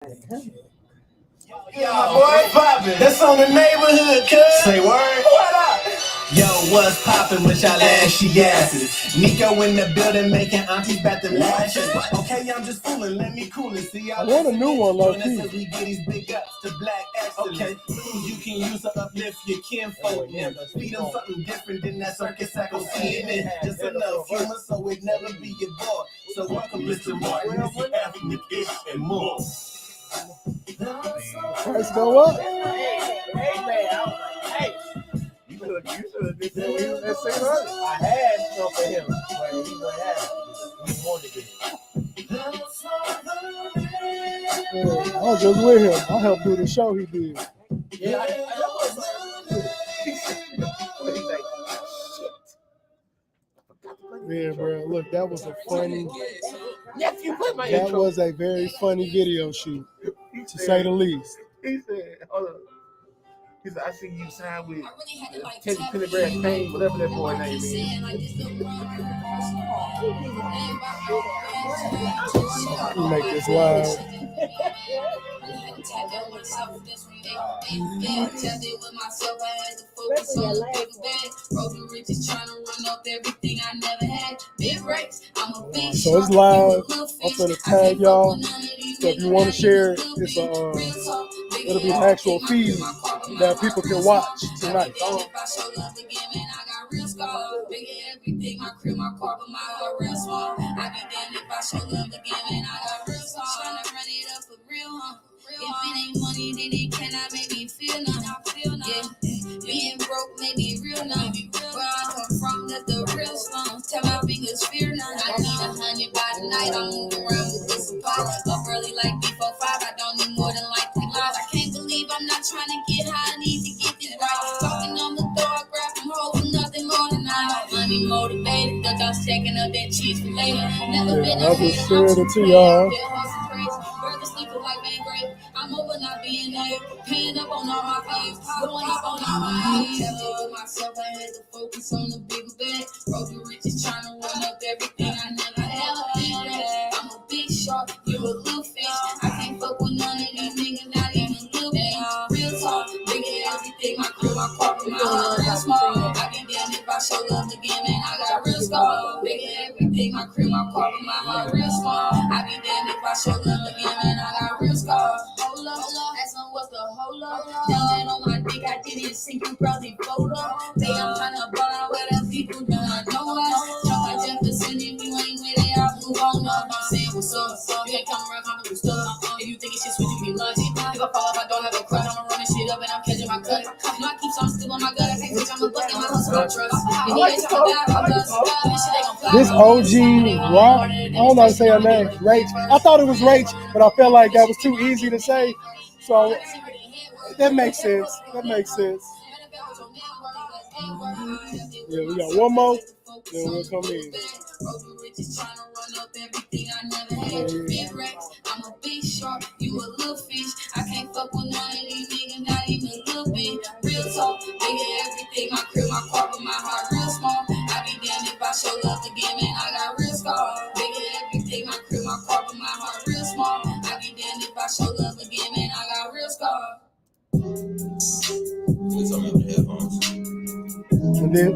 Yo, boy, poppin'. That's on the neighborhood, cuz. Say word. What up? Yo, what's poppin' with y'all ashy asses? Nico in the building making aunties bat the lashes. Okay, I'm just fooling, let me cool it. See, I want a new one, low key. We get these big ups to black excellence. Okay, you can use to uplift your kinfolk. Feed them something different than that circus I go see it. Just enough humor so it never be your boy. So welcome, Mr. Martin, Mr. Ethnic Ish and more. Price go up. Hey, man, hey, you should have been there when he was at 600. I had stuff for him, but he wouldn't have it. He wanted it. Yeah, I was just with him. I helped do the show he did. Yeah, I Yeah, bro. Look, that was a funny. nephew, play my That intro. was a very funny video shoot, to say the least. He said, hold on. He said, I see you sign with Teddy Pendergrass Payne, whatever that boy name is. You make this live. So it's live. I'm gonna tag y'all. So if you want to share, it's it'll be an actual feed that people can watch tonight. If it ain't money, then it cannot make me feel nothing. Yeah, being broke made me real numb. Where I come from, let the real slums. Tell my fingers fear none. I need 100 by the night. I'm moving around with this pot. Up early like before 5. I don't need more than like 3 lives. I can't believe I'm not trying to get high. I need to get this right. Talking on the door, I grab them hoes for nothing more than I. Money motivated, the dog stacking up that cheese for later. Never been I'll just share it to y'all. I'm over not being there, paying up on all my fees, going up on all my fees. Telling myself I had to focus on the bigger bag. Broken riches trying to run up everything I never ever had. I'm a big shark, you a little fish. I can't fuck with none of these niggas, not even a little bit. Real talk, bigger everything, my crew, my corporate, my heart real small. I be damned if I show love again, man, I got real scars. Bigger everything, my crew, my corporate, my heart real small. I be damned if I show love again, man, I got real scars. Hold up, that's on what's the hold up. Down on my dick, I didn't sink, you probably fold up. Say I'm trying to burn out where the people do not know us. Try my Jefferson, if you ain't with it, I'll move on up. I'm saying what's up, you can't come around coming with stuff. If you think it's just switching me lunch, if I fall off, I don't have a crush. I'm running shit up and I'm catching my cut. You know I keep something still on my gut. I can't switch, I'm a bucket, my hustle, my trust. If he ain't trying to die, I'm dust. This shit ain't gonna fly. This OG Rock, I don't know how to say her name, Rach. I thought it was Rach, but I felt like that was too easy to say. So that makes sense. That makes sense. Yeah, we got one more, then we'll come in. I'm a big shark, you a little fish. I can't fuck with none of these niggas, not even a little bit. Real talk, bigger everything, my crib, my car, but my heart real small. I be damned if I show love again, man, I got real scars. Bigger everything, my crib, my car, but my heart real small. I be damned if I show love again, man, I got real scars. Please don't have the headphones. And then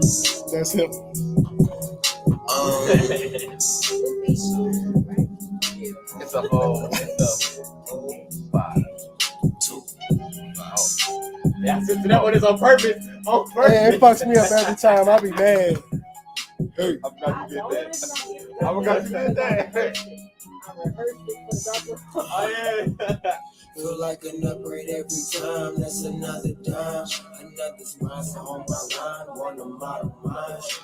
that's him. It's a whole, it's a 5, 2. Yeah, that one is on purpose. On purpose. Hey, it fucks me up every time. I be mad. Hey. I'm glad you did that. I'm glad you did that. Oh, yeah. Feel like an upgrade every time, that's another dime. Another sponsor on my line, one of mine.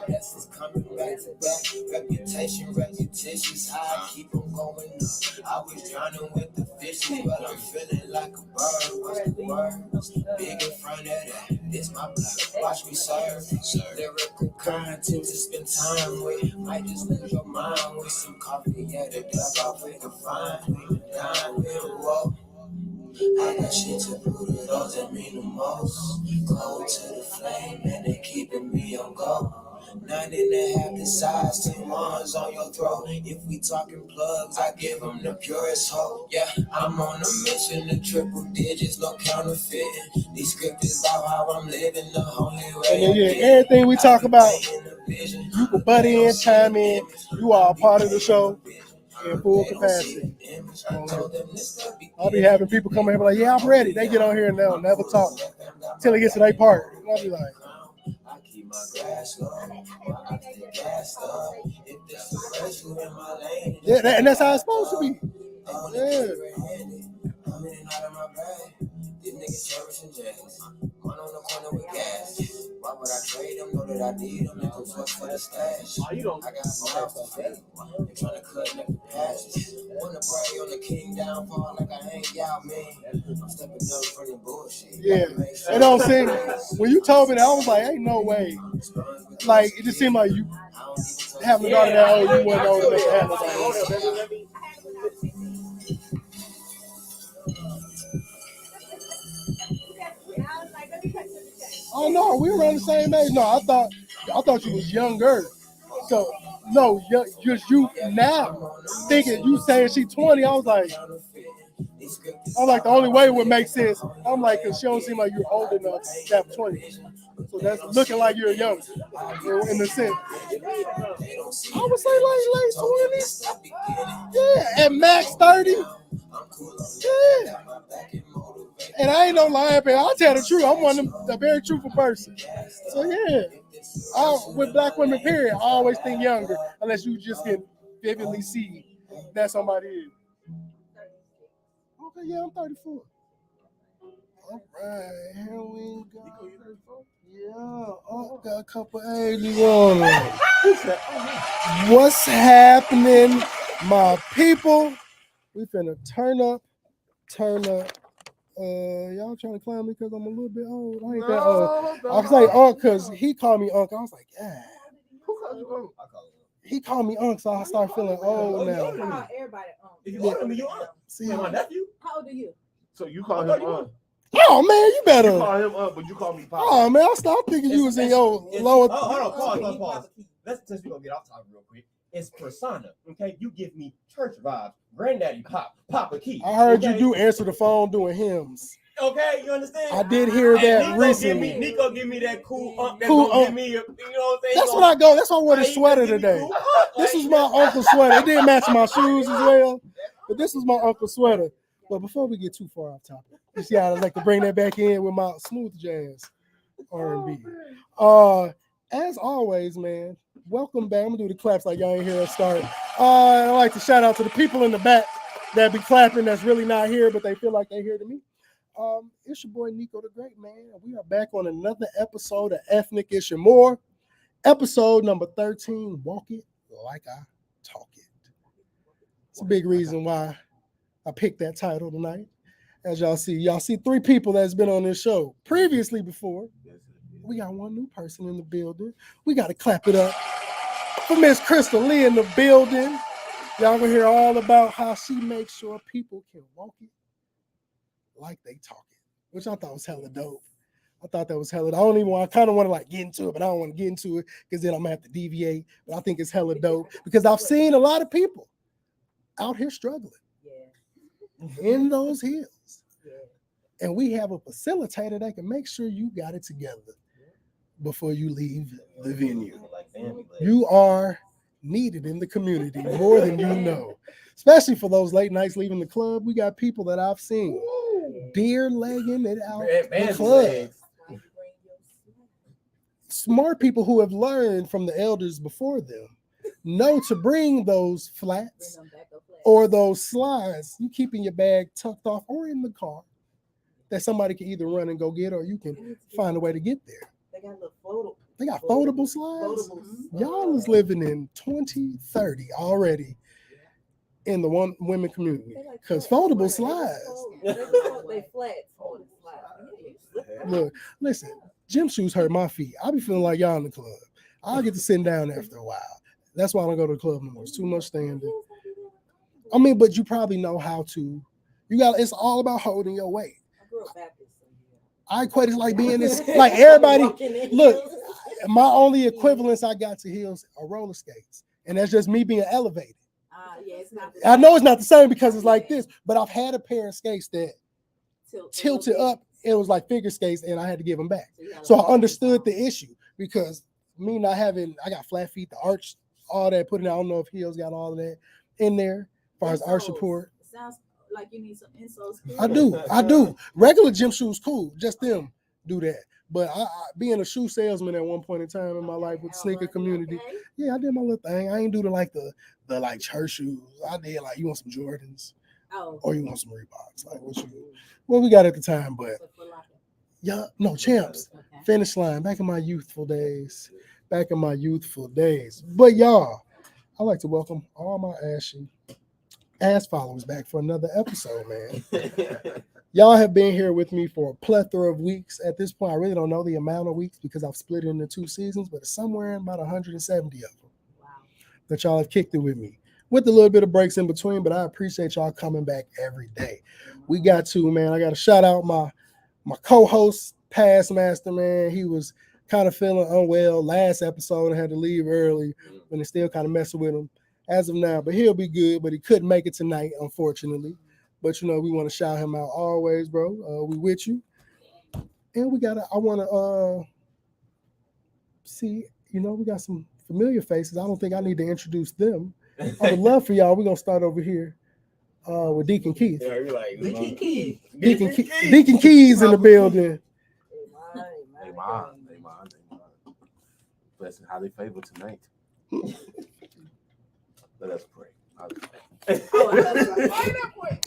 That's just coming back to back. Reputation's high, I keep them going up. I was drowning with the fishes, but I'm feeling like a bird. What's the word? Big in front of that, this my blood. Watch me serve. Lyrical content to spend time with. Might just lose your mind with some coffee at the dub. Way to find, way to dine, real whoa. I got shit to prove to those that mean the most. Cold to the flame, and they keeping me on go. 9.5 the size, 10 ones on your throat. If we talking plugs, I give them the purest hope. Yeah, I'm on a mission, the triple digits, no counterfeiting. These scripts is about how I'm living, the only way. And then, everything we talk about, you can butt in, chime in. You are a part of the show in full capacity. I'll be having people come here and be like, yeah, I'm ready. They get on here and they'll never talk until it gets to their part. And I'll be like, I keep my grass low, I stay gassed up. If there's a rescue in my lane, yeah, and that's how it's supposed to be. Yeah. I'm in and out of my bag. These niggas cherishing jazz. One on the corner with gas. Why would I trade them? Know that I need them. Make them sweat for the stash. I got miles to feed. You're trying to cut the passes. Wanna pray on the king downfall like I ain't y'all man. I'm stepping up from the bullshit. Yeah. It don't seem, when you told me that, I was like, ain't no way. Like, it just seemed like you having a daughter that old, you wasn't old enough to have nobody. Oh no, we were around the same age. No, I thought you was younger. So no, just you now thinking you saying she 20. I was like the only way it would make sense. I'm like, cause she don't seem like you're old enough to have 20. So that's looking like you're young in a sense. I would say like late 20s. Yeah, at max 30. Yeah. And I ain't no lying, but I'll tell the truth. I'm one of them, a very truthful person. So yeah, with black women, period, I always think younger, unless you just can vividly see that somebody is. Okay, yeah, I'm 34. All right, here we go. Yeah, got a couple ages on it. What's happening, my people? We finna turn up. Y'all trying to clown me because I'm a little bit old. I ain't that old. I was like, because he called me Unc. I was like, yeah. Who called you Unc? He called me Unc, so I started feeling old now. Everybody Unc. If you older than you Unc. See, my nephew? How old are you? So you call him Unc. Oh man, you better. You call him Unc, but you call me Papa. Oh man, I stopped thinking you was in your lower. Hold on, pause. Let's since we're gonna get off topic real quick. It's persona, okay? You give me church vibes. Granddaddy Papa Key. I heard you do answer the phone doing hymns. Okay, you understand? I did hear that recently. Nico give me that cool Unc. That's gonna give me, you know what I'm saying? That's what I go. That's why I wore the sweater today. This is my uncle's sweater. It didn't match my shoes as well, but this is my uncle's sweater. But before we get too far off topic, you see how I like to bring that back in with my smooth jazz R&B. As always, man, welcome back. I'm gonna do the claps like y'all ain't hear us start. I'd like to shout out to the people in the back that be clapping that's really not here, but they feel like they here to me. It's your boy NicoThaGreat, man. We are back on another episode of Ethnic Ish and More. Episode number 13, Walk It Like I Talk It. It's a big reason why I picked that title tonight. As y'all see 3 people that's been on this show previously before. We got one new person in the building. We got to clap it up for Miss Crystal Lee in the building. Y'all gonna hear all about how she makes sure people can walk it like they talk it, which I thought was hella dope. I thought that was hella. I kind of want to like get into it, but I don't want to get into it because then I'm gonna have to deviate. But I think it's hella dope because I've seen a lot of people out here struggling in those hills, and we have a facilitator that can make sure you got it together before you leave the venue. You are needed in the community more than you know, especially for those late nights leaving the club. We got people that I've seen deer legging it out the club. Smart people who have learned from the elders before them know to bring those flats or those slides you keep in your bag tucked off or in the car that somebody can either run and go get, or you can find a way to get there. They got foldable slides. Y'all is living in 2030 already in the women community because foldable slides. Look, listen, gym shoes hurt my feet. I be feeling like y'all in the club. I'll get to sit down after a while. That's why I don't go to the club no more. It's too much standing. I mean, but you probably know how to. It's all about holding your weight. I equate it like being this, like everybody. Look, my only equivalence I got to heels are roller skates, and that's just me being elevated. Yeah, it's not. I know it's not the same because it's like this, but I've had a pair of skates that tilted up. It was like figure skates, and I had to give them back. So I understood the issue because me not having, I got flat feet, the arch, all that. Putting, I don't know if heels got all of that in there as far as arch support. Sounds like you need some insoles. I do. Regular gym shoes, cool. Just them do that. But I being a shoe salesman at one point in time in my life with the sneaker community, yeah, I did my little thing. I ain't do the like church shoes. I did like, you want some Jordans, or you want some Reeboks? Like what we got at the time, but yeah, no Champs. Okay. Finish line. Back in my youthful days. But y'all, I'd like to welcome all my ashy ass followers back for another episode, man. Y'all have been here with me for a plethora of weeks. At this point, I really don't know the amount of weeks because I've split it into 2 seasons, but it's somewhere in about 170 of them. Wow. That y'all have kicked it with me. With a little bit of breaks in between, but I appreciate y'all coming back every day. We got to, man. I got to shout out my co-host, Past Master, man. He was kind of feeling unwell last episode and had to leave early, and it's still kind of messing with him as of now. But he'll be good, but he couldn't make it tonight, unfortunately. But, you know, we want to shout him out always, bro. We with you. And I want to see, you know, we got some familiar faces. I don't think I need to introduce them. I would love for y'all. We're going to start over here with Deacon Keith. Yeah, you're like, Deacon Keys in the building. They mine. Blessed and highly favored tonight. Let us pray.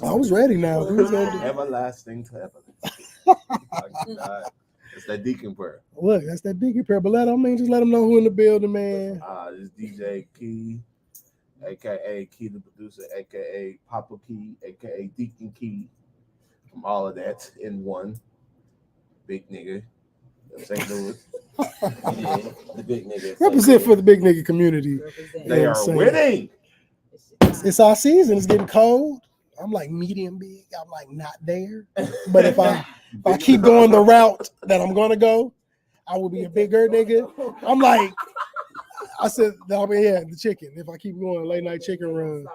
I was ready now. Everlasting to everlasting. It's that deacon prayer. Look, that's that deacon prayer. But just let them know who in the building, man. This DJ Key, aka Key the producer, aka Papa Key, aka Deacon Key. From all of that in one. Big nigga. St. Louis. Yeah, the big nigga. Represent for the big nigga community. They are winning. It's our season. It's getting cold. I'm like medium big. I'm like not there. But if I keep going the route that I'm gonna go, I will be a bigger nigga. I'm like, I said, the chicken. If I keep going late night chicken run.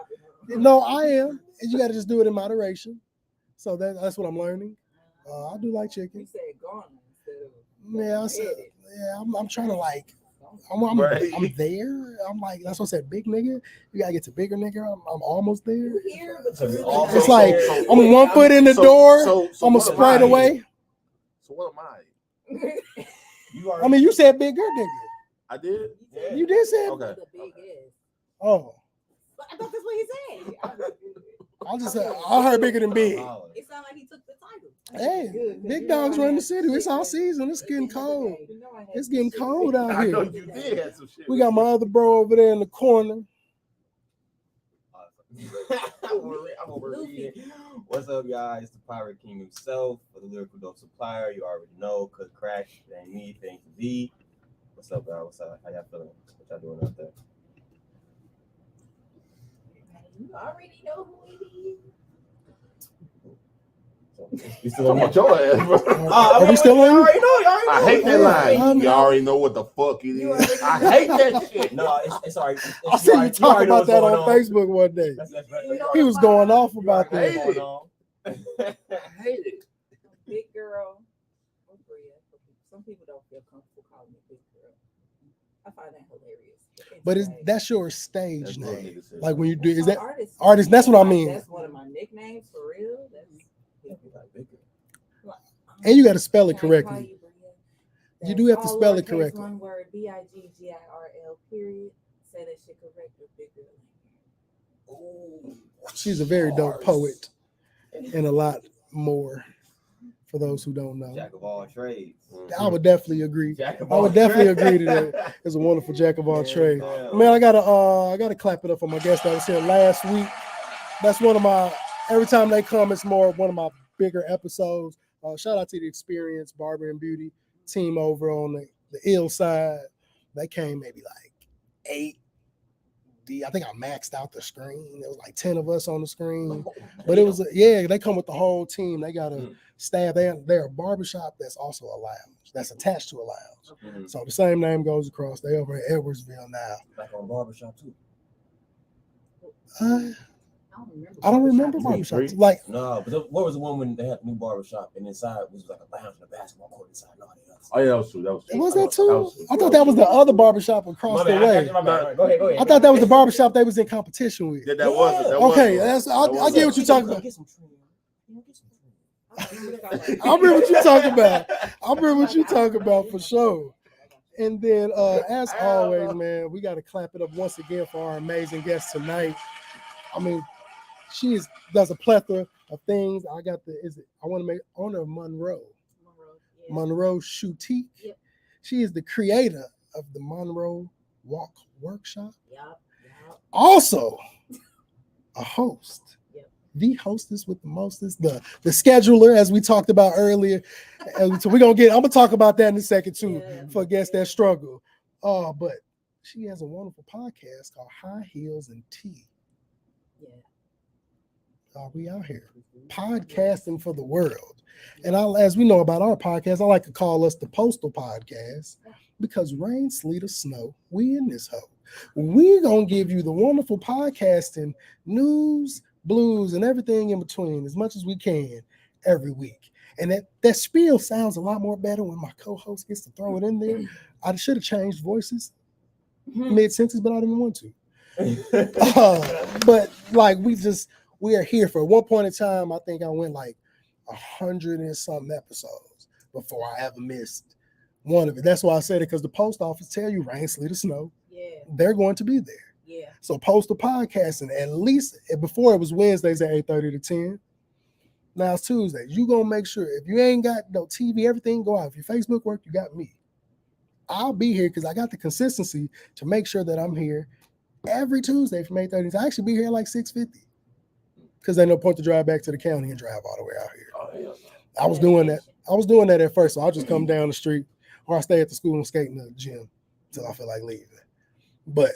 No, I am. And you got to just do it in moderation. So that's what I'm learning. I do like chicken. You said gone. Yeah, I said, I'm trying to like, I'm there. I'm like, that's what I said, big nigga. You gotta get to bigger nigga. I'm almost there. It's like I'm 1 foot in the door. I'm a sprite away. So what am I? You said bigger nigga. I did. Yeah. You did say okay. Oh. I thought that's what he said. I heard bigger than big. It sounded like he took the title. Hey, big dogs run the city. It's our season. It's getting cold. It's getting cold out here. I know you did have some shit. We got my other bro over there in the corner. I'm over reading. What's up, guys? It's the Pirate King himself for the Lyrical Dope Supplier. You already know. Could crash. It ain't me. Thanks to V. What's up, guys? What's up? How y'all feeling? What y'all doing out there? You already know who it is. You still on your ass, bro? Are we still on? I hate that line. You already know what the fuck it is. I hate that shit. No, it's alright. I seen you talk about that on Facebook one day. He was going off about that. I hate it. Big girl. Some people don't feel comfortable calling me big girl. I find that hilarious. But that's your stage name. Like when you do, is that artist? That's what I mean. That's one of my nicknames for real. And you got to spell it correctly. You do have to spell it correctly. One word, BIGGIRL, period. Say that shit correct or bigger. She's a very dope poet and a lot more for those who don't know. Jack of all trades. I would definitely agree. I would definitely agree to that. It's a wonderful jack of all trades. Man, I gotta clap it up for my guest that was here last week. That's one of my, every time they come, it's more one of my bigger episodes. Shout out to the Experience Barber and Beauty team over on the ill side. They came maybe like 8 HD. I think I maxed out the screen. There was like 10 of us on the screen. But it was, they come with the whole team. They got a staff. They're a barbershop that's also a lounge. That's attached to a lounge. So the same name goes across. They over in Edwardsville now. Back on barbershop too. I don't remember barbershop. Like no, but what was the one when they had the new barbershop and inside was like a lounge and a basketball court inside? No, oh yeah, that was true. Was that too? I thought that was the other barbershop across the way. Go ahead. I thought that was the barbershop they was in competition with. Yeah, that was. Okay, I get what you're talking about. I remember what you're talking about. I remember what you're talking about for sure. And then, as always, man, we got to clap it up once again for our amazing guest tonight. I mean, she does a plethora of things. I want to make owner of Monroe. Monroe Shoetique. Yep. She is the creator of the Monroe Walk Workshop. Yep. Also, a host. Yep. The hostess with the mostest, the scheduler, as we talked about earlier. So I'm gonna talk about that in a second too, for guests that struggle. But she has a wonderful podcast called High Heels and Tea. Yeah. We out here podcasting for the world. And as we know about our podcast, I like to call us the Postal Podcast because rain, sleet, or snow, we in this hoe. We gonna give you the wonderful podcasting news, blues, and everything in between as much as we can every week. And that spiel sounds a lot more better when my co-host gets to throw it in there. I should have changed voices mid-sentence, but I didn't want to. But like we are here for one point in time. I think I went like 100 and something episodes before I ever missed one of it. That's why I said it, because the post office tell you rain, sleet, or snow. Yeah, they're going to be there. Yeah. So Postal Podcasting, at least before it was Wednesdays at 8:30 to 10. Now it's Tuesdays. You gonna make sure if you ain't got no TV, everything go out. If your Facebook work, you got me. I'll be here because I got the consistency to make sure that I'm here every Tuesday from 8:30. I actually be here like 6:50. Because there's no point to drive back to the county and drive all the way out here. I was doing that at first, so I'll just come down the street or I stay at the school and skate in the gym until I feel like leaving. But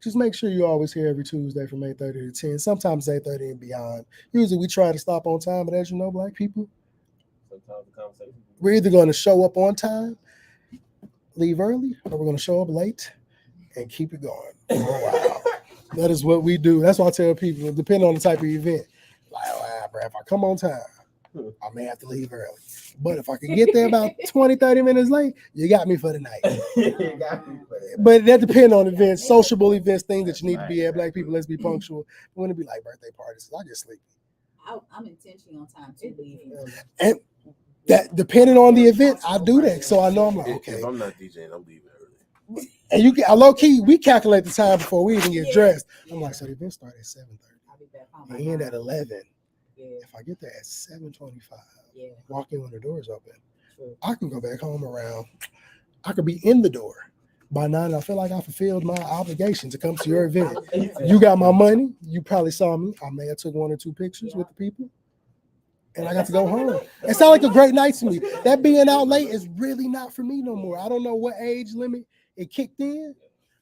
just make sure you're always here every Tuesday from 8:30 to 10, sometimes 8:30 and beyond. Usually we try to stop on time, but as you know, Black people, we're either going to show up on time, leave early, or we're going to show up late and keep it going. Wow. That is what we do. That's why I tell people, depending on the type of event, like, bro, if I come on time, I may have to leave early. But if I can get there about 20, 30 minutes late, you got me for the night. But that depends on events, sociable events, things that you need to be at. Black people, let's be punctual. But when it be like birthday parties, I get sleepy. I'm intentionally on time to leave early. And that, depending on the event, I do that. So I know I'm like, okay. If I'm not DJing, I'm leaving early. And you can low key, we calculate the time before we even get dressed. I'm like, so the event started at 7:30. I'll be back home. I end at 11. Yeah. If I get there at 7:25, walk in when the doors open. True. I can go back home around. I could be in the door by 9. I feel like I fulfilled my obligation to come to your event. You got my money. You probably saw me. I may have took 1 or 2 pictures with the people. And I got to go home. It sounded like a great night to me. That being out late is really not for me no more. I don't know what age limit it kicked in,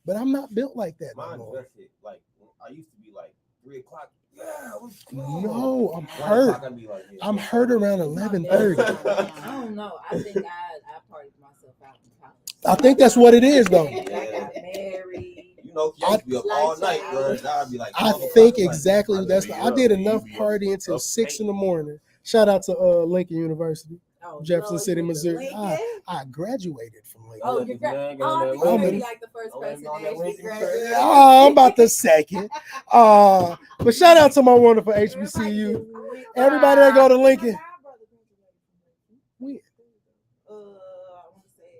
but I'm not built like that no more. Like I used to be like 3 o'clock. No, I'm hurt. I'm hurt around 11:30. I don't know. I think I partied myself out in college. I think that's what it is, though. I got married. You know, I'd be up all night, bro. I'd be like, I think exactly that's. I did enough partying until 6 in. Shout out to Lincoln University. Jefferson City, Missouri. I graduated from Lincoln. Oh, you graduated. Oh, I'm like the first person to actually graduate. I'm about the second. But shout out to my wonderful HBCU. Everybody that go to Lincoln. When? I want to say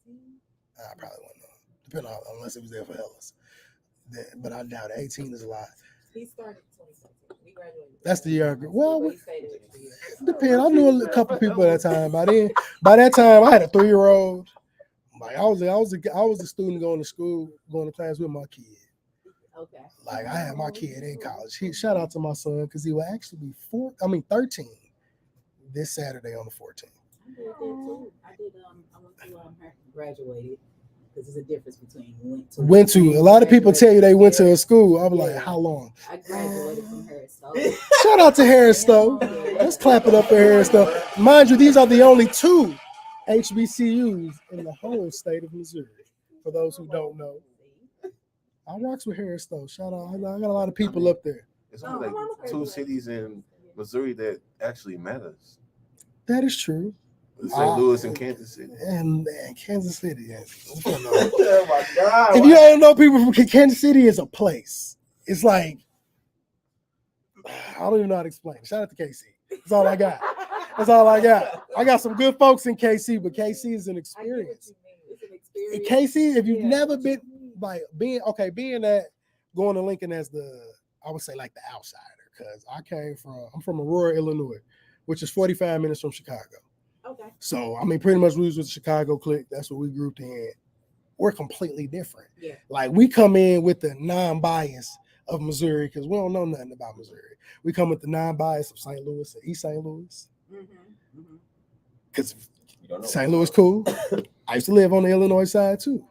18. I probably wouldn't know. Depending on unless it was there for Ellis. But I doubt 18 is a lot. He started 2017. We graduated. That's the year. Well, depends. I knew a couple people at that time. By that time, I had a 3-year-old. Like I was a student going to school, going to class with my kid. Okay. Like I had my kid in college. Shout out to my son because he will actually be 13 this Saturday on the 14th. I did that too. I went to graduated. Because there's a difference between went to. A lot of people tell you they went to a school. I'm like, how long? I graduated from Harris Stowe. Shout out to Harris Stowe. Let's clap it up for Harris Stowe. Mind you, these are the only 2 HBCUs in the whole state of Missouri. For those who don't know, I rocks with Harris Stowe. Shout out. I got a lot of people up there. It's only like 2 cities in Missouri that actually matters. That is true. St. Louis and Kansas City. And Kansas City. Yes. Oh my God. If you don't know people from Kansas City, is a place. It's like, I don't even know how to explain it. Shout out to KC. That's all I got. That's all I got. I got some good folks in KC, but KC is an experience. It's an experience. KC, if you've never been, like, being that, going to Lincoln as I would say like the outsider, because I'm from Aurora, Illinois, which is 45 minutes from Chicago. Okay. So, I mean, pretty much we was with the Chicago clique. That's what we grouped in. We're completely different. Yeah. Like, we come in with the non-bias of Missouri because we don't know nothing about Missouri. We come with the non-bias of St. Louis and East St. Louis. Because St. Louis cool. I used to live on the Illinois side too.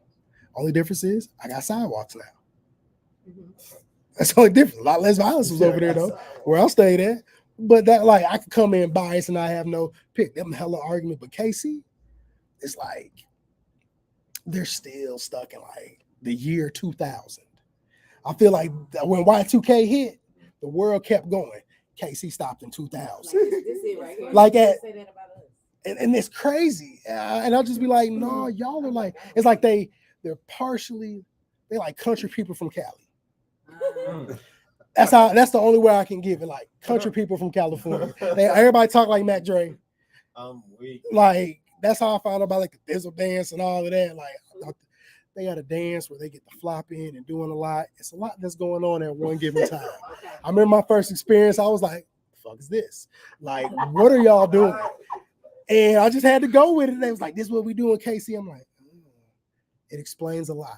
Only difference is I got sidewalks now. That's the only difference. A lot less violence was over there though, where I stayed at. But that, like, I could come in biased and I have no pick. Them hella argument. But KC, it's like they're still stuck in like the year 2000. I feel like when Y2K hit, the world kept going. KC stopped in 2000. This it right here. Like say that about us. And it's crazy. And I'll just be like, no, y'all are like, it's like they're like country people from Cali. That's the only way I can give it. Like country people from California. Everybody talk like Mac Dre. Weak. Like that's how I found out about like the Dizzle dance and all of that. Like they got a dance where they get to flop in and doing a lot. It's a lot that's going on at one given time. I remember my first experience. I was like, "The fuck is this? Like, what are y'all doing?" And I just had to go with it. They was like, "This is what we do in KC." I'm like, it explains a lot.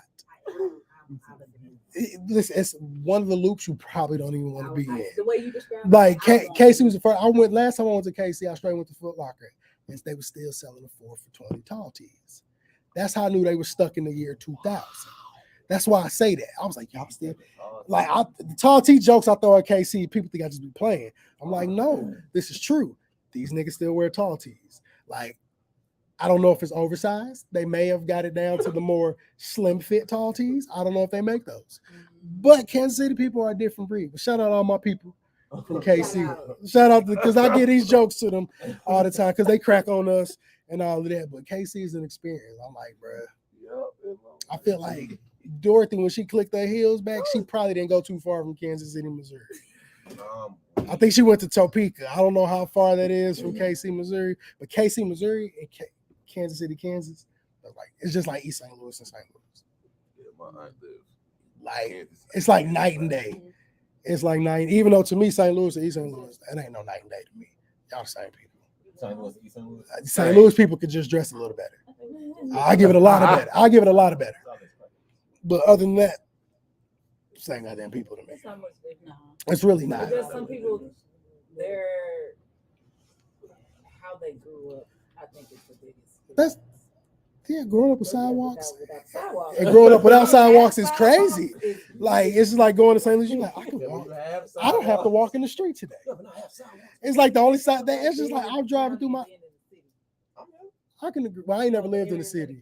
It's one of the loops you probably don't even want to be in. The way you described like KC was the first. Last time I went to KC, I straight went to Foot Locker, and they were still selling the 4 for $20 tall tees. That's how I knew they were stuck in the year 2000. That's why I say that. I was like, y'all still like the tall tee jokes I throw at KC. People think I just be playing. I'm like, no, this is true. These niggas still wear tall tees. Like, I don't know if it's oversized. They may have got it down to the more slim fit tall tees. I don't know if they make those. But Kansas City people are a different breed. But shout out all my people from KC. Shout out because I get these jokes to them all the time because they crack on us and all of that. But KC is an experience. I'm like, bro, I feel like Dorothy, when she clicked her heels back, she probably didn't go too far from Kansas City, Missouri. I think she went to Topeka. I don't know how far that is from KC, Missouri, but KC, Missouri, and Kansas City, Kansas, like it's just like East St. Louis and St. Louis. Yeah, my aunt lives. Like it's like night and day. It's like night. Even though to me, St. Louis and East St. Louis, that ain't no night and day to me. Y'all the same people. St. Louis, East St. Louis. St. Louis people could just dress a little better. I give it a lot of better. I give it a lot of better. But other than that, same goddamn people to me. It's not much different. It's really not. Because some people, how they grew up, I think it's the biggest. Growing up with sidewalks. And growing up without sidewalks is crazy. Like, it's just like going to St. Louis. You're like, I can walk. I don't have to walk in the street today. It's like the only side that it's just like I'm driving through my. I can agree. Well, I ain't never lived in the city.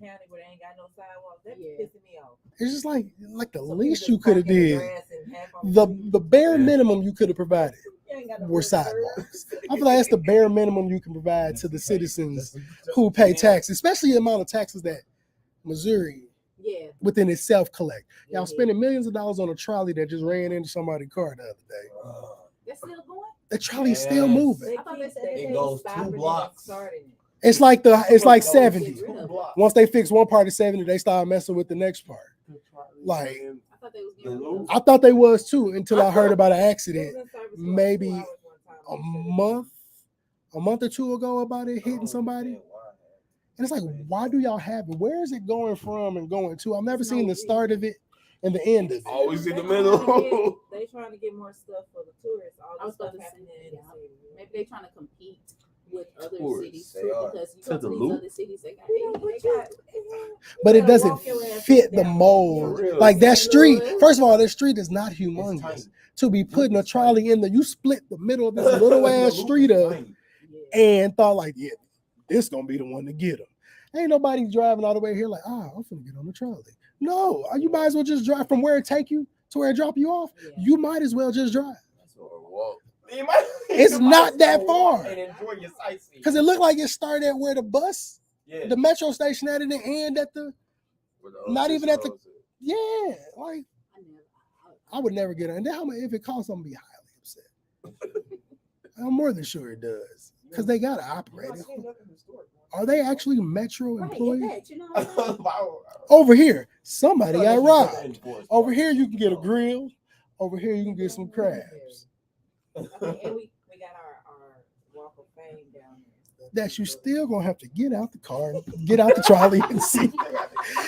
It's just like the least you could have did. The bare minimum you could have provided were sidewalks. I feel like that's the bare minimum you can provide to the citizens who pay taxes, especially the amount of taxes that Missouri within itself collect. Y'all spending millions of dollars on a trolley that just ran into somebody's car the other day. That's still going? The trolley's still moving. I thought they said it goes 2 blocks. It's like 70. Once they fix one part of 70, they start messing with the next part. Like, I thought they was too until I heard about an accident maybe a month or two ago about it hitting somebody. And it's like, why do y'all have it? Where is it going from and going to? I've never seen the start of it and the end of it. Always in the middle. They trying to get more stuff for the tourists. All this stuff happening in the city. Maybe they trying to compete with other cities too, because you go to these other cities, they got but it doesn't fit the mold. Like that street, first of all, that street is not humongous. To be putting a trolley in there, you split the middle of this little ass street up and thought like, yeah, this gonna be the one to get them. Ain't nobody driving all the way here like, I'm gonna get on the trolley. No, you might as well just drive from where it take you to where it drop you off. Yeah. You might as well just drive. It's not that far. And enjoy your sightseeing. Because it looked like it started at where the bus, the metro station at, and the end at the, not even at the, like, I would never get on. And then if it costs, I'm gonna be highly upset. I'm more than sure it does. Because they gotta operate it. Are they actually metro employees? Over here, somebody got robbed. Over here, you can get a grill. Over here, you can get some crabs. And we got our walk of fame down there. That you still gonna have to get out the car, get out the trolley, and see.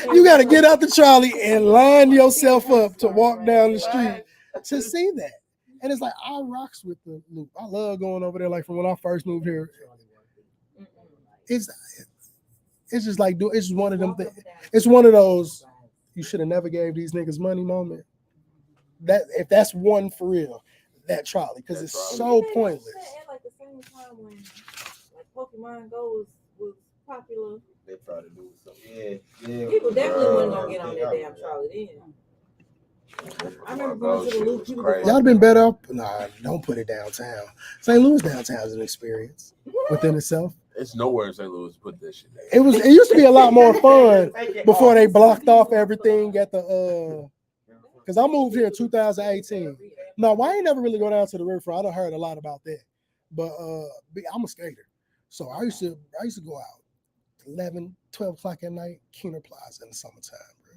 You got to get out the trolley and line yourself up to walk down the street to see that. And it's like I rocks with the loop. I love going over there. Like from when I first moved here, it's just like it's just one of them things. It's one of those you should have never gave these niggas money moment. That if that's one for real, that trolley, because it's so pointless. At like the same time when like Pokemon Go was popular, they tried to do something. Yeah. People definitely wasn't gonna get on that damn trolley then. I remember going to the loop. Y'all been better up. Nah, don't put it downtown. St. Louis downtown is an experience within itself. It's nowhere in St. Louis put this shit there. It used to be a lot more fun before they blocked off everything at the because I moved here in 2018. No, I ain't never really go down to the riverfront. I done heard a lot about that. But I'm a skater. So I used to go out 11, 12 o'clock at night, Keener Plaza in the summertime, bro,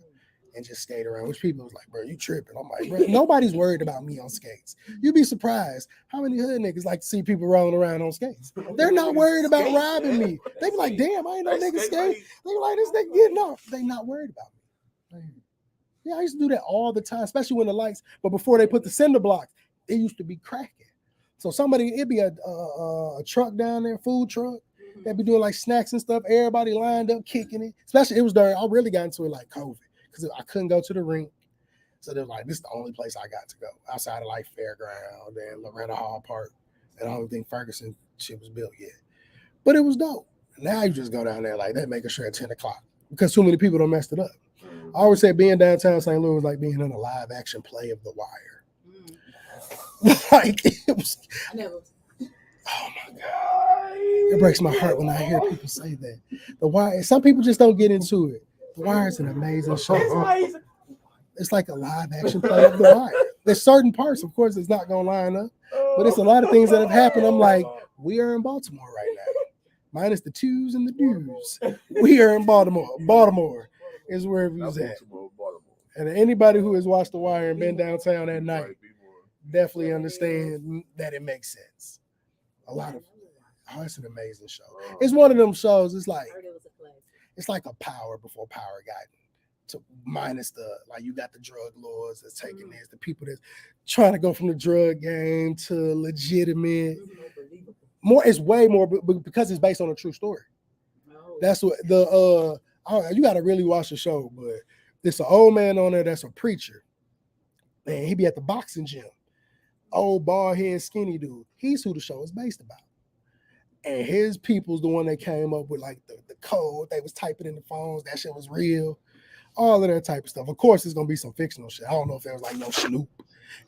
and just skate around. Which people was like, bro, you tripping. I'm like, bro, nobody's worried about me on skates. You'd be surprised how many hood niggas like to see people rolling around on skates. They're not worried about robbing me. They be like, damn, I ain't no nigga skate. They be like, this nigga getting off. They not worried about me. Yeah, I used to do that all the time, especially when the lights, but before they put the cinder blocks, it used to be cracking. So it'd be a truck down there, food truck. They'd be doing like snacks and stuff. Everybody lined up, kicking it. Especially it was during, I really got into it like COVID because I couldn't go to the rink. So they were like, this is the only place I got to go outside of like Fairground and Loretta Hall Park. And I don't think Ferguson shit was built yet. But it was dope. Now you just go down there like that, making sure at 10 o'clock because too many people don't messed it up. I always say being downtown St. Louis is like being in a live action play of The Wire. Like it was. Oh my God. It breaks my heart when I hear people say that. The Wire, some people just don't get into it. The Wire is an amazing show. It's like a live action play of The Wire. There's certain parts, of course, it's not gonna line up, but it's a lot of things that have happened. I'm like, we are in Baltimore right now. Minus the twos and the do's. We are in Baltimore. Baltimore is where it was at. And anybody who has watched The Wire and been downtown at night definitely understand that it makes sense. It's an amazing show. It's one of them shows. It's like a Power before Power got to minus the like you got the drug lords that's taking this, the people that's trying to go from the drug game to legitimate. It's way more because it's based on a true story. That's what you got to really watch the show, but there's an old man on there that's a preacher. Man, he be at the boxing gym. Old bald head skinny dude. He's who the show is based about. And his people's the one that came up with like the code. They was typing in the phones. That shit was real. All of that type of stuff. Of course, it's gonna be some fictional shit. I don't know if there was like no Snoop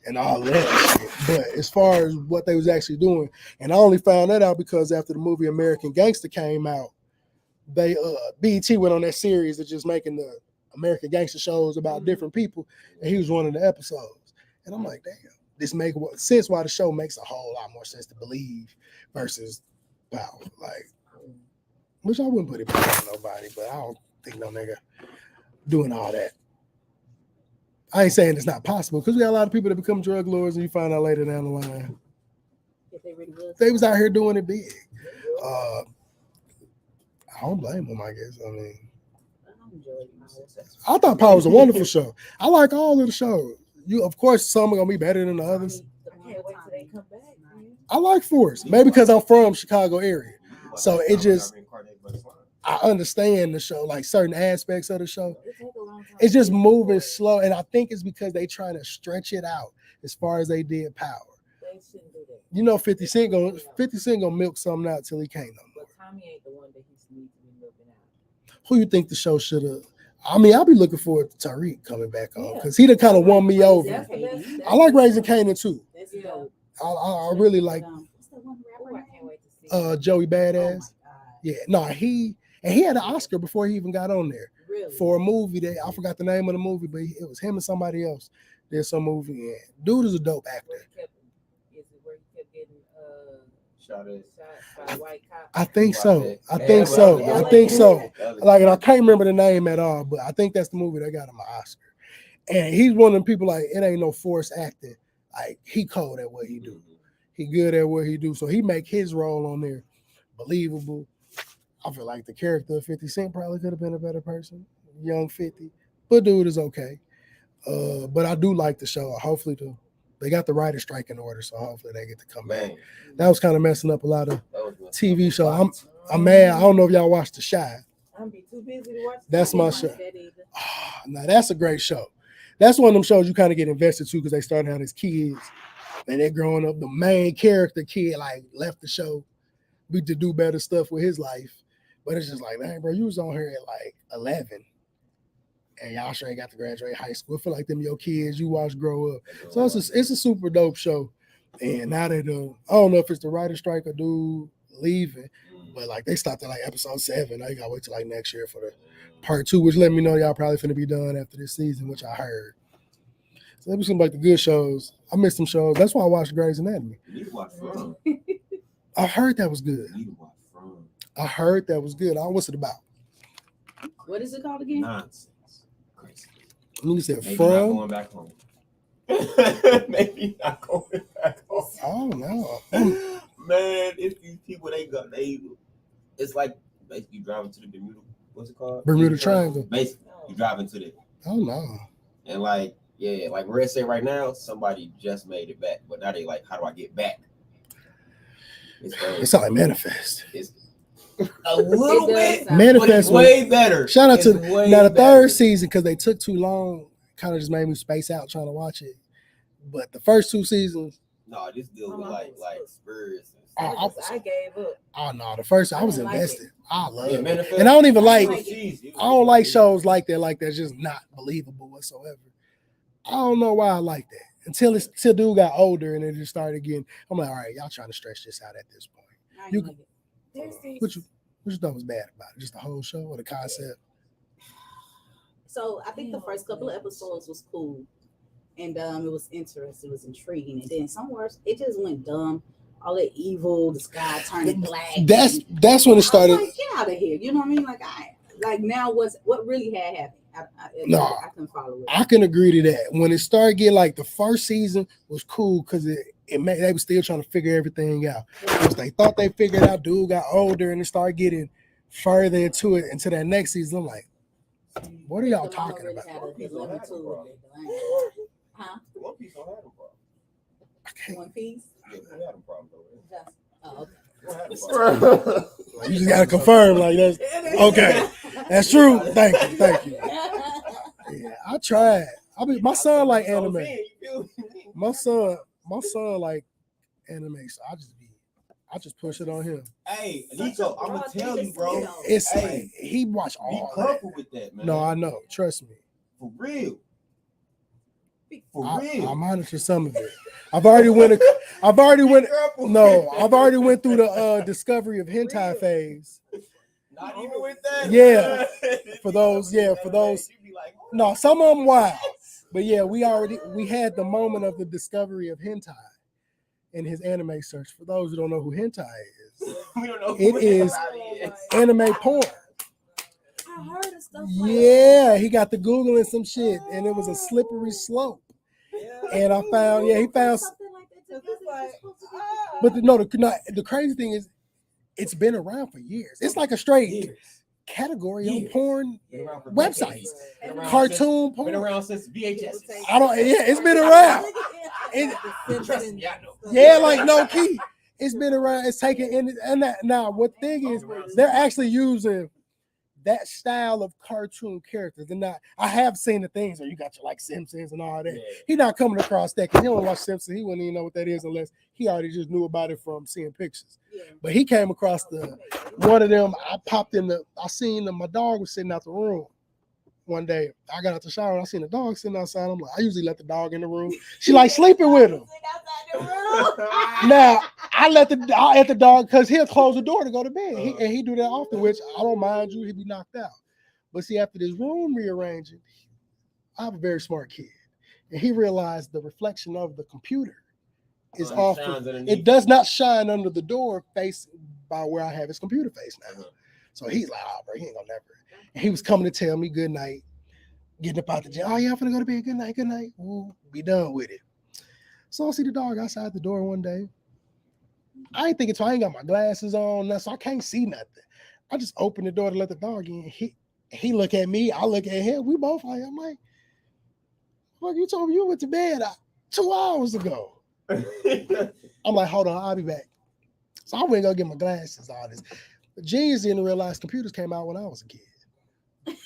and all of that shit. But as far as what they was actually doing, and I only found that out because after the movie American Gangster came out, they BET went on that series of just making the American Gangster shows about different people, and he was one of the episodes. And I'm like, damn, this makes sense why the show makes a whole lot more sense to believe versus Power. Like, which I wouldn't put it past nobody, but I don't think no nigga doing all that. I ain't saying it's not possible because we got a lot of people that become drug lords and you find out later down the line. They was out here doing it big. I don't blame them, I guess. I mean, I thought Power was a wonderful show. I like all of the shows. Of course, some are gonna be better than the others. I can't wait till they come back, man. I like Force, maybe because I'm from Chicago area, so it just I understand the show, like certain aspects of the show. It take a long It's just moving slow, and I think it's because they trying to stretch it out as far as they did Power. They shouldn't do that. You know, 50 Cent gonna milk something out till he can't no more. But Tommy ain't the one that he needs to be milking out. Who you think the show should have? I mean, I'll be looking forward to Tariq coming back on because he done kind of won me over. That's the best. I like Raising Kanan too. That's dope. I really like What's the one rapper? I can't wait to see. Joey Oh my Badass. God. Yeah, no, he had an Oscar before he even got on there Really? for a movie that I forgot the name of the movie, but it was him and somebody else. Did some movie. Yeah. Dude is a dope actor. Where he kept getting Shot at. shot by a white cop? I think so. I Yeah, think well, so. yeah. I think so. That was- Like, and I can't remember the name at all, but I think that's the movie that got him an Oscar. And he's one of them people like it ain't no forced acting. Like he cold at what he do. He good at what he do. So he make his role on there believable. I feel like the character of 50 Cent probably could have been a better person. Young 50. But dude is okay. But I do like the show. Hopefully they got the writer strike in order, so hopefully they get to come back. Man, That was kind of messing up a lot of that was TV shows. I'm mad. I don't know if y'all watched The Shy. I'm be too busy to watch. That's my I didn't show. watch that either. Now that's a great show. That's one of them shows you kind of get invested to because they started out as kids and they're growing up. The main character kid like left the show to do better stuff with his life. But it's just like, man, bro, you was on here at like 11 and y'all sure ain't got to graduate high school. I feel like them your kids you watch grow up. So it's a super dope show. And now they do, I don't know if it's the writer strike or dude leaving, but like they stopped at like episode 7. Now you gotta wait till like next year for the part 2, which let me know y'all probably finna be done after this season, which I heard. So that seem like the good shows. I missed some shows. That's why I watched Grey's Anatomy. You need to watch From. I heard that was good. You need to watch From. I heard that was good. What's it about? What is it called again? Nonsense. Crazy. You said Maybe not From? going back home. Maybe not going back home. Oh no. Man, it's these people it's like basically driving to the Bermuda, what's it called? Bermuda Triangle. Basically, you driving to the Oh no. and like like where it say right now, somebody just made it back, but now they like, how do I get back? It's like Manifest. It's a little bit, Manifest but it's way better. Shout out It's to way now the better. third season because they took too long, kind of just made me space out trying to watch it. But the first 2 seasons, No, this deal with like Spurs. I gave up. oh no, the first I was didn't like invested. I love Yeah, it. Manifest. And I don't even like Jeez, I don't like shows like that's just not believable whatsoever. I don't know why I like that. Until dude got older and it just started getting, I'm like, all right, y'all trying to stretch this out at this point. You could, what you thought was bad about it? Just the whole show or the concept? So I think the first couple of episodes was cool, and it was interesting, it was intriguing, and then somewhere it just went dumb. All that evil, the sky turning black. That's when it I was started. like, get out of here. You know what I mean? Like now what really had happened? I couldn't follow it. I can agree to that. When it started getting like the first season was cool because they were still trying to figure everything out. Once they thought they figured out, dude got older and it started getting further into it into that next season. I'm like, what are y'all talking about? Huh? One Piece don't have a problem. One Piece? Yeah, they had a problem though. Oh, okay. They had a problem. You just gotta confirm, like that's okay. That's true. Thank you. Yeah, I tried. I mean, my son like anime. My son like anime, so I just push it on him. Hey, Nico, I'm gonna tell you, bro. It's Hey, like he watched be all that. careful with that, man. No, I know. Trust me. For real. For I real. monitor some of it. I've already went through the discovery of hentai phase. Not even with that. Yeah. For those. No, some of them wild. But yeah, we had the moment of the discovery of hentai in his anime search. For those who don't know who hentai is, We don't know it who is anime porn. I heard of stuff. Yeah, he got the Googling some shit, and it was a slippery slope. And I found, he found. But the crazy thing is, it's been around for years. It's like a straight category of porn websites, cartoon porn. Been around since VHS. It's been around. Trust me, I know. Yeah, like no key. It's been around. It's taken in, and that now. What thing is, they're actually using that style of cartoon characters. And I have seen the things where you got your like Simpsons and all that. Yeah. He not coming across that because he don't watch Simpsons. He wouldn't even know what that is unless he already just knew about it from seeing pictures. Yeah. But he came across one of them. I seen them. My dog was sitting out the room one day. I got out the shower and I seen the dog sitting outside. I'm like, I usually let the dog in the room. She like sleeping with him. Now I let the dog because he'll close the door to go to bed. He do that often, which I don't mind you. He'd be knocked out. But see, after this room rearranging, I have a very smart kid, and he realized the reflection of the computer is off. It does not shine under the door face by where I have his computer face now. So he's like, oh, bro, he ain't gonna never. And he was coming to tell me good night, getting up out the gym. Oh, yeah, I'm gonna go to bed. Good night, good night. We'll be done with it. So I see the dog outside the door one day. I ain't thinking, so I ain't got my glasses on, so I can't see nothing. I just opened the door to let the dog in. He look at me, I look at him. We both like, I'm like, fuck, you told me you went to bed 2 hours ago. I'm like, hold on, I'll be back. So I went and go get my glasses, all this. The genius didn't realize computers came out when I was a kid.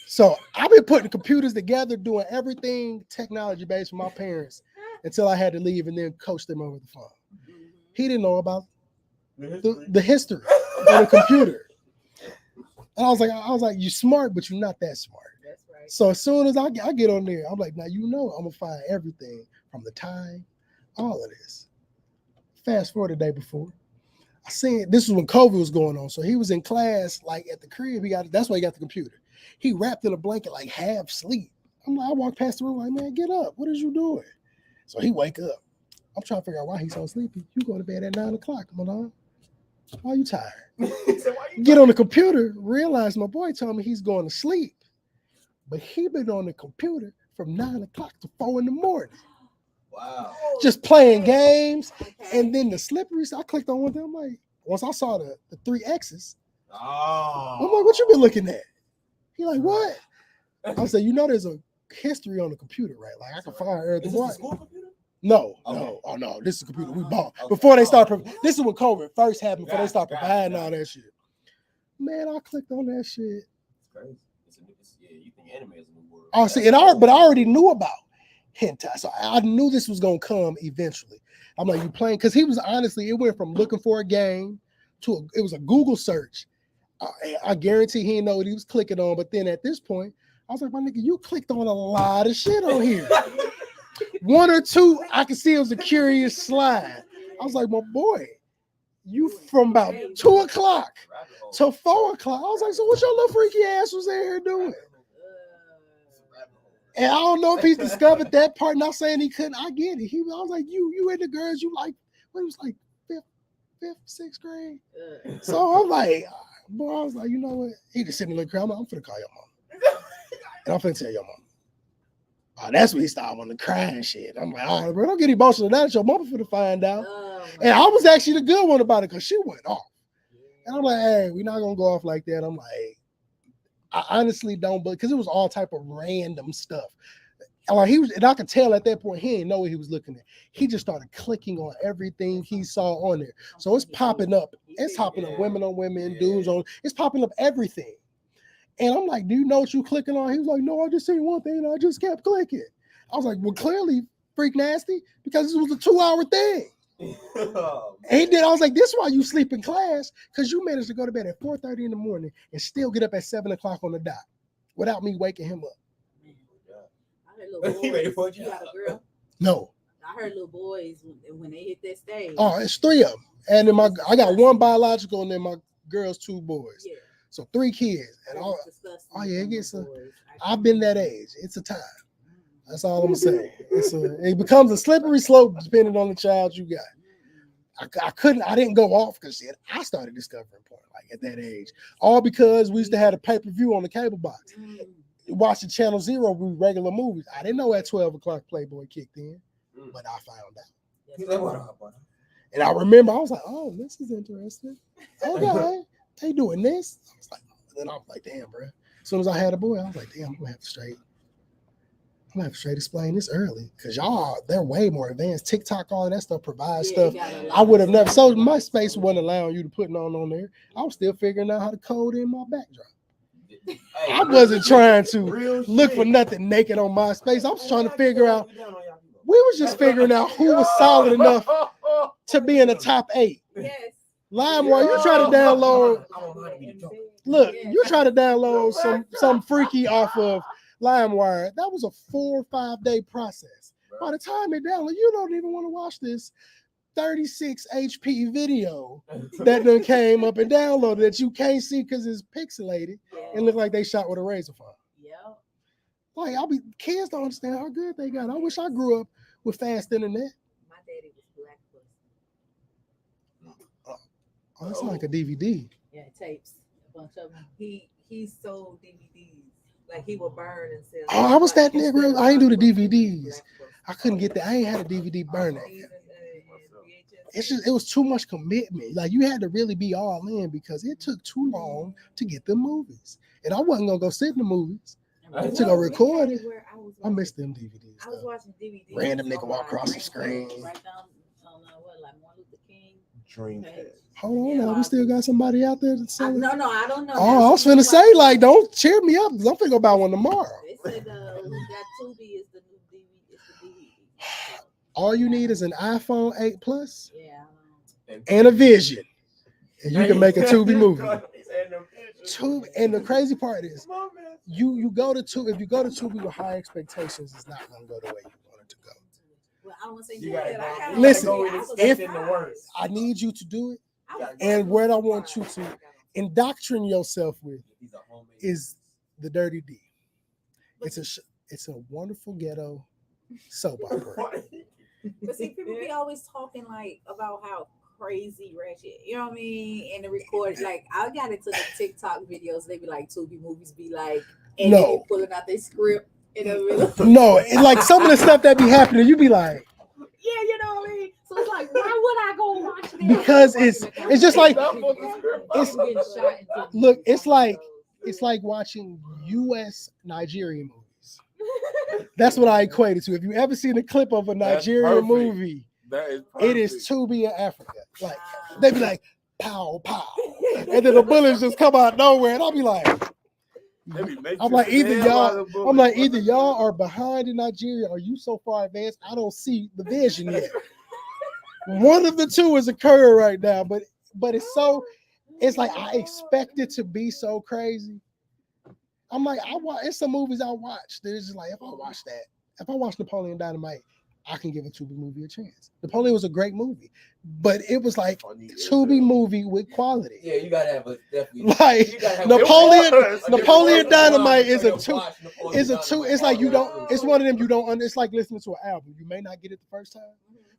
So I've been putting computers together, doing everything technology-based for my parents until I had to leave and then coach them over the phone. He didn't know about the history of the computer. And I was like, you smart, but you're not that smart. That's right. So as soon as I get on there, I'm like, now you know I'm gonna find everything from the time, all of this. Fast forward the day before. I seen this was when COVID was going on. So he was in class, like at the crib. That's why he got the computer. He wrapped in a blanket, like half sleep. I walked past the room, like, man, get up. What is you doing? So he wake up. I'm trying to figure out why he's so sleepy. You go to bed at 9 o'clock, Munroe. Why you tired? Get on the computer, realize my boy told me he's going to sleep. But he been on the computer from 9 o'clock to 4 in the morning. Wow. Just playing games. And then the slippery, I clicked on one thing. I'm like, once I saw the 3 X's, I'm like, what you been looking at? He like, what? I said, you know there's a history on the computer, right? Like I can find everything. Is this a school computer? No. Oh no, this is a computer we bought. Before they started, this is when COVID first happened, before they started providing all that shit. Man, I clicked on that shit. It's crazy. You think anime is a new word. Oh, see, but I already knew about hentai. So I knew this was gonna come eventually. I'm like, you playing? Because he was honestly, it went from looking for a game to it was a Google search. I guarantee he didn't know what he was clicking on. But then at this point, I was like, my nigga, you clicked on a lot of shit on here. 1 or 2, I could see it was a curious slide. I was like, my boy, you from about 2 o'clock to 4 o'clock. I was like, so what your little freaky ass was in here doing? And I don't know if he's discovered that part. Not saying he couldn't. I get it. I was like, you and the girls you like, when it was like 5th, 6th grade. So I'm like, boy, I was like, you know what? He just sitting in the crowd. I'm finna call your mom. And I'm finna tell your mom. Oh, that's when he started on the crying shit. I'm like, all right, bro, don't get emotional. That's your mama finna find out. And I was actually the good one about it because she went off. And I'm like, hey, we're not gonna go off like that. I'm like, I honestly don't, but because it was all type of random stuff. Like and I could tell at that point he didn't know what he was looking at. He just started clicking on everything he saw on there. So it's popping up. It's popping up women on women, dudes on. It's popping up everything. And I'm like, do you know what you clicking on? He was like, no, I just seen one thing and I just kept clicking. I was like, well, clearly, freak nasty, because this was a 2-hour thing. And he did. I was like, this is why you sleep in class, because you managed to go to bed at 4:30 in the morning and still get up at 7 o'clock on the dot without me waking him up. I heard little boys. You got a girl? No. I heard little boys when they hit that stage. Oh, it's 3 of them. And then I got 1 biological and then my girls 2 boys. Yeah. So 3 kids. And yeah, it gets I've been that age. It's a time. That's all I'm saying. It becomes a slippery slope depending on the child you got. I didn't go off because I started discovering porn like at that age. All because we used to have a pay-per-view on the cable box. Watching Channel Zero with regular movies. I didn't know at 12 o'clock Playboy kicked in, but I found out. And I remember I was like, oh, this is interesting. Okay, they doing this. I was like, then I was like, damn, bro. As soon as I had a boy, I was like, damn, I'm gonna have to straight explain this early because they're way more advanced. TikTok, all of that stuff provides stuff I would have never. So my space wasn't allowing you to put on there. I was still figuring out how to code in my backdrop. I wasn't trying to Real look for shit. nothing naked on MySpace. I was trying to figure out. We was just figuring out who was solid enough to be in the top 8. Yes. LimeWire, you try to download. Look, you try to download some freaky off of LimeWire. That was a 4 or 5 day process. By the time it downloaded, you don't even want to watch this 36 HP video that then came up and downloaded that you can't see because it's pixelated and look like they shot with a razor phone. Yeah. Like kids don't understand how good they got. I wish I grew up with fast internet. My daddy was black plus. Oh, that's like a DVD. Yeah, tapes. A bunch of them. He sold DVDs. Like he would burn and sell. Oh, I was that nigga. I ain't do the DVDs. I couldn't get that. I ain't had a DVD burner. It was too much commitment. Like you had to really be all in because it took too long to get the movies. And I wasn't gonna go sit in the movies to go record it. I missed them DVDs. I was watching DVDs. Random nigga walk across the screen. Right down on like Martin Luther King. Dreamcast. Hold on now, we still got somebody out there that's selling. No, I don't know. Oh, I was finna say, like, don't cheer me up because I'm finna go buy one tomorrow. They said that Tubi is the new DVD. It's the DVD. All you need is an iPhone 8 Plus Yeah. and a Vision, and you can make a Tubi movie. Tubi, and the crazy part is, you go to Tubi. If you go to Tubi with high expectations, it's not gonna go the way you want it to go. Well, I don't want to say You that. gotta Listen, if in the words. I need you to do it, and what I want you to indoctrinate yourself with is the Dirty D. It's a wonderful ghetto soap opera. But see, people be always talking like about how crazy ratchet, you know what I mean? And the record, like I got into the TikTok videos. They be like Tubi movies be like, and No. they be pulling out their script and No, and like some of the stuff that be happening, you be like, yeah, you know what I mean. So it's like, why would I go watch that? because it's just like it's like watching U.S. Nigerian movies. That's what I equate it to. If you ever seen a clip of a Nigerian movie, That is it is Tubi in Africa. Like they be like pow pow, and then the bullets just come out of nowhere, and I'll be like, I'm like either y'all are behind in Nigeria, or you so far advanced, I don't see the vision yet. One of the two is occurring right now, but it's like I expect it to be so crazy. I'm like, it's some movies I watch that is just like, if I watch Napoleon Dynamite, I can give a Tubi movie a chance. Napoleon was a great movie, but it was like Tubi movie with quality. Yeah, you gotta have a definitely. Like Napoleon Dynamite is a two. It's like you don't. It's one of them you don't. It's like listening to an album. You may not get it the first time,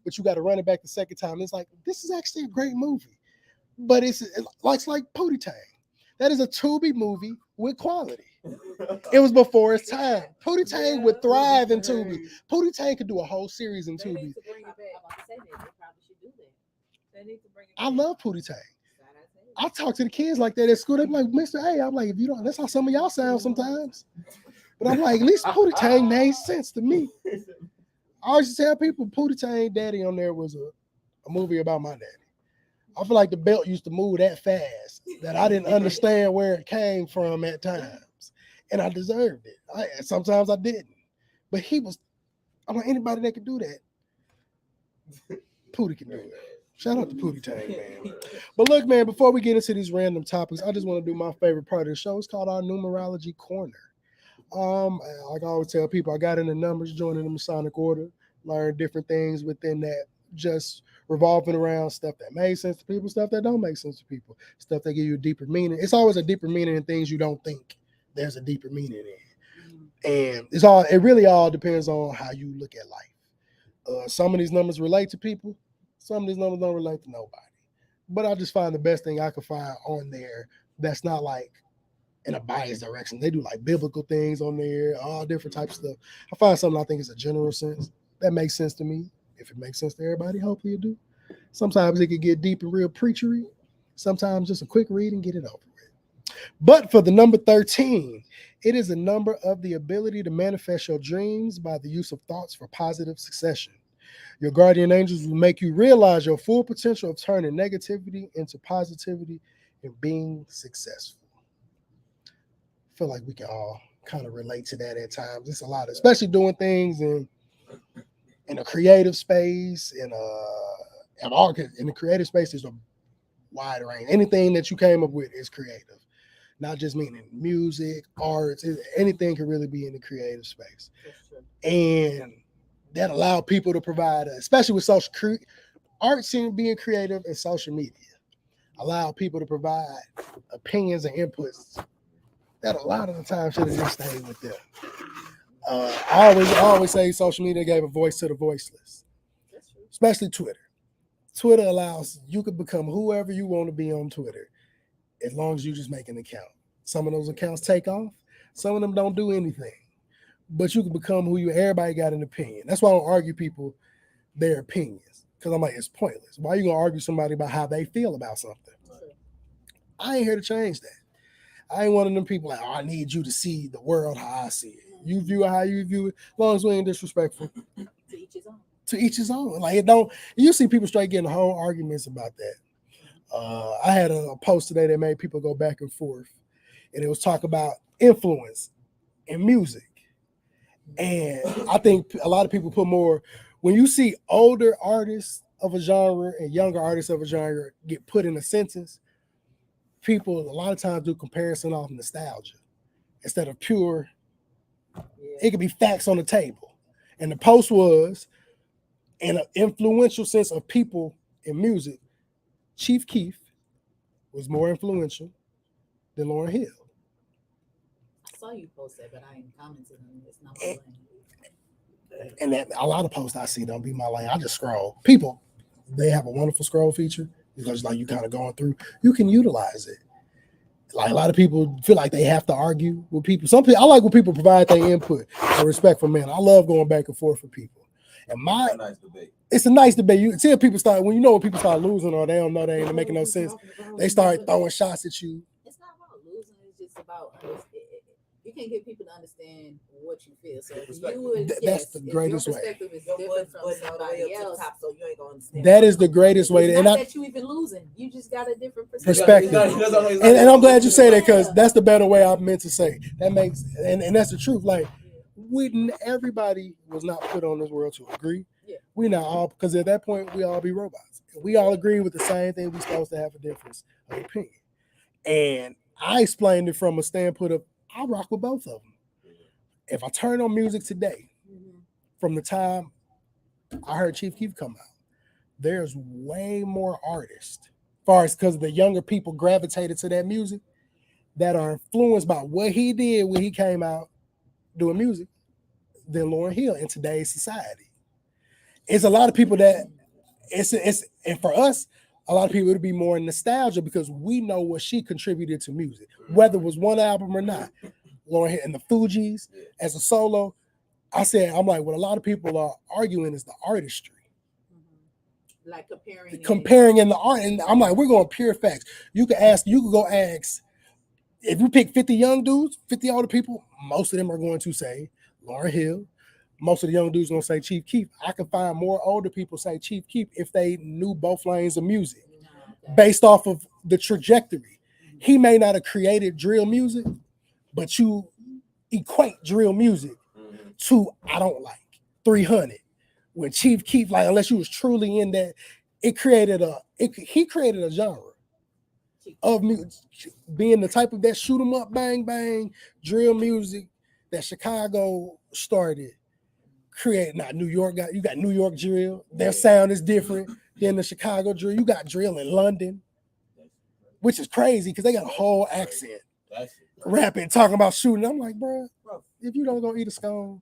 but you got to run it back the second time. It's like this is actually a great movie, but it's like Pootie Tang. That is a Tubi movie with quality. It was before its time. Pootie Tang would thrive in Tubi. Pootie Tang could do a whole series in Tubi. I love Pootie Tang. I talk to the kids like that at school. They're like, Mr. A, I'm like, if you don't, that's how some of y'all sound sometimes. But I'm like, at least Pootie Tang made sense to me. I always tell people Pootie Tang Daddy on there was a movie about my daddy. I feel like the belt used to move that fast that I didn't understand where it came from at times. And I deserved it. Sometimes I didn't. But I'm like, anybody that can do that, Pootie can do it. Shout out to Pootie Tang, man. But look, man, before we get into these random topics, I just want to do my favorite part of the show. It's called our Numerology Corner. Like I always tell people, I got into numbers, joining the Masonic Order, learned different things within that, just revolving around stuff that made sense to people, stuff that don't make sense to people, stuff that give you a deeper meaning. It's always a deeper meaning in things you don't think there's a deeper meaning in. And it really all depends on how you look at life. Some of these numbers relate to people, some of these numbers don't relate to nobody. But I just find the best thing I could find on there that's not like in a biased direction. They do like biblical things on there, all different types of stuff. I find something I think is a general sense that makes sense to me. If it makes sense to everybody, hopefully it do. Sometimes it can get deep and real preachery. Sometimes just a quick read and get it over with. But for the number 13, it is a number of the ability to manifest your dreams by the use of thoughts for positive succession. Your guardian angels will make you realize your full potential of turning negativity into positivity and being successful. feel like we can all kind of relate to that at times. It's a lot, especially doing things in a creative space, in the creative space is a wide range. Anything that you came up with is creative, not just meaning music, arts, anything can really be in the creative space. And that allowed people to provide, especially with arts and being creative and social media, allow people to provide opinions and inputs that a lot of the time should have just stayed with them. I always say social media gave a voice to the voiceless, especially Twitter. Twitter allows you to become whoever you want to be on Twitter, as long as you just make an account. Some of those accounts take off, some of them don't do anything, but you can become who you. Everybody got an opinion. That's why I don't argue people their opinions, because I'm like, it's pointless. Why are you gonna argue somebody about how they feel about something? I ain't here to change that. I ain't one of them people like, oh, I need you to see the world how I see it. You view it how you view it, as long as we ain't disrespectful. To each his own. To each his own. Like, it don't. You see people straight getting whole arguments about that. I had a post today that made people go back and forth, and it was talk about influence in music. And I think a lot of people put more, when you see older artists of a genre and younger artists of a genre get put in a sentence, people a lot of times do comparison off nostalgia instead of pure. It could be facts on the table. And the post was, in an influential sense of people in music, Chief Keef was more influential than Lauryn Hill. I saw you post that, but I ain't commented on it. It's not my lane. And that a lot of posts I see don't be my lane. I just scroll. People, they have a wonderful scroll feature because like you kind of going through, you can utilize it. Like a lot of people feel like they have to argue with people. Some people, I like when people provide their input and respect for men. I love going back and forth with people. And It's a nice debate. it's a nice debate. You see people start, when people start losing or they don't know, they ain't making no sense, they start throwing shots at you. It's not about losing. It's just about you can't get people to understand what you feel. So if you would, That's the greatest your way. perspective is different from somebody else. So you ain't gonna understand. That is the greatest way. It's And not that you even losing. You just got a different perspective. Perspective. And I'm glad you say that, because that's the better way I meant to say. That makes, and that's the truth. Like, everybody was not put on this world to agree. Yeah. We not all, because at that point we all be robots. If we all agree with the same thing, we supposed to have a difference of opinion. And I explained it from a standpoint of, I rock with both of them. If I turn on music today, from the time I heard Chief Keef come out, there's way more artists, as far as because the younger people gravitated to that music, that are influenced by what he did when he came out doing music, than Lauryn Hill in today's society. It's a lot of people that and for us, a lot of people would be more nostalgia because we know what she contributed to music, whether it was one album or not. Lauryn Hill and the Fugees as a solo. I'm like, what a lot of people are arguing is the artistry. Like Comparing in the art. And I'm like, we're going pure facts. You could go ask, if you pick 50 young dudes, 50 older people, most of them are going to say Lauryn Hill. Most of the young dudes are going to say Chief Keef. I can find more older people say Chief Keef if they knew both lanes of music based off of the trajectory. He may not have created drill music, but you equate drill music to, I don't like 300. When Chief Keef, like, unless you was truly in that, he created a genre of music, being the type of that shoot 'em up, bang bang drill music that Chicago started. Not New York. You got New York drill. Their sound is different than the Chicago drill. You got drill in London, which is crazy because they got a whole accent. Rapping, talking about shooting. I'm like, bro, if you don't go eat a scone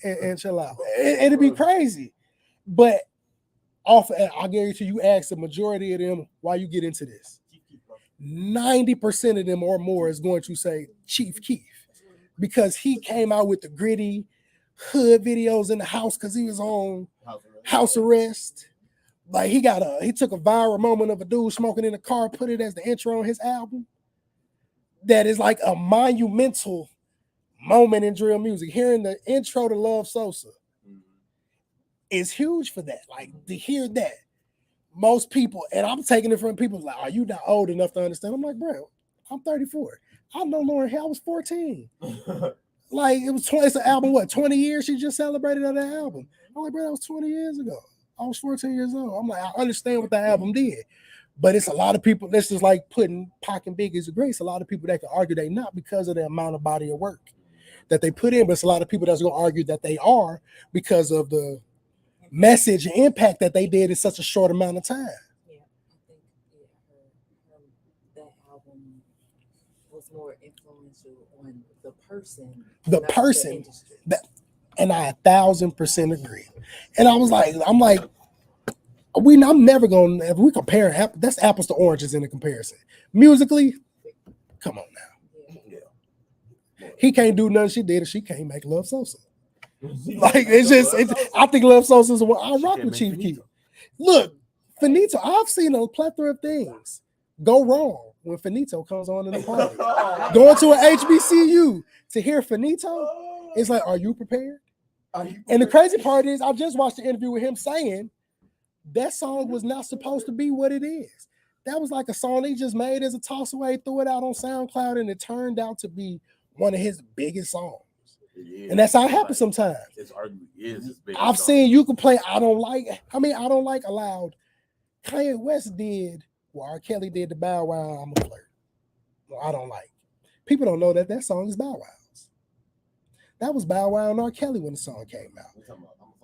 and chill out, it'd be crazy. But I guarantee you ask the majority of them why you get into this. 90% of them or more is going to say Chief Keef, because he came out with the gritty hood videos in the house because he was on house arrest. Like he took a viral moment of a dude smoking in the car, put it as the intro on his album. That is like a monumental moment in drill music. Hearing the intro to Love Sosa is huge for that. Like to hear that, most people, and I'm taking it from people like, are you not old enough to understand? I'm like, bro, I'm 34. I know Lauryn Hill. I was 14. Like it was 20. It's an album. What 20 years she just celebrated on that album. I'm like, bro, that was 20 years ago. I was 14 years old. I'm like, I understand what the album did, but it's a lot of people. This is like putting Pac and Big as a grace. A lot of people that can argue they not because of the amount of body of work that they put in, but it's a lot of people that's gonna argue that they are because of the message and impact that they did in such a short amount of time. Yeah, I think that album was more influential on the person. The not person industry. that, and I 1,000% agree. And I'm like, I'm never gonna. If we compare, that's apples to oranges in the comparison. Musically, come on now. Yeah. He can't do nothing she did, and she can't make Love Sosa. Like I think Love Sosa is what I rock with Chief Keef. Look, Finito, I've seen a plethora of things go wrong when Finito comes on in the party. Going to an HBCU to hear Finito, it's like, are you prepared? And the crazy part is, I just watched the interview with him saying that song was not supposed to be what it is. That was like a song he just made as a toss away, threw it out on SoundCloud, and it turned out to be one of his biggest songs. And that's how it happens sometimes. It's arguably is his biggest I've song. seen you can play I don't like aloud. Kanye West did what R. Kelly did to Bow Wow, I'm a Flirt. Well, I don't like. People don't know that song is Bow Wow's. That was Bow Wow and R. Kelly when the song came out.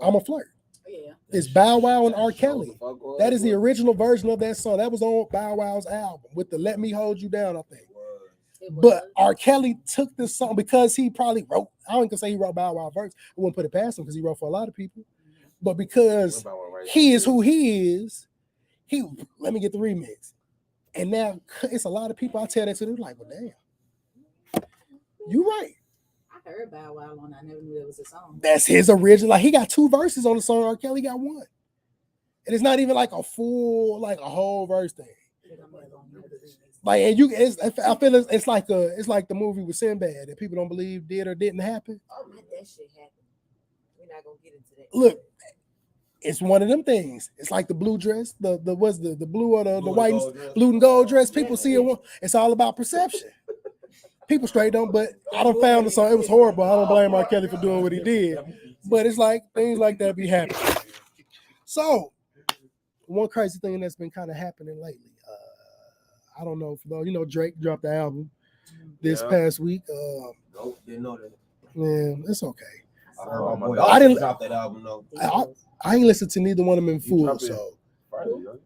I'm a Flirt. Yeah. It's Bow Wow and R. Kelly. That is the original version of that song. That was on Bow Wow's album with the Let Me Hold You Down, I think. But R. Kelly took this song because he probably wrote, I don't even say he wrote Bow Wow verse. I wouldn't put it past him because he wrote for a lot of people. But because he is who he is, let me get the remix. And now it's a lot of people I tell that to, they're like, well, damn. You right. I heard Bow Wow and I never knew there was a song. That's his original. Like he got 2 verses on the song. R. Kelly got 1. And it's not even like a full, like a whole verse thing. Like, and I feel it's like the movie with Sinbad that people don't believe did or didn't happen. Oh, that shit happened. We're not gonna get into that. Look, it's one of them things. It's like the blue dress, the blue or the white blue and gold dress. People see it. It's all about perception. People straight don't, but I don't found the song. It was horrible. I don't blame R. Kelly for doing what he did. But it's like things like that be happening. So, one crazy thing that's been kind of happening lately. I don't know if Drake dropped the album this past week. Nope, didn't know that. Man, it's okay. I didn't drop that album though. I ain't listened to neither one of them in full. So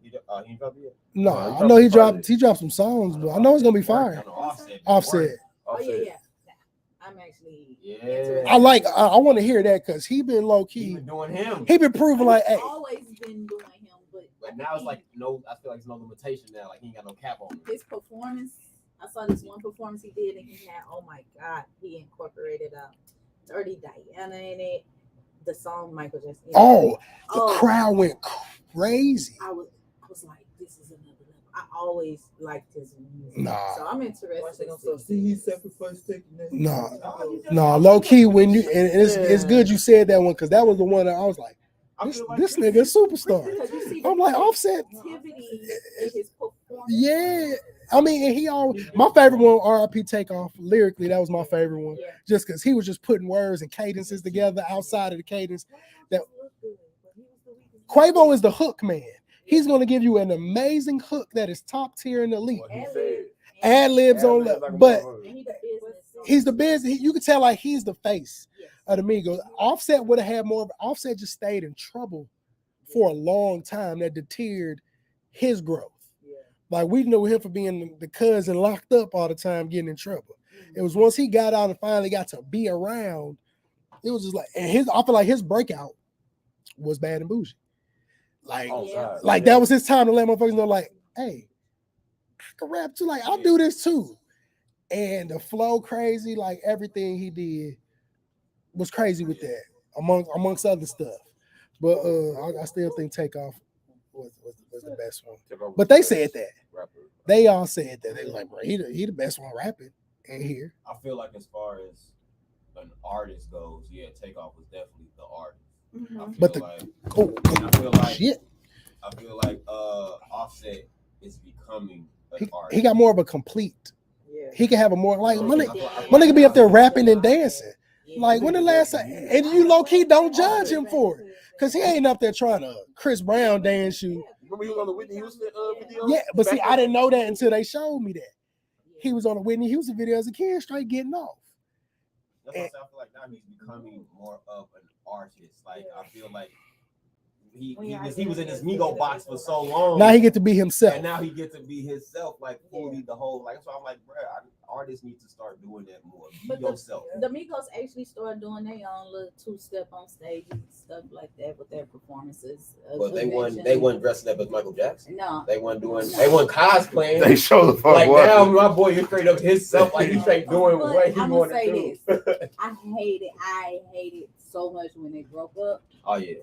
He didn't drop it yet? no, I know he dropped some songs, but I know it's gonna be fire. Offset. Oh yeah. I'm actually Yeah. I want to hear that because he been low key. He been doing him. He been proving like, hey. Always been doing him, But now it's like no. I feel like it's no limitation now. Like he ain't got no cap on him. his performance. I saw this one performance he did, and he had, oh my God, he incorporated Dirty Diana in it. The song Michael Jackson. The crowd went crazy. I was like, this is another level. I always liked his music. Nah. So I'm interested. See, he sacrificed taking that. No, low key when you and it's good you said that one because that was the one that I was like, this nigga a superstar. I'm like Offset. His performance. Yeah. I mean, and he my favorite one, R.I.P. Takeoff, lyrically, that was my favorite one. Yeah. Just because he was just putting words and cadences together outside of the cadence. That Quavo is the hook man. He's going to give you an amazing hook that is top tier in the league. Ad libs on left, but he's the business. You can tell like he's the face of the Migos. Offset would have had more. Offset just stayed in trouble for a long time. That deterred his growth. Like we knew him for being the cousin locked up all the time, getting in trouble. It was once he got out and finally got to be around. It was just like, and I feel like his breakout was Bad and Bougie. Like that was his time to let motherfuckers know, like, hey, I can rap too. Like I'll do this too. And the flow crazy, like everything he did was crazy with that, amongst other stuff. But I still think Takeoff was the best one. But they said that. They all said that. They were like, bro, he the best one rapping in here. I feel like as far as an artist goes, yeah, Takeoff was definitely the artist. I feel like Offset is becoming an artist. He got more of a complete He can have a more like my nigga be up there rapping and dancing. Like when the last time, and you low key don't judge him for it, cause he ain't up there trying to Chris Brown dance you. Remember he was on the Whitney Houston video? Yeah, but see, I didn't know that until they showed me that he was on a Whitney Houston video as a kid, straight getting off. That's why I feel like now he's becoming more of an artist. Like I feel like he was in his Migo box for so long. Now he get to be himself. And now he get to be himself, like fully the whole. Like so, I'm like, bro, artists need to start doing that more. Be yourself. The Migos actually started doing their own little 2-step on stage and stuff like that with their performances. But they weren't dressing up as Michael Jackson. No, they weren't cosplaying. They show the fuck like what. now, my boy is straight up himself. Like he's straight doing what he wanted to do. I hate it so much when they broke up. Oh yeah.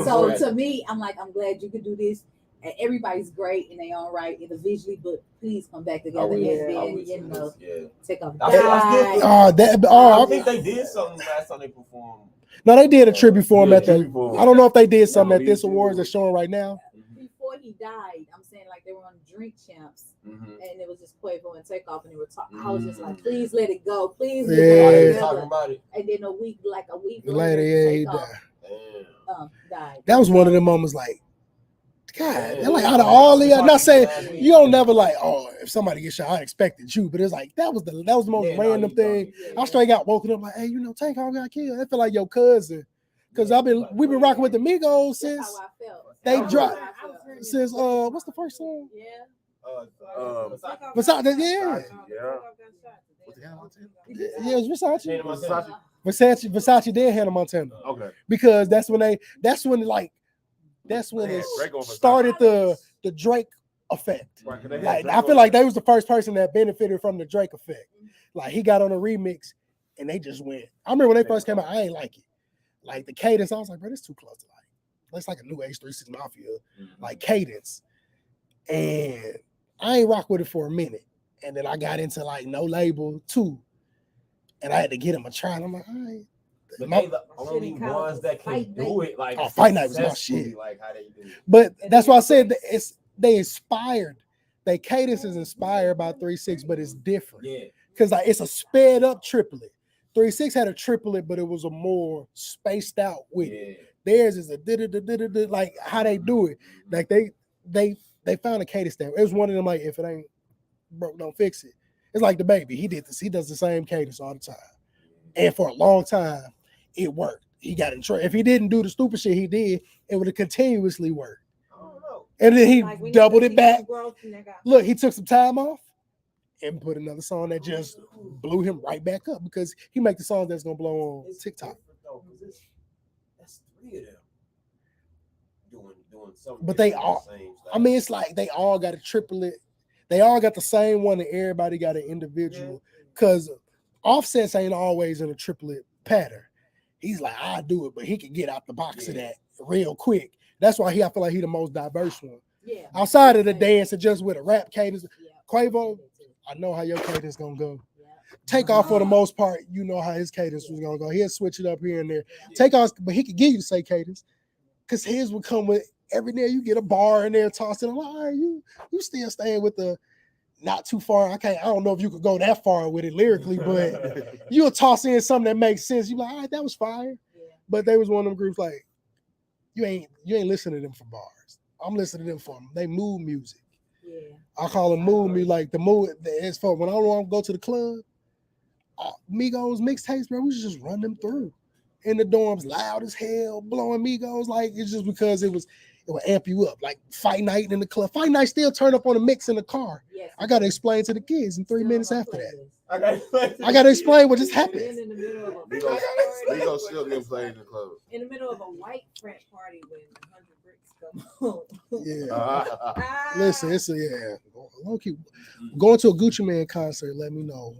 So to me, I'm like, I'm glad you could do this. And everybody's great and they all right individually, but please come back together and then take off. I think they did something last time they performed. No, they did a tribute for him at the. I don't know if they did something at this awards that's showing right now. Before he died, I'm saying like they were on Drink Champs, and it was just Quavo and Takeoff, and they were talking. I was just like, please let it go, please. Yeah, talking about it. And then a week later, he died. Died. That was one of the moments, like, God, like out of all the, I'm not saying you don't never like, oh, if somebody gets shot, I expected you, but it's like that was the most random thing. I straight got woken up like, hey, Takeoff got killed. I feel like your cousin, because we've been rocking with the Migos since they dropped. Since what's the first song? Versace, yeah, it was Versace. Versace did Hannah Montana. Okay. Because that's when it started the Drake effect. Like I feel like they was the first person that benefited from the Drake effect. Like he got on a remix and they just went. I remember when they first came out, I ain't like it. Like the cadence, I was like, bro, this too close to like. That's like a new age 3 6 Mafia, like cadence. And I ain't rock with it for a minute. And then I got into like No Label 2. And I had to get him a try. And I'm like, all right. But they the only ones that can do it. Like Fight Night was my shit. Like how they do it. But that's why I said that they inspired. They cadence is inspired by 3 6, but it's different. Yeah. Because like it's a sped up triplet. 3 6 had a triplet, but it was a more spaced out with it. Theirs is a like how they do it. Like they found a cadence there. It was one of them like if it ain't broke, don't fix it. It's like the baby. He did this. He does the same cadence all the time, and for a long time, it worked. He got in trouble. If he didn't do the stupid shit he did, it would have continuously worked. I don't know. And then he doubled it back. Look, he took some time off and put another song that just blew him right back up because he make the songs that's gonna blow on TikTok. That's 3 of them doing something. But they all, I mean, it's like they all got a triplet. They all got the same one, and everybody got an individual. Because Offset's ain't always in a triplet pattern. He's like, I do it, but he can get out the box of that real quick. That's why I feel like he the most diverse one. Yeah. Outside of the dance and just with a rap cadence, Quavo, I know how your cadence gonna go. Takeoff for the most part, you know how his cadence was gonna go. He'll switch it up here and there. Takeoff, but he could give you the same cadence because his would come with every day. You get a bar in there, toss it. I'm like, all right, you still staying with the not too far. I don't know if you could go that far with it lyrically, but you'll toss in something that makes sense. You like, all right, that was fire. Yeah. But they was one of them groups like, you ain't listening to them for bars. I'm listening to them for they mood music. Yeah. I call them mood music, like the mood. It's for when I want to go to the club. Migos mixtapes, bro. We should just run them through in the dorms, loud as hell, blowing Migos. Like it's just because it would amp you up. Like Fight Night in the club. Fight Night still turn up on the mix in the car. Yes, I gotta explain to the kids in 3 minutes after that. I gotta explain what just happened. Migos still getting played in the club. In the middle of a white frat party when 100 bricks come home. Yeah. Listen, it's low key. Going to a Gucci Man concert, let me know.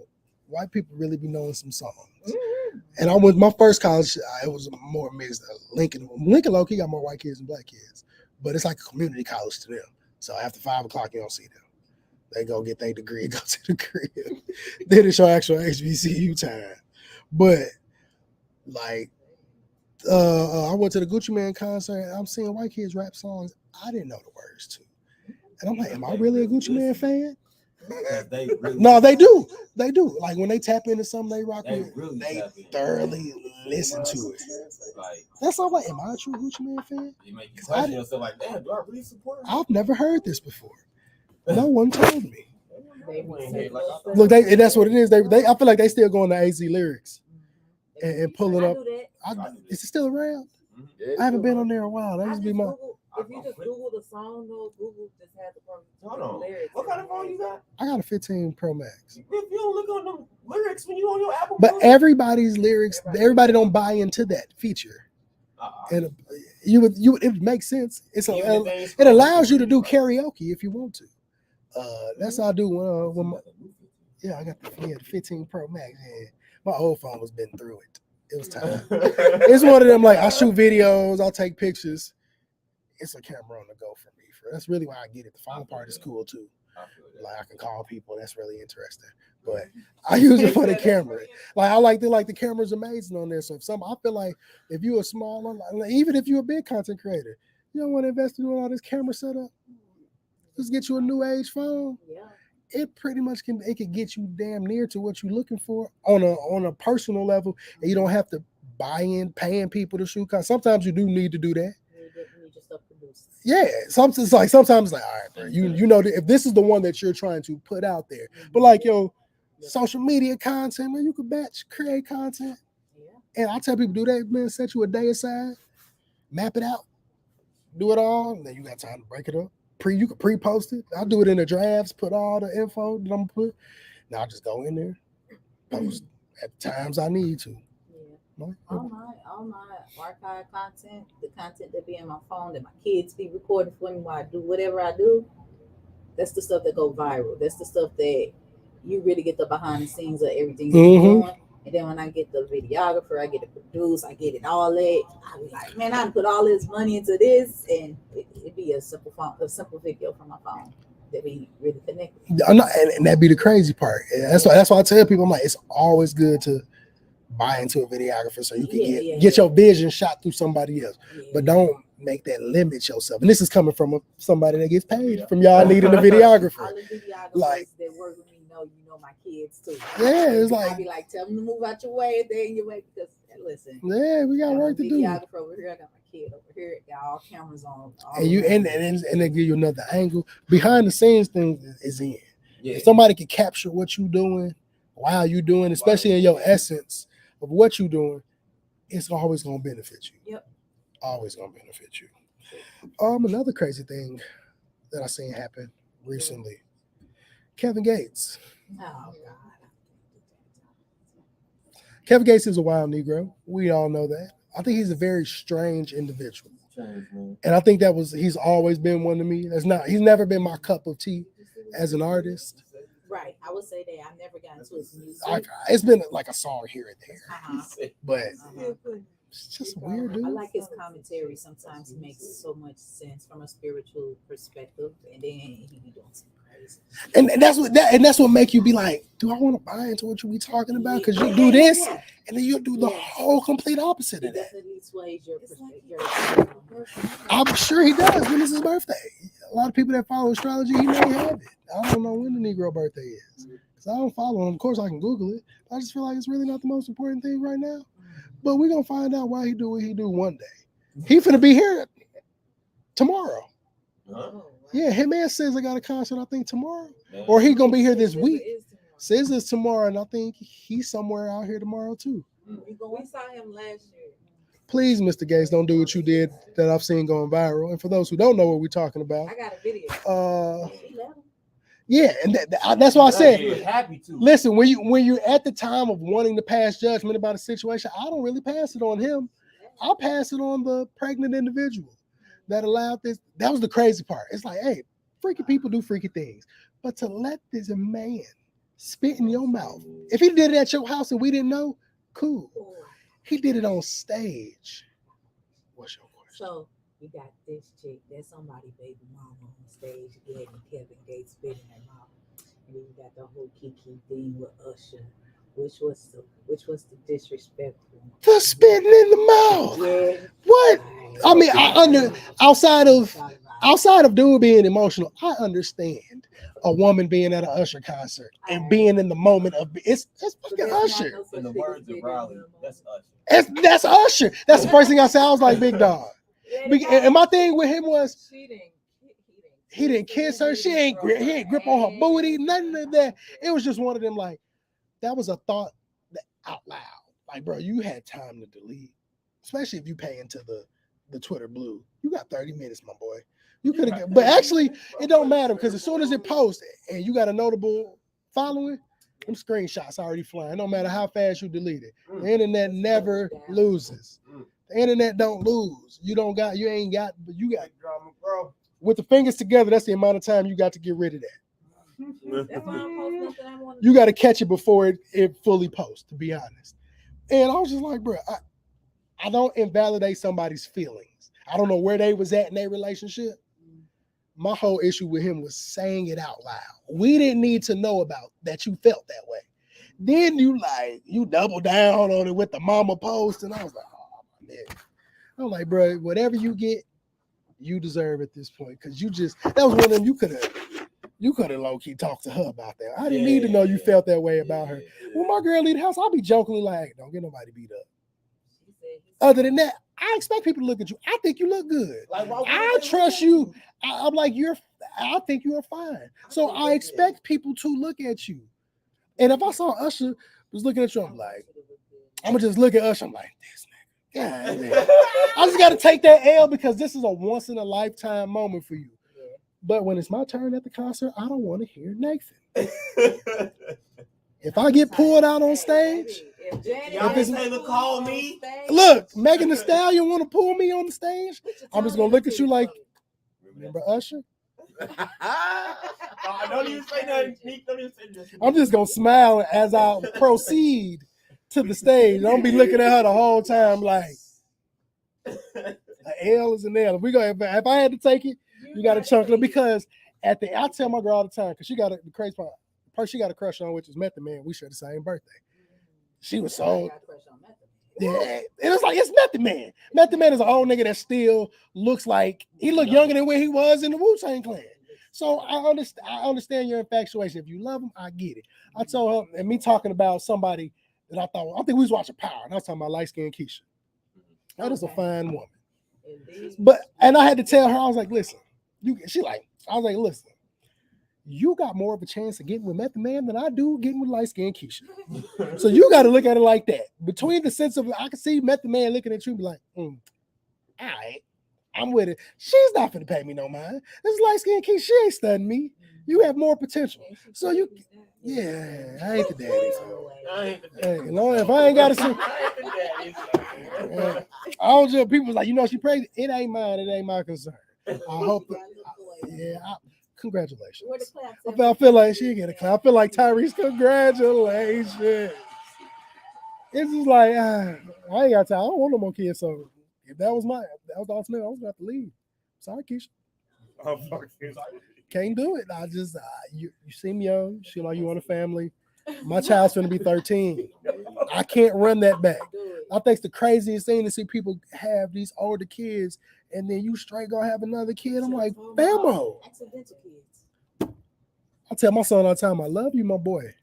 White people really be knowing some songs. Mm-hmm. And I went my first college, it was more mixed. Lincoln low key got more white kids than black kids. But it's like a community college to them. So after 5 o'clock, you don't see them. They go get their degree and go to the crib. Then it's your actual HBCU time. But like I went to the Gucci Man concert. I'm seeing white kids rap songs I didn't know the words to. And I'm like, am I really a Gucci Man fan? They really No, they do. They do. Like when they tap into something they rock They with, really they tap in. thoroughly listen to it. Like, That's all like, am I a true Gucci Man fan? you make you question yourself like, damn, do I really support him? I've never heard this before. No one told me. They Look, and that's what it is. They I feel like they still going to AZ lyrics and pulling up. Is it still around? I haven't been on there in a while. That used to be my. If you just Google the song, though, Google just has the lyrics. What kind of phone you got? I got a 15 Pro Max. If you don't look on the lyrics when you on your Apple But Music. everybody's lyrics, everybody don't buy into that feature. And it makes sense. It allows you to do karaoke if you want to. That's how I do when my, I got the 15 Pro Max. Yeah. My old phone was been through it. It was time. It's one of them like I shoot videos, I'll take pictures. It's a camera on the go for me. That's really why I get it. The phone part is cool too. Like I can call people. That's really interesting. But I use it for the camera. Like I like the camera's amazing on there. So I feel like if you're a small, even if you're a big content creator, you don't want to invest in all this camera setup. Just get you a new age phone. Yeah. It pretty much can get you damn near to what you're looking for on a personal level, and you don't have to paying people to shoot. Sometimes you do need to do that. Yeah, sometimes like all right, bro. You know if this is the one that you're trying to put out there, but like social media content, man, you could batch create content. Yeah. And I tell people do that, man. Set you a day aside, map it out, do it all, and then you got time to break it up. You can pre-post it. I'll do it in the drafts, put all the info that I'm gonna put. Now I'll just go in there, post at times I need to. Yeah. All my archive content, the content that be in my phone that my kids be recording for me while I do whatever I do, that's the stuff that go viral. That's the stuff that you really get the behind the scenes of everything you're doing. And then when I get the videographer, I get it produced, I get it all that. I be like, man, I put all this money into this, and it'd be a simple video from my phone that be really connected. And that'd be the crazy part. That's why I tell people, I'm like, it's always good to buy into a videographer so you can get your vision shot through somebody else. Yeah. But don't make that limit yourself. And this is coming from somebody that gets paid from y'all needing a videographer. All the videographers that work with me you know my kids too. Yeah, it's like I be like, tell them to move out your way and then your way because listen. Yeah, we got work to do. Videographer over here, I got my kid over here, got all cameras on. And they give you another angle. Behind the scenes thing is in. Yeah. If somebody can capture what you're doing, while you're doing, especially in your essence of what you're doing, it's always gonna benefit you. Yep. Always gonna benefit you. Another crazy thing that I seen happen recently. Kevin Gates. Oh God. Kevin Gates is a wild Negro. We all know that. I think he's a very strange individual. And I think he's always been one to me. He's never been my cup of tea as an artist. Right. I would say that I've never gotten into his music. It's been like a song here and there. But it's just weird, dude. I like his commentary. Sometimes he makes so much sense from a spiritual perspective. And then he be doing some crazy. And that's what make you be like, do I want to buy into what you be talking about? Because you do this, and then you do the whole complete opposite of that. Definitely sways your perspective. I'm sure he does when it's his birthday. A lot of people that follow astrology, he may have it. I don't know when the Negro birthday is. Because I don't follow him. Of course, I can Google it. I just feel like it's really not the most important thing right now. But we're going to find out why he do what he do one day. He finna be here tomorrow. Yeah, him and SZA got a concert, I think, tomorrow. Or he going to be here this week. SZA is tomorrow, and I think he's somewhere out here tomorrow, too. We saw him last year. Please, Mr. Gates, don't do what you did that I've seen going viral. And for those who don't know what we're talking about. I got a video. Yeah, and that's why I said, happy to. Listen, when you're at the time of wanting to pass judgment about a situation, I don't really pass it on him. I'll pass it on the pregnant individual that allowed this. That was the crazy part. It's like, hey, freaky people do freaky things. But to let this man spit in your mouth, if he did it at your house and we didn't know, cool. He did it on stage. What's your question? So you got this chick, that's somebody baby mama on stage getting Kevin Gates spit in her mouth. And then you got the whole Kiki thing with Usher. Which was the disrespectful? The spitting in the mouth. Yeah. What? I mean, outside of dude being emotional, I understand a woman being at an Usher concert and being in the moment of it's fucking Usher. In the words of Riley, that's Usher. That's Usher. That's the first thing I said. I was like, big dog. And my thing with him was he didn't kiss her. He ain't grip on her booty. Nothing of that. It was just one of them like that was a thought that out loud. Like, bro, you had time to delete, especially if you pay into the Twitter blue. You got 30 minutes, my boy. You could have, but actually, it don't matter because as soon as it posts and you got a notable following, them screenshots already flying. No matter how fast you delete it, the internet never loses. The internet don't lose. You ain't got, but you got drama, bro. With the fingers together, that's the amount of time you got to get rid of that. You got to catch it before it fully posts, to be honest. And I was just like, bro, I don't invalidate somebody's feelings. I don't know where they was at in their relationship. My whole issue with him was saying it out loud. We didn't need to know about that you felt that way. Then you double down on it with the mama post, and I was like, oh man. I'm like, bro, whatever you get, you deserve at this point. Because that was one of them you could have low-key talked to her about that. I didn't need to know you felt that way about her. When my girl leave the house, I'll be jokingly like, don't get nobody beat up. Other than that, I expect people to look at you. I think you look good. I trust you. I'm like, I think you are fine. So I expect people to look at you. And if I saw Usher was looking at you, I'm like, I'm going to just look at Usher. I'm like, this nigga. Yeah, I just got to take that L because this is a once-in-a-lifetime moment for you. But when it's my turn at the concert, I don't want to hear Nathan. If I get pulled out on stage, call me. Look, Megan Thee Stallion want to pull me on the stage, I'm just going to look at you like, remember Usher? Don't even say nothing. I'm just going to smile as I proceed to the stage. Don't be looking at her the whole time like, an L is an L. If I had to take it, you got to chunk it because I tell my girl all the time because she got the crazy part. The person she got a crush on, which is Method Man. We share the same birthday. She was so yeah, and it's like it's Method Man. Method Man is an old nigga that still looks like he looked younger than where he was in the Wu-Tang Clan. So I understand your infatuation. If you love him, I get it. I told her, and me talking about somebody that I think we was watching Power, and I was talking about light-skinned Keisha. That is a fine woman. And I had to tell her, I was like, listen, listen, you got more of a chance of getting with Method Man than I do getting with light-skinned Keisha. So you got to look at it like that. Between the sense of, I can see Method Man looking at you and be like, all right, I'm with it. She's not going to pay me no mind. This light-skinned Keisha, she ain't studying me. You have more potential. So I ain't the daddy. If I ain't got to see, all just people like, she pregnant. It ain't mine. It ain't my concern. I hope. Congratulations. I feel like she get a clap. I feel like Tyrese, congratulations. It's just like, I ain't got time. I don't want no more kids. So if that was the ultimate, I was going to have to leave. Sorry, Keisha. Can't do it. I just, you seem young. Seem like you want a family. My child's going to be 13. I can't run that back. I think it's the craziest thing to see people have these older kids and then you straight gonna have another kid. I'm like, famo. I tell my son all the time, I love you, my boy.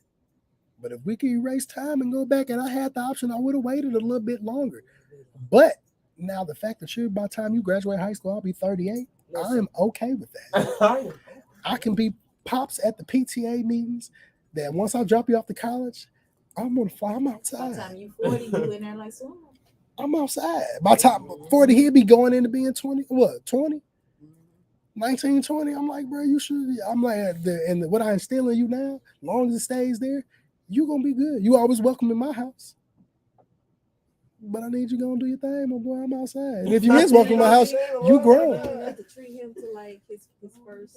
But if we could erase time and go back and I had the option, I would have waited a little bit longer. But now the fact that by the time you graduate high school, I'll be 38. I am okay with that. I can be pops at the PTA meetings that once I drop you off to college, I'm gonna fly. I'm outside. By the time you 40, you in there like so. I'm outside. By the time 40, he'll be going into being 20. What, 20? 19, 20. I'm like, bro, you should. I'm like, and what I instill in you now, long as it stays there, you gonna be good. You always welcome in my house. But I need you gonna do your thing, my boy. I'm outside. And if you is welcome in my house, you grown. You have to treat him to like his first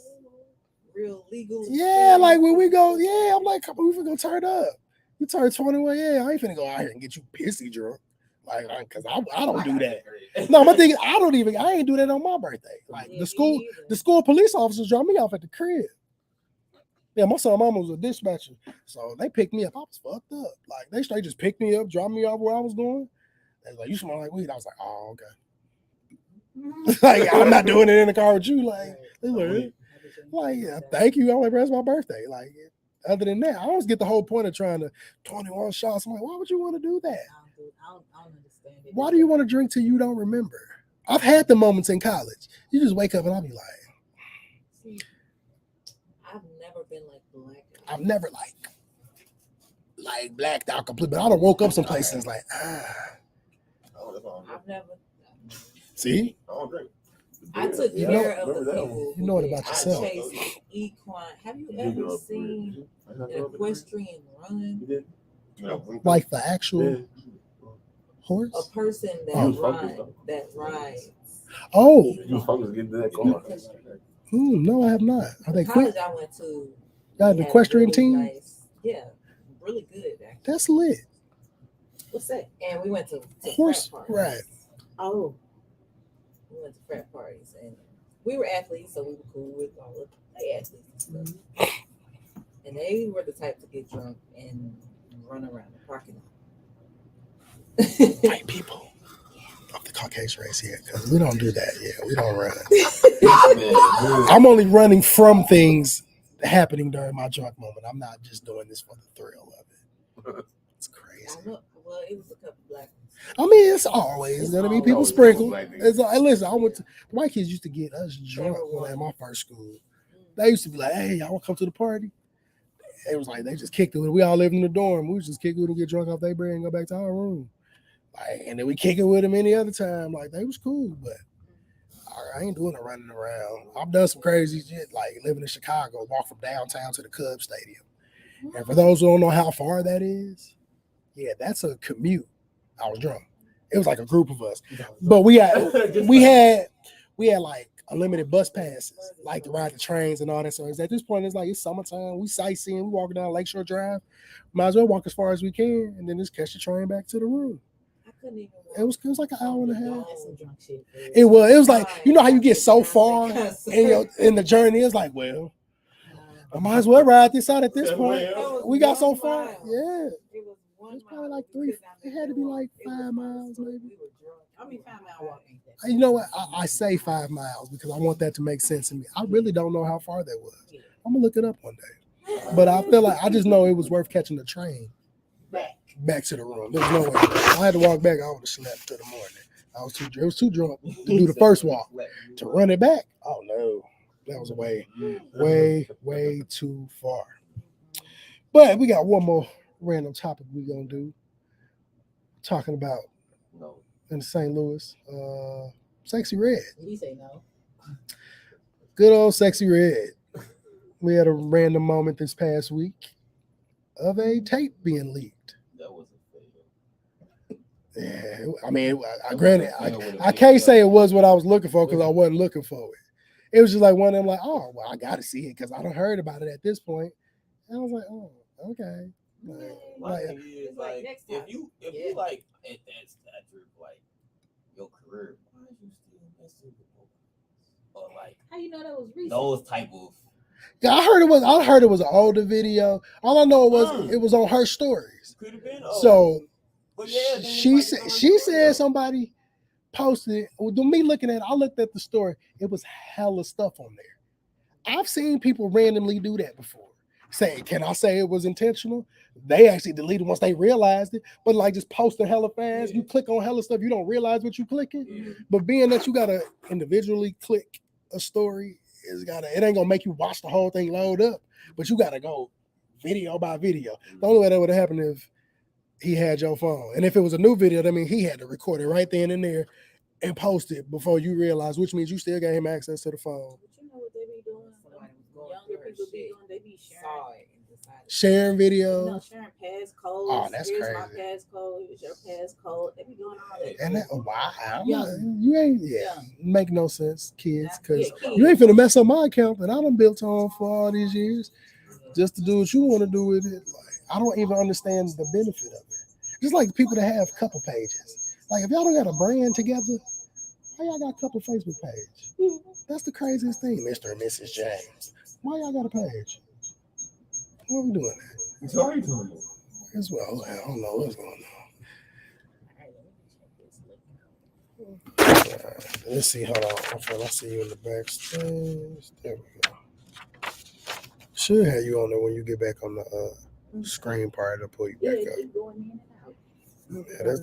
real legal. Yeah, like when we go, I'm like, come on, we gonna turn up. You turn 21, I ain't finna go out here and get you pissy drunk. Like, cause I don't do that. No, my thing, I ain't do that on my birthday. Like the school police officers drop me off at the crib. Yeah, my son mama was a dispatcher. So they picked me up. I was fucked up. Like they straight just picked me up, dropped me off where I was going. They was like, you smell like weed. I was like, oh, okay. Like, I'm not doing it in the car with you. Like, they like, yeah, thank you. I'm like, bro, it's my birthday. Like, other than that, I always get the whole point of trying to 21 shots. I'm like, why would you want to do that? I don't understand it. Why do you want to drink till you don't remember? I've had the moments in college. You just wake up and I'll be like, See, I've never been like black. I've never like blacked out completely. But I done woke up some places like, I've never. see? I don't drink. I took You care know- of the people. you know it who about did. yourself. I chased equine. Have you ever seen an equestrian run? Like the actual horse? A person that rides. Oh, You fuckers get to that car. no, I have not. Are they College quick? I went to. Got an had equestrian really team? nice- yeah, really good. Actually. That's lit. What's that? And we went to Horse frat parties. ride. Oh, we went to frat parties and we were athletes, so we were cool with all of the athletes and stuff. And they were the type to get drunk and run around the parking lot. White people of the Caucasian race here, because we don't do that. Yeah, we don't run. I'm only running from things happening during my drunk moment. I'm not just doing this for the thrill of it. It's crazy. I know. Well, it was a couple black ones. I mean, it's always gonna be people always sprinkle. black niggas. It's hey, listen, I went to the white kids used to get us drunk when at my first school. They used to be like, "Hey, y'all want to come to the party?" It was like they just kicked it. We all lived in the dorm. We just kick it and get drunk off their bread and go back to our room. Like, and then we kick it with them any other time. Like they was cool, but I ain't doing it running around. I've done some crazy shit, like living in Chicago, walk from downtown to the Cubs Stadium. And for those who don't know how far that is, yeah, that's a commute. I was drunk. It was like a group of us, but we had like unlimited bus passes, like to ride the trains and all that. So at this point, it's like it's summertime. We sightseeing. We walking down Lakeshore Drive. Might as well walk as far as we can, and then just catch the train back to the room. I couldn't even. It was like an hour and a half. That's some drunk shit. It was like, you know how you get so far in the journey. It's like, well, I might as well ride this out at this point. We got so far. Yeah. It was one It's probably mile. like 3. It had to be like 5 miles, maybe. We were drunk. I mean, 5 mile walk ain't that. You know what? I say 5 miles because I want that to make sense to me. I really don't know how far that was. I'm gonna look it up one day. But I feel like I just know it was worth catching the train back to the room. There's no way. If I had to walk back, I would have slept till the morning. It was too drunk to do the first walk. To run it back, oh no. That was way too far. But we got one more random topic we're gonna do. Talking about in St. Louis. Sexy Red. You say no. Good old Sexy Red. We had a random moment this past week of a tape being leaked. That was a fail. Yeah, I mean, granted, I can't say it was what I was looking for because I wasn't looking for it. It was just like one of them, like, oh, well, I got to see it because I done heard about it at this point. And I was like, oh, okay. My thing is, like, if you like at that stature, like your career, why are you still messing with people? Or like How you know that was recent? those type of. Yeah, I heard it was an older video. All I know was it was on her stories. Could have been. So but yeah, she said somebody posted it. Well, me looking at it, I looked at the story. It was hella stuff on there. I've seen people randomly do that before. Can I say it was intentional? They actually deleted once they realized it, but like just posting hella fast. You click on hella stuff, you don't realize what you clicking. But being that you gotta individually click a story, it ain't gonna make you watch the whole thing load up, but you gotta go video by video. The only way that would have happened if he had your phone. And if it was a new video, that means he had to record it right then and there and post it before you realize, which means you still got him access to the phone. But you know what they be doing? Younger people be doing, they be Sharing videos. No, sharing passcodes. Oh, that's Here's crazy. my passcode. Here's your passcode. They be doing all that. And that, wow, Yeah. you ain't Yeah. make no sense, kids, because Yeah, kids. you ain't finna mess up my account that I done built on for all these years just to do what you want to do with it. Like, I don't even understand the benefit of it. Just like the people that have couple pages. Like, if y'all don't got a brand together, why y'all got a couple Facebook page? That's the craziest thing, Mr. and Mrs. James. Why y'all got a page? What we doing? So how you doing it? As well, I don't know what's going on. Let's see. Hold on. I see you in the backstage. There we go. Should have you on there when you get back on the screen part to pull you back up. keep going in and out. Yeah,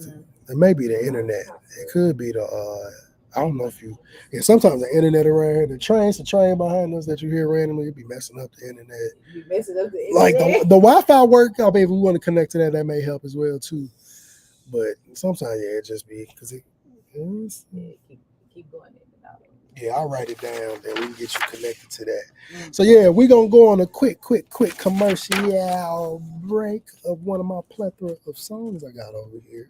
it may be the internet. It could be the I don't know if you. Yeah, sometimes the internet around here, the train behind us that you hear randomly, it be messing up the internet. You messing up the Like internet. the Wi-Fi work. I mean, if we want to connect to that, that may help as well too. But sometimes, yeah, it just be because it. Keep going in and out. Yeah, I'll write it down. Then we can get you connected to that. So yeah, we're gonna go on a quick commercial break of one of my plethora of songs I got over here.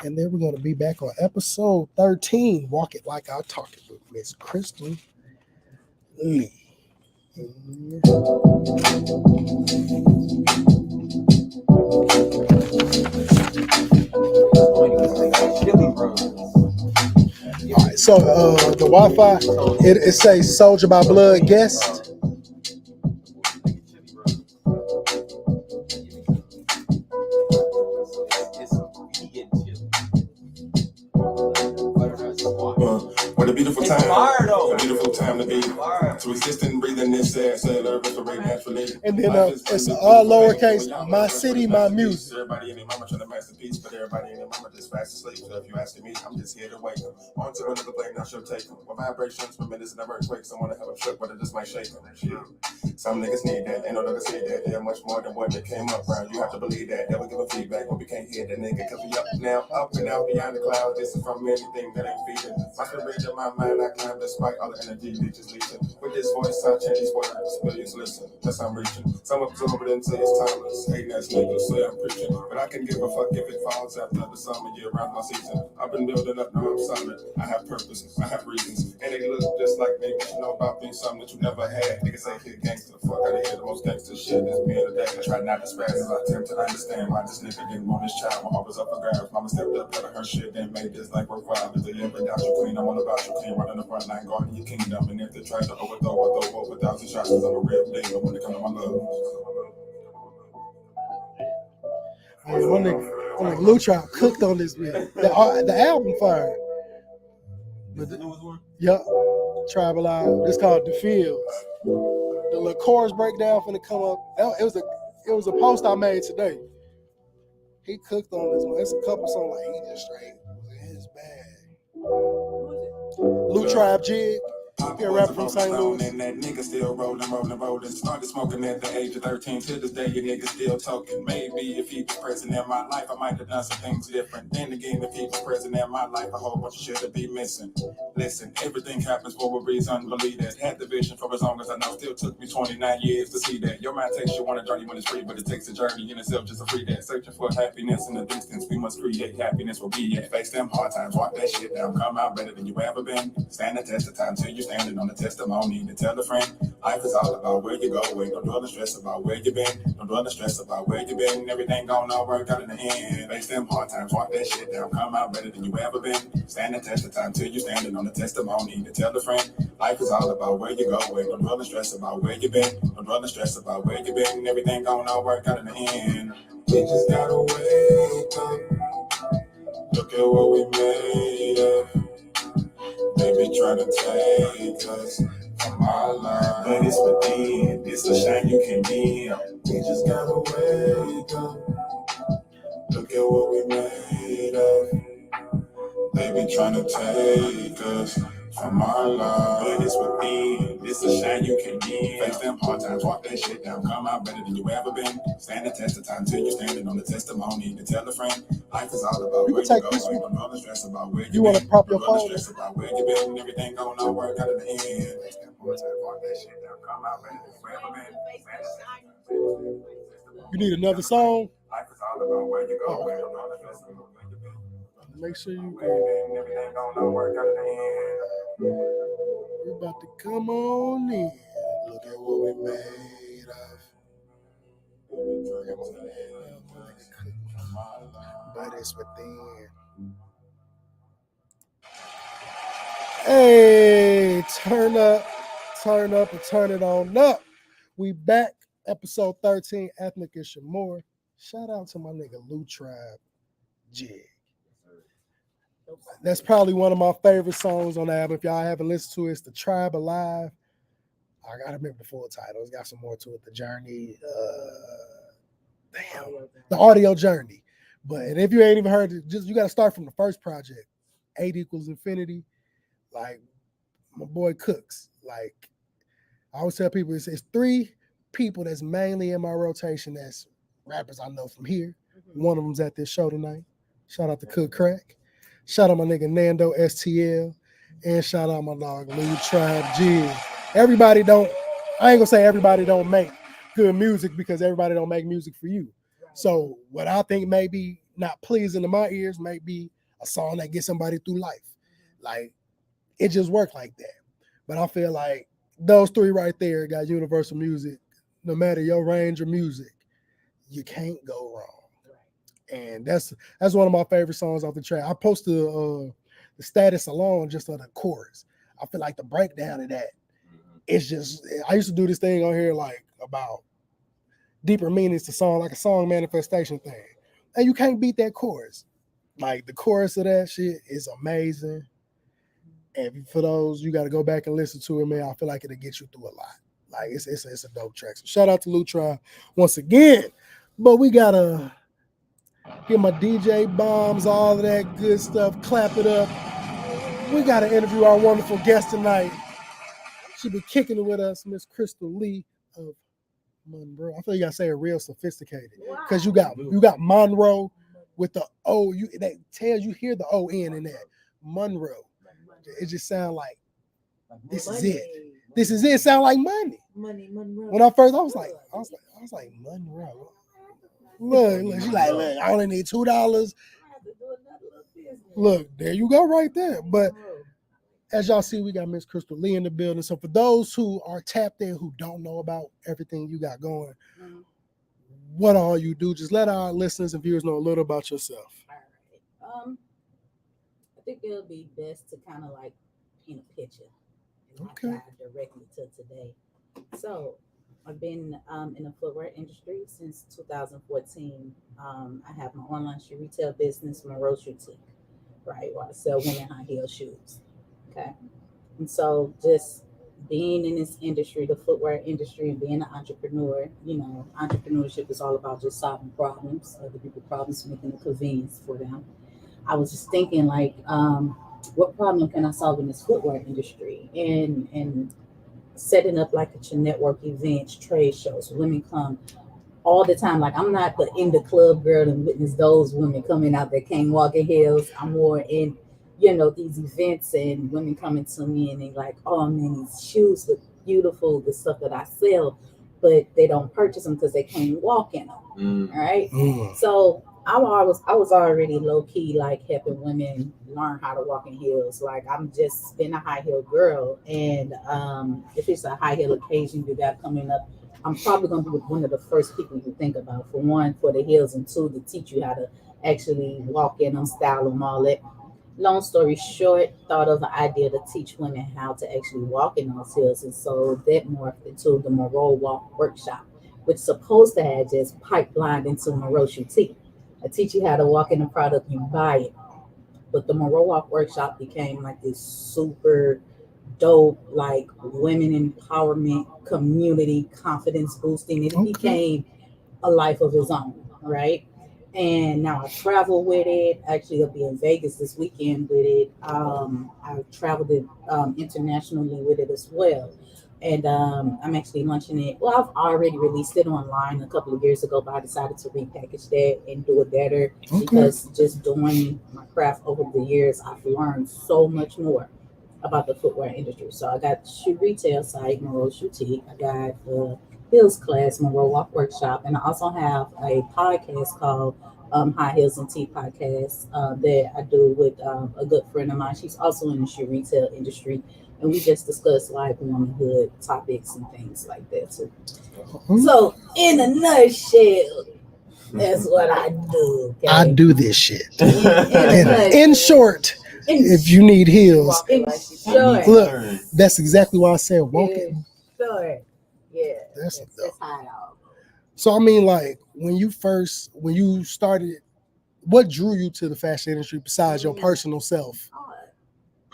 And then we're gonna be back on episode 13, Walk It Like I Talk It with Miss Crystal Lee. All right, so the Wi-Fi, it says Soldierbyblood guest. What a beautiful It's time. fire, though. A beautiful time to be. Fire. To exist and breathe in this cellular respirate naturally. And then it's all lowercase, my city, my music. Everybody and their mama trying to masterpiece, but everybody and their mama just fast asleep. So if you asking me, I'm just here to wake them. On to another plane, now she'll take them. With vibrations, tremendous and earthquakes. I want to have a truck, but it just might shake them. Some niggas need that, ain't no niggas see that. They're much more than what they came up around. You have to believe that. Never give a feedback when we can't hear that nigga. Cause we up now, up and out beyond the clouds. This is from anything that ain't feeding. My spirit in my mind, I climb despite all the energy they just leeching. With this voice, I change these words. Millions listen, that's I'm reaching. Some absorb it and say it's timeless. Hating ass niggas say I'm preaching. But I can give a fuck if it falls after the summer year around my season. I've been building up, now I'm solid. I have purpose, I have reasons. And they look just like me, but you know about being something that you never had. Niggas say here gangster, fuck out of here. The most gangster shit is being a day. I try not to spaz as I attempt to understand why this nigga didn't want this child. My heart was up for grabs. Mama stepped up, cut her shit, then made this like worthwhile. If they ever doubt you clean, I'm all about you clean. Running the front line, guarding your kingdom. And if they try to overthrow, I throw over 1,000 shots, cause I'm a real nigga when it comes to my love. One nigga Lou Trap cooked on this bit. The album fire. But the newest one? Yup. Tribal album. It's called The Fields. The little chorus breakdown finna come up. It was a post I made today. He cooked on this one. It's a couple songs like he just straight was in his bag. Lou Tribe Jig. He a rapper from St. Louis. And that nigga still rolling. Started smoking at the age of 13. To this day, your nigga still talking. Maybe if he was present in my life, I might have done some things different. Then again, if he was present in my life, a whole bunch of shit would be missing. Listen, everything happens for a reason. Believe that. Had the vision for as long as I know. Still took me 29 years to see that. Your mind takes you on a journey when it's free, but it takes a journey in itself just to free that. Searching for happiness in the distance. We must create happiness where we at. Face them hard times. Walk that shit down. Come out better than you ever been. Stand the test of time till you standing on the testimony to tell a friend. Life is all about where you go. Don't dwell and stress about where you been. Don't dwell and stress about where you been. Everything gonna work out in the end. Face them hard times. Walk that shit down. Come out better than you ever been. Stand the test of time till you standing on the testimony to tell a friend. Life is all about where you go. Don't dwell and stress about where you been. Don't dwell and stress about where you been. Everything gonna work out in the end. We just gotta wake up. Look at what we made of. Baby try to take us from our life, but it's within. It's a shine you can be. We just gotta wake up. Look at what we made of. Baby trying to take us from our life, but it's within. It's a shine you can be. Face them hard times, walk that shit down. Come out better than you ever been. Stand the test of time till you're standing on the testimony to tell a friend. Life is all about where you go. Don't know stress about where you want to prop your phone? Stress about where you been. Everything gonna work out in the end. Face them hard times, walk that shit down. Come out better than you ever been. You need another song? Life is all about where you go. Don't know stress about where you been. Make sure you Everything gonna work out in the end. We're about to come on in. Look at what we made of. But it's within. Hey, turn up, and turn it on up. We back episode 13, Ethnic and Shamor. Shout out to my nigga Lou Tribe Jig. That's probably one of my favorite songs on the album. If y'all haven't listened to it, it's The Tribe Alive. I gotta remember the full title. It's got some more to it. The Journey. The Audio Journey. But and if you ain't even heard it, just you gotta start from the first project, 8 equals infinity. Like my boy Cooks. Like I always tell people, it's 3 people that's mainly in my rotation that's rappers I know from here. One of them's at this show tonight. Shout out to Cook Crack. Shout out my nigga Nando STL. And shout out my dog Lou Tribe G. Everybody don't, I ain't gonna say everybody don't make good music because everybody don't make music for you. So what I think may be not pleasing to my ears may be a song that gets somebody through life. Like it just worked like that. But I feel like those 3 right there got universal music. No matter your range of music, you can't go wrong. And that's one of my favorite songs off the track. I posted the status alone just on the chorus. I feel like the breakdown of that, it's just, I used to do this thing on here like about deeper meanings to song, like a song manifestation thing. And you can't beat that chorus. Like the chorus of that shit is amazing. And for those, you got to go back and listen to it, man. I feel like it'll get you through a lot. Like it's a dope track. So shout out to Lou Tribe once again. But we gotta get my DJ bombs, all of that good stuff, clap it up. We gotta interview our wonderful guest tonight. She be kicking it with us, Miss Crystal Lee of Monroe. I feel you gotta say it real sophisticated. Because you got Monroe with the O. That tells you hear the O-N in that. Monroe. It just sounds like this is it. This is it. Sound like money. Monroe. When I was like Monroe. Look, she's like, look, I only need $2. Look, there you go right there. But as y'all see, we got Miss Crystal Lee in the building. So for those who are tapped in, who don't know about everything you got going, what all you do, just let our listeners and viewers know a little about yourself. All right. I think it'll be best to kind of like paint a picture. Okay. Directly to today. So I've been in the footwear industry since 2014. I have my online shoe retail business, Monroe Shoetique, right? Where I sell women high heel shoes. Okay. And so just being in this industry, the footwear industry, and being an entrepreneur, you know, entrepreneurship is all about just solving problems, other people's problems, making it convenience for them. I was just thinking like, what problem can I solve in this footwear industry? And setting up like a network events, trade shows, women come all the time. Like I'm not in the club girl and witness those women coming out that can't walk in heels. I'm more in, you know, these events and women coming to me and they like, oh man, these shoes look beautiful, the stuff that I sell, but they don't purchase them because they can't walk in them. All right. So I was already low key like helping women learn how to walk in heels. Like I'm just been a high heel girl, and if it's a high heel occasion you got coming up, I'm probably gonna be one of the first people you think about. For one, for the heels, and 2, to teach you how to actually walk in them, style them, all that. Long story short, thought of an idea to teach women how to actually walk in those heels, and so that morphed into the Monroe Walk Workshop, which is supposed to have just pipelined into Monroe Shoetique. I teach you how to walk in the product, you buy it. But the Monroe Walk Workshop became like this super dope, like women empowerment, community, confidence boosting. It became a life of its own, right? And now I travel with it. Actually, I'll be in Vegas this weekend with it. I traveled it internationally with it as well. And I'm actually launching it. Well, I've already released it online a couple of years ago, but I decided to repackage that and do it better because just doing my craft over the years, I've learned so much more about the footwear industry. So I got the shoe retail site, Monroe Shoetique. I got the Heels class, Monroe Walk Workshop, and I also have a podcast called High Heels and Tea Podcast that I do with a good friend of mine. She's also in the shoe retail industry. And we just discuss like womanhood topics and things like that too. So in a nutshell, that's what I do. Okay? I do this shit. In short, if you need heels, look, that's exactly why I said walk it. Sure. Yeah, That's that's how it all. So I mean, like when you started, what drew you to the fashion industry besides your personal self?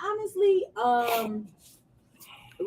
Honestly,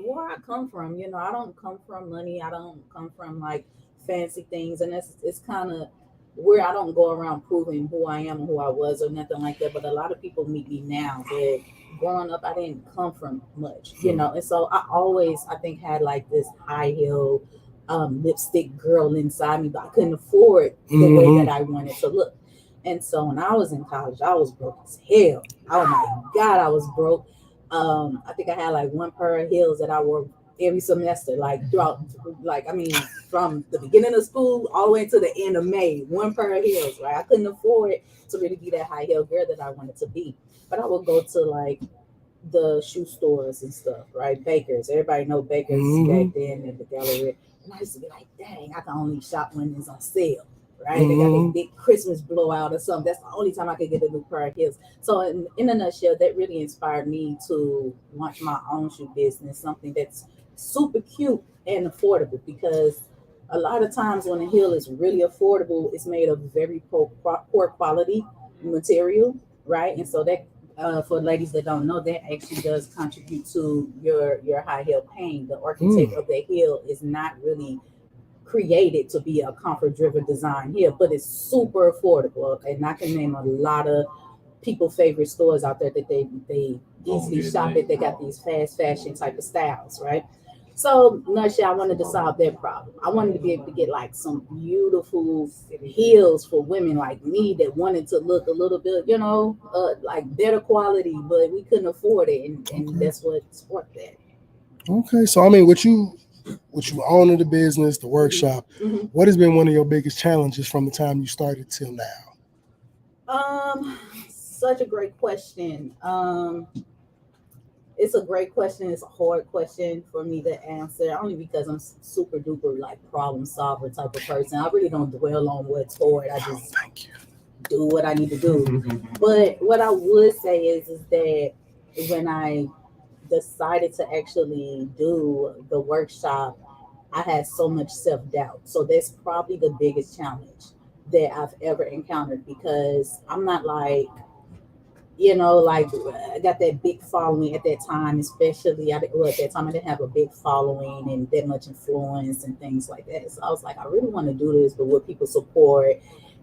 where I come from, you know, I don't come from money. I don't come from like fancy things, and it's kind of where I don't go around proving who I am and who I was or nothing like that. But a lot of people meet me now that growing up, I didn't come from much, you know, and so I always, I think, had like this high heel lipstick girl inside me, but I couldn't afford the way that I wanted to look. And so when I was in college, I was broke as hell. Oh my God, I was broke. I think I had like one pair of heels that I wore every semester, like throughout, like, I mean, from the beginning of school all the way to the end of May, one pair of heels, right? I couldn't afford to really be that high heel girl that I wanted to be. But I would go to like the shoe stores and stuff, right? Bakers. Everybody know Bakers back then at the gallery. And I used to be like, dang, I can only shop when it's on sale, right? They got a big Christmas blowout or something. That's the only time I could get a new pair of heels. So in a nutshell, that really inspired me to launch my own shoe business, something that's super cute and affordable, because a lot of times when a heel is really affordable, it's made of very poor quality material, right? And so that for ladies that don't know, that actually does contribute to your high heel pain. The architect of the heel is not really created to be a comfort driven design heel, but it's super affordable. And I can name a lot of people favorite stores out there that they easily shop at. They got these fast fashion type of styles, right? So, nutshell, I wanted to solve that problem. I wanted to be able to get like some beautiful heels for women like me that wanted to look a little bit, you know, like better quality, but we couldn't afford it, and that's what sparked that. Okay, so I mean, what you owning the business, the workshop, what has been one of your biggest challenges from the time you started till now? Such a great question. It's a great question. It's a hard question for me to answer, only because I'm super duper like problem solver type of person. I really don't dwell on what's hard. I just do what I need to do. But what I would say is that when I decided to actually do the workshop, I had so much self doubt. So that's probably the biggest challenge that I've ever encountered, because I'm not like, you know, like I got that big following at that time, especially at that time I didn't have a big following and that much influence and things like that. So I was like, I really want to do this, but will people support?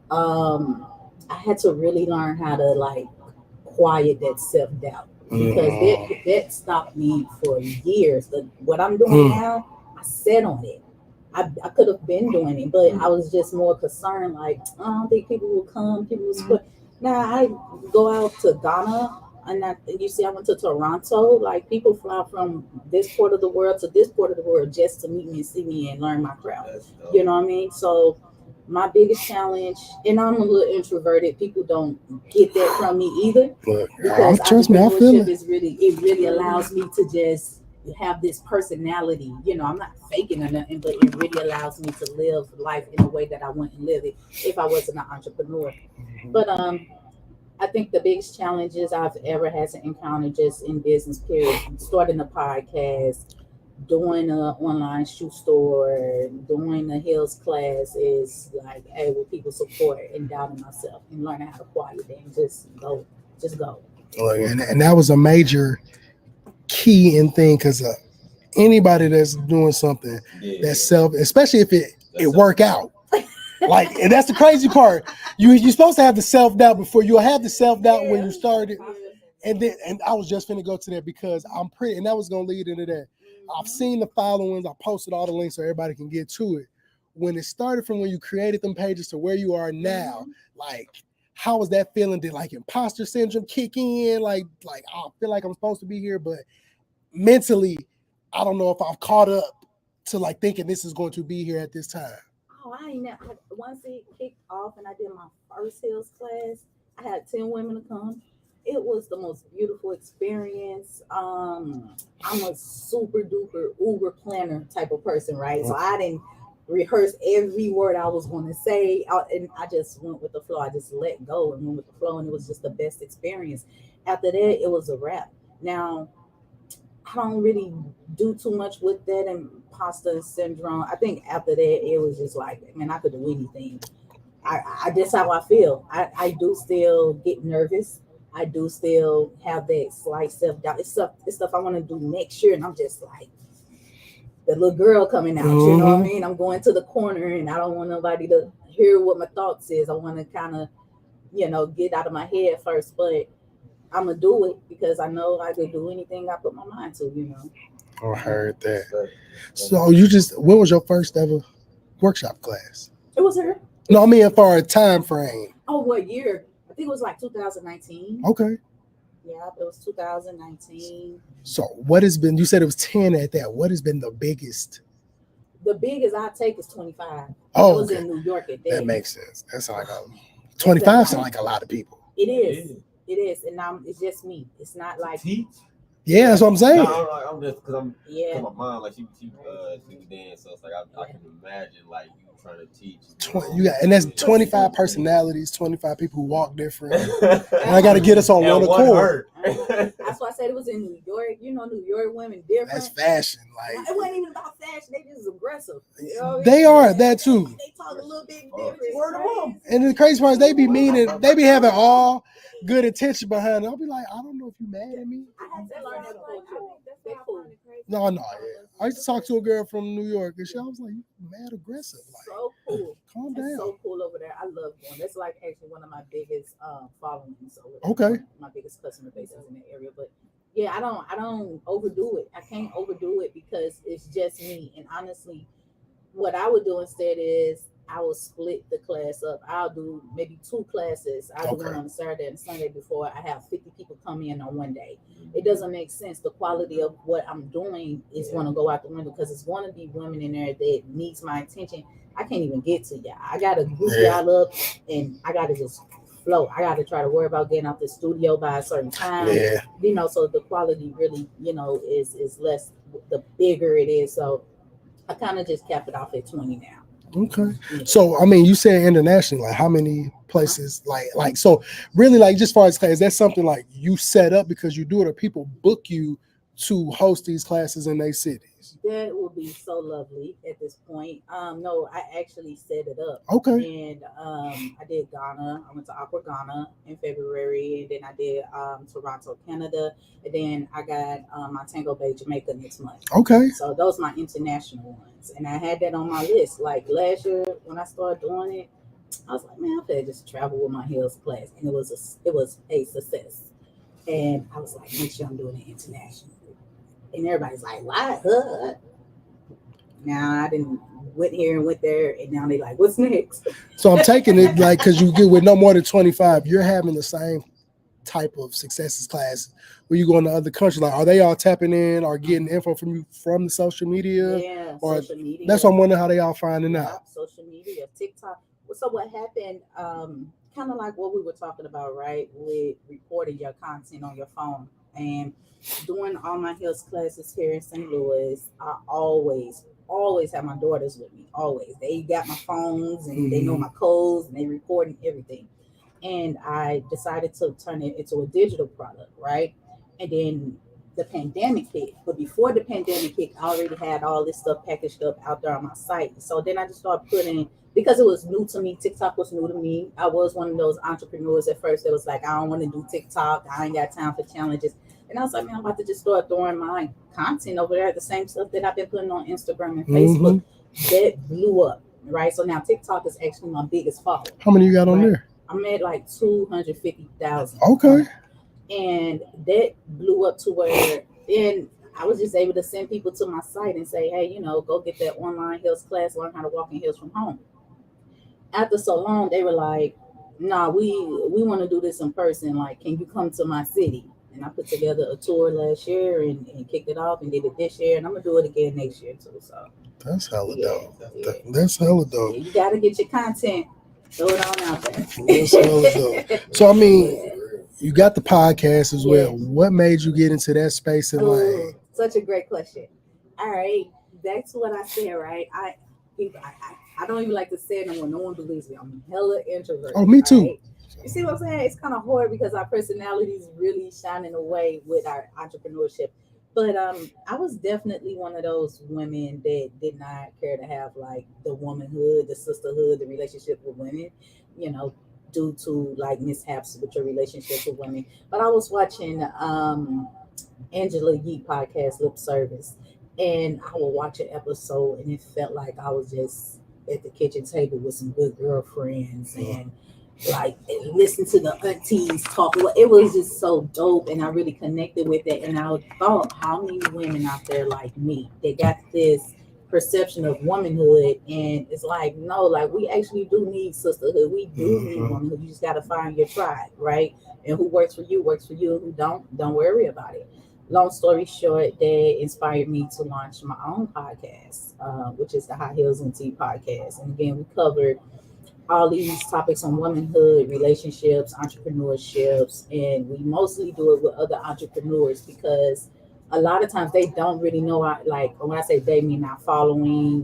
I had to really learn how to like quiet that self doubt, because that stopped me for years. What I'm doing now, I sat on it. I could have been doing it, but I was just more concerned. Like, I don't think people will come. People will support. Now I go out to Ghana, and you see, I went to Toronto. Like, people fly from this part of the world to this part of the world just to meet me and see me and learn my craft. You know what I mean? So my biggest challenge, and I'm a little introverted. People don't get that from me either, because entrepreneurship is really, it really allows me to just have this personality. You know, I'm not faking or nothing, but it really allows me to live life in a way that I wouldn't live it if I wasn't an entrepreneur. But I think the biggest challenges I've ever had to encounter just in business, period, starting a podcast, doing an online shoe store, doing a heels class, is like, hey, will people support, and doubting myself and learning how to quiet it and just go. And that was a major key and thing, because anybody that's doing something that's self, especially if it work out, like, and that's the crazy part. You're supposed to have the self doubt before you have the self doubt when you started. And I was just finna go to that, because I'm pretty, and that was gonna lead into that. I've seen the followings. I posted all the links so everybody can get to it. When it started from when you created them pages to where you are now, like, how was that feeling? Did like imposter syndrome kick in? Like I feel like I'm supposed to be here, but mentally, I don't know if I've caught up to like thinking this is going to be here at this time. Oh, I ain't never. Once it kicked off and I did my first heels class, I had 10 women to come. It was the most beautiful experience. I'm a super duper uber planner type of person, right? So I didn't rehearse every word I was going to say, and I just went with the flow. I just let go and went with the flow, and it was just the best experience. After that, it was a wrap. Now, I don't really do too much with that, and imposter syndrome. I think after that, it was just like, man, I could do anything. I that's how I feel. I do still get nervous. I do still have that slight self doubt. It's stuff I want to do next year, and I'm just like the little girl coming out. You know what I mean? I'm going to the corner, and I don't want nobody to hear what my thoughts is. I want to kind of, get out of my head first, but I'm gonna do it because I know I could do anything I put my mind to. I heard that. So what was your first ever workshop class? It was her. No, I mean for a time frame. Oh, what year? I think it was like 2019. Okay. Yeah, it was 2019. So what has been, you said it was 10 at that. What has been the biggest? The biggest I take is 25. Oh, I was in New York at that. That makes sense. That's like 25 sound like a lot of people. It is. It is. And it's just me. It's not like yeah, that's what I'm saying. No, I'm just because I'm my mom, like she dance, so it's like I can imagine like you trying to teach. And that's 25 personalities, 25 people who walk different. And I got to get us on one accord. That's why I said it was in New York. New York women different. That's fashion. Like it wasn't even about fashion. They just aggressive. They are that too. They talk a little bit different. And the crazy part is they be meaning, they be having all good intention behind it. I'll be like, I don't know if you mad at me. I had to learn that culture. They're cool. No, yeah. I used to talk to a girl from New York, and I was like, "You mad aggressive? Like, so cool. Calm down." So cool over there. I love them. That's like actually one of my biggest followings. Okay. My biggest customer base is in the area, but yeah, I don't overdo it. I can't overdo it because it's just me. And honestly, what I would do instead is I will split the class up. I'll do maybe 2 classes. I'll do one on a Saturday and Sunday before I have 50 people come in on one day. It doesn't make sense. The quality of what I'm doing is going to go out the window because it's going to be women in there that needs my attention. I can't even get to y'all. I got to group y'all up and I got to just flow. I got to try to worry about getting out the studio by a certain time. Yeah. So the quality really, is less the bigger it is. So I kind of just cap it off at 20 now. Okay. So, I mean, you said internationally, like how many places, like, so really like just as far as class, that's something like you set up because you do it or people book you to host these classes in their cities? That would be so lovely at this point. No, I actually set it up. Okay. And I did Ghana. I went to Accra, Ghana in February, and then I did Toronto, Canada, and then I got Montego Bay, Jamaica next month. Okay. So those are my international ones, and I had that on my list. Like last year when I started doing it, I was like, man, I could just travel with my heels class, and it was a success. And I was like, make sure I'm doing it international. And everybody's like, why? Now I didn't went here and went there, and now they like, what's next? So I'm taking it like because you get with no more than 25, you're having the same type of successes class where you go in the other countries. Like, are they all tapping in or getting info from you from the social media? Yeah, or social media. That's what I'm wondering how they all finding out. Social media, TikTok. So what happened? Kind of like what we were talking about, right? With reporting your content on your phone and doing all my health classes here in St. Louis. I always have my daughters with me. Always, they got my phones and they know my codes and they recording everything. And I decided to turn it into a digital product, right? And then the pandemic hit. But before the pandemic hit, I already had all this stuff packaged up out there on my site. So then I just started putting, because it was new to me, TikTok was new to me. I was one of those entrepreneurs at first that was like, I don't want to do TikTok. I ain't got time for challenges. And I was like, man, I'm about to just start throwing my content over there, the same stuff that I've been putting on Instagram and Facebook. That blew up, right? So now TikTok is actually my biggest follower. How many you got on there? I'm at like 250,000. Okay. And that blew up to where then I was just able to send people to my site and say, hey, go get that online health class, learn how to walk in heels from home. After so long, they were like, nah, we want to do this in person. Like, can you come to my city? And I put together a tour last year and kicked it off and did it this year. And I'm going to do it again next year, too. So that's hella dope. That's hella dope. You got to get your content. Throw it on out there. That's hella dope. So, I mean, you got the podcast as well. What made you get into that space and lane? Such a great question. All right. That's what I said, right? I don't even like to say it no more. No one believes me. I'm hella introverted. Oh, me too. Right? You see what I'm saying? It's kind of hard because our personalities really shining away with our entrepreneurship. But I was definitely one of those women that did not care to have like the womanhood, the sisterhood, the relationship with women, you know, due to like mishaps with your relationship with women. But I was watching Angela Yee podcast Lip Service, and I would watch an episode, and it felt like I was just at the kitchen table with some good girlfriends, and like listen to the aunties talk. It was just so dope, and I really connected with it. And I thought, how many women out there like me they got this perception of womanhood, and it's like no, like we actually do need sisterhood. We do need womanhood. You just got to find your tribe, right? And who works for you works for you. Who don't worry about it. Long story short, that inspired me to launch my own podcast, which is the High Heels and Tea podcast. And again, we covered all these topics on womanhood, relationships, entrepreneurships, and we mostly do it with other entrepreneurs because a lot of times they don't really know. Like when I say they, mean our following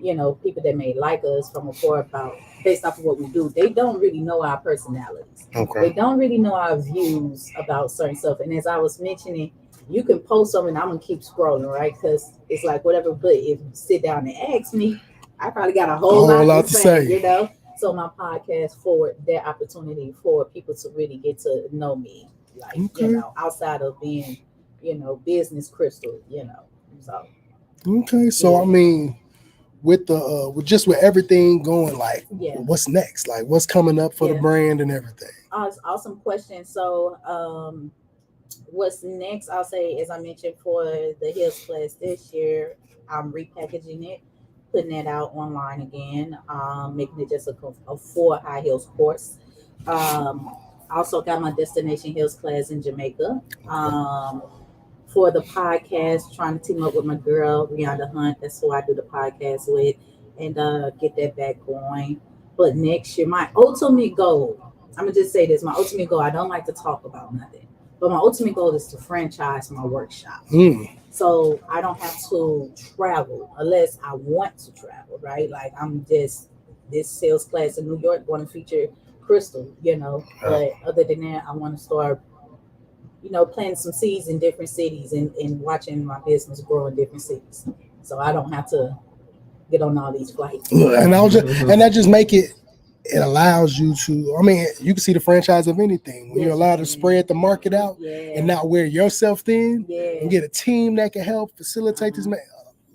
and people that may like us from afar about based off of what we do. They don't really know our personalities. They don't really know our views about certain stuff. And as I was mentioning, you can post something, I'm gonna keep scrolling, right? Because it's like whatever. But if you sit down and ask me, I probably got a whole lot to say. So my podcast forward that opportunity for people to really get to know me, like outside of being, business crystal, So Okay, so I mean, with the with everything going, like, yeah, what's next? Like, what's coming up for the brand and everything? Awesome question. So, what's next? I'll say, as I mentioned, for the Hills class this year, I'm repackaging it, putting that out online again, making it just a full high heels course. Also got my Destination Hills class in Jamaica. For the podcast, trying to team up with my girl Rihanna Hunt. That's who I do the podcast with, and get that back going. But next year, my ultimate goal. I'm gonna just say this: my ultimate goal. I don't like to talk about nothing, but my ultimate goal is to franchise my workshop. So I don't have to travel unless I want to travel, right? Like I'm just this sales class in New York going to feature Crystal, But other than that, I want to start, planting some seeds in different cities and watching my business grow in different cities. So I don't have to get on all these flights. And that just make it. It allows you to. I mean, you can see the franchise of anything when you're allowed to spread the market out and not wear yourself thin and get a team that can help facilitate this. A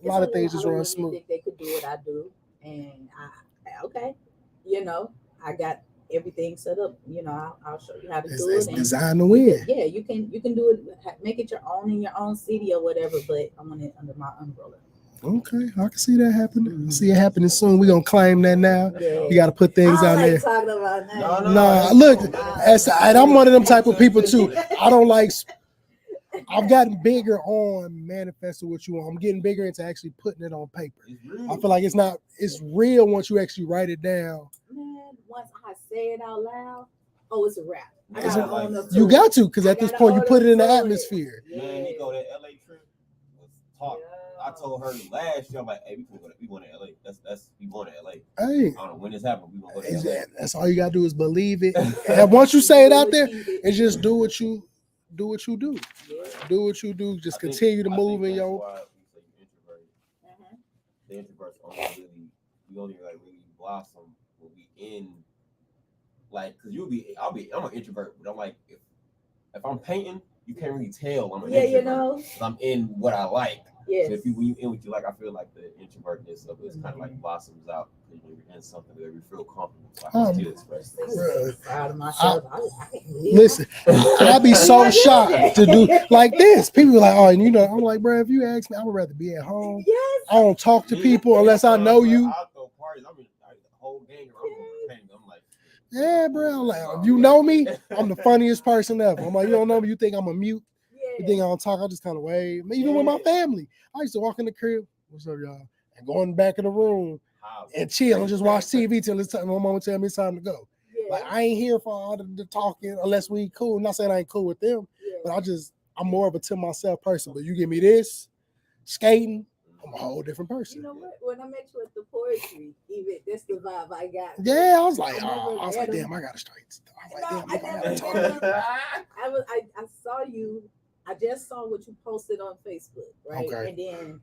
lot of things just run smooth. Think they could do what I do, and I got everything set up. I'll show you how to do it. Design to win. Yeah, you can do it. Make it your own in your own city or whatever. But I want it under my umbrella. Okay, I can see that happening. I see it happening soon. We're gonna claim that now. You got to put things out there. Talking about that. No, look, and I'm one of them type of people too. I don't like. I've gotten bigger on manifesting what you want. I'm getting bigger into actually putting it on paper. I feel like it's real once you actually write it down. Man, once I say it out loud, it's a wrap. You got to, because at this point you put it in the atmosphere. Man, Nico, that LA trip was talk. I told her last year, I'm like, hey, we going to LA. We going to LA. Hey, I don't know when this happened. We gonna go to LA. That's all you gotta do is believe it. And once you say it out there, it's just do what you do. Do what you do. Just continue to move in your. Why we say introverted. The introverts only really blossom when we in. Like, cause I'm an introvert, but I'm like, if I'm painting, you can't really tell I'm an introvert. I'm in what I like. Yes. So when you in what you like, I feel like the introvertness of it's kind of like blossoms out when you're in something that you feel comfortable. So I can still express this. Proud of myself. Listen, I'd be so shocked to do like this. People are like, I'm like, bro, if you ask me, I would rather be at home. Yes. I don't talk to people unless I know you. I throw parties. I mean, the whole gang around. I'm like, yeah, bro. I'm like, if you know me, I'm the funniest person ever. I'm like, you don't know me, you think I'm a mute. You think I don't talk, I just kind of wave. Even with my family, I used to walk in the crib, what's up, y'all? And go in the back of the room and chill and just watch TV till it's time. My mama tell me it's time to go. Yeah. Like, I ain't here for all the talking unless we cool. I'm not saying I ain't cool with them, but I'm more of a to myself person. But you give me this, skating, I'm a whole different person. You know what? When I met you at the poetry, even that's the vibe I got. Yeah, I was like, damn, I got to straight. I was like, damn, I gotta talk. I saw you. I just saw what you posted on Facebook, right? Okay. And then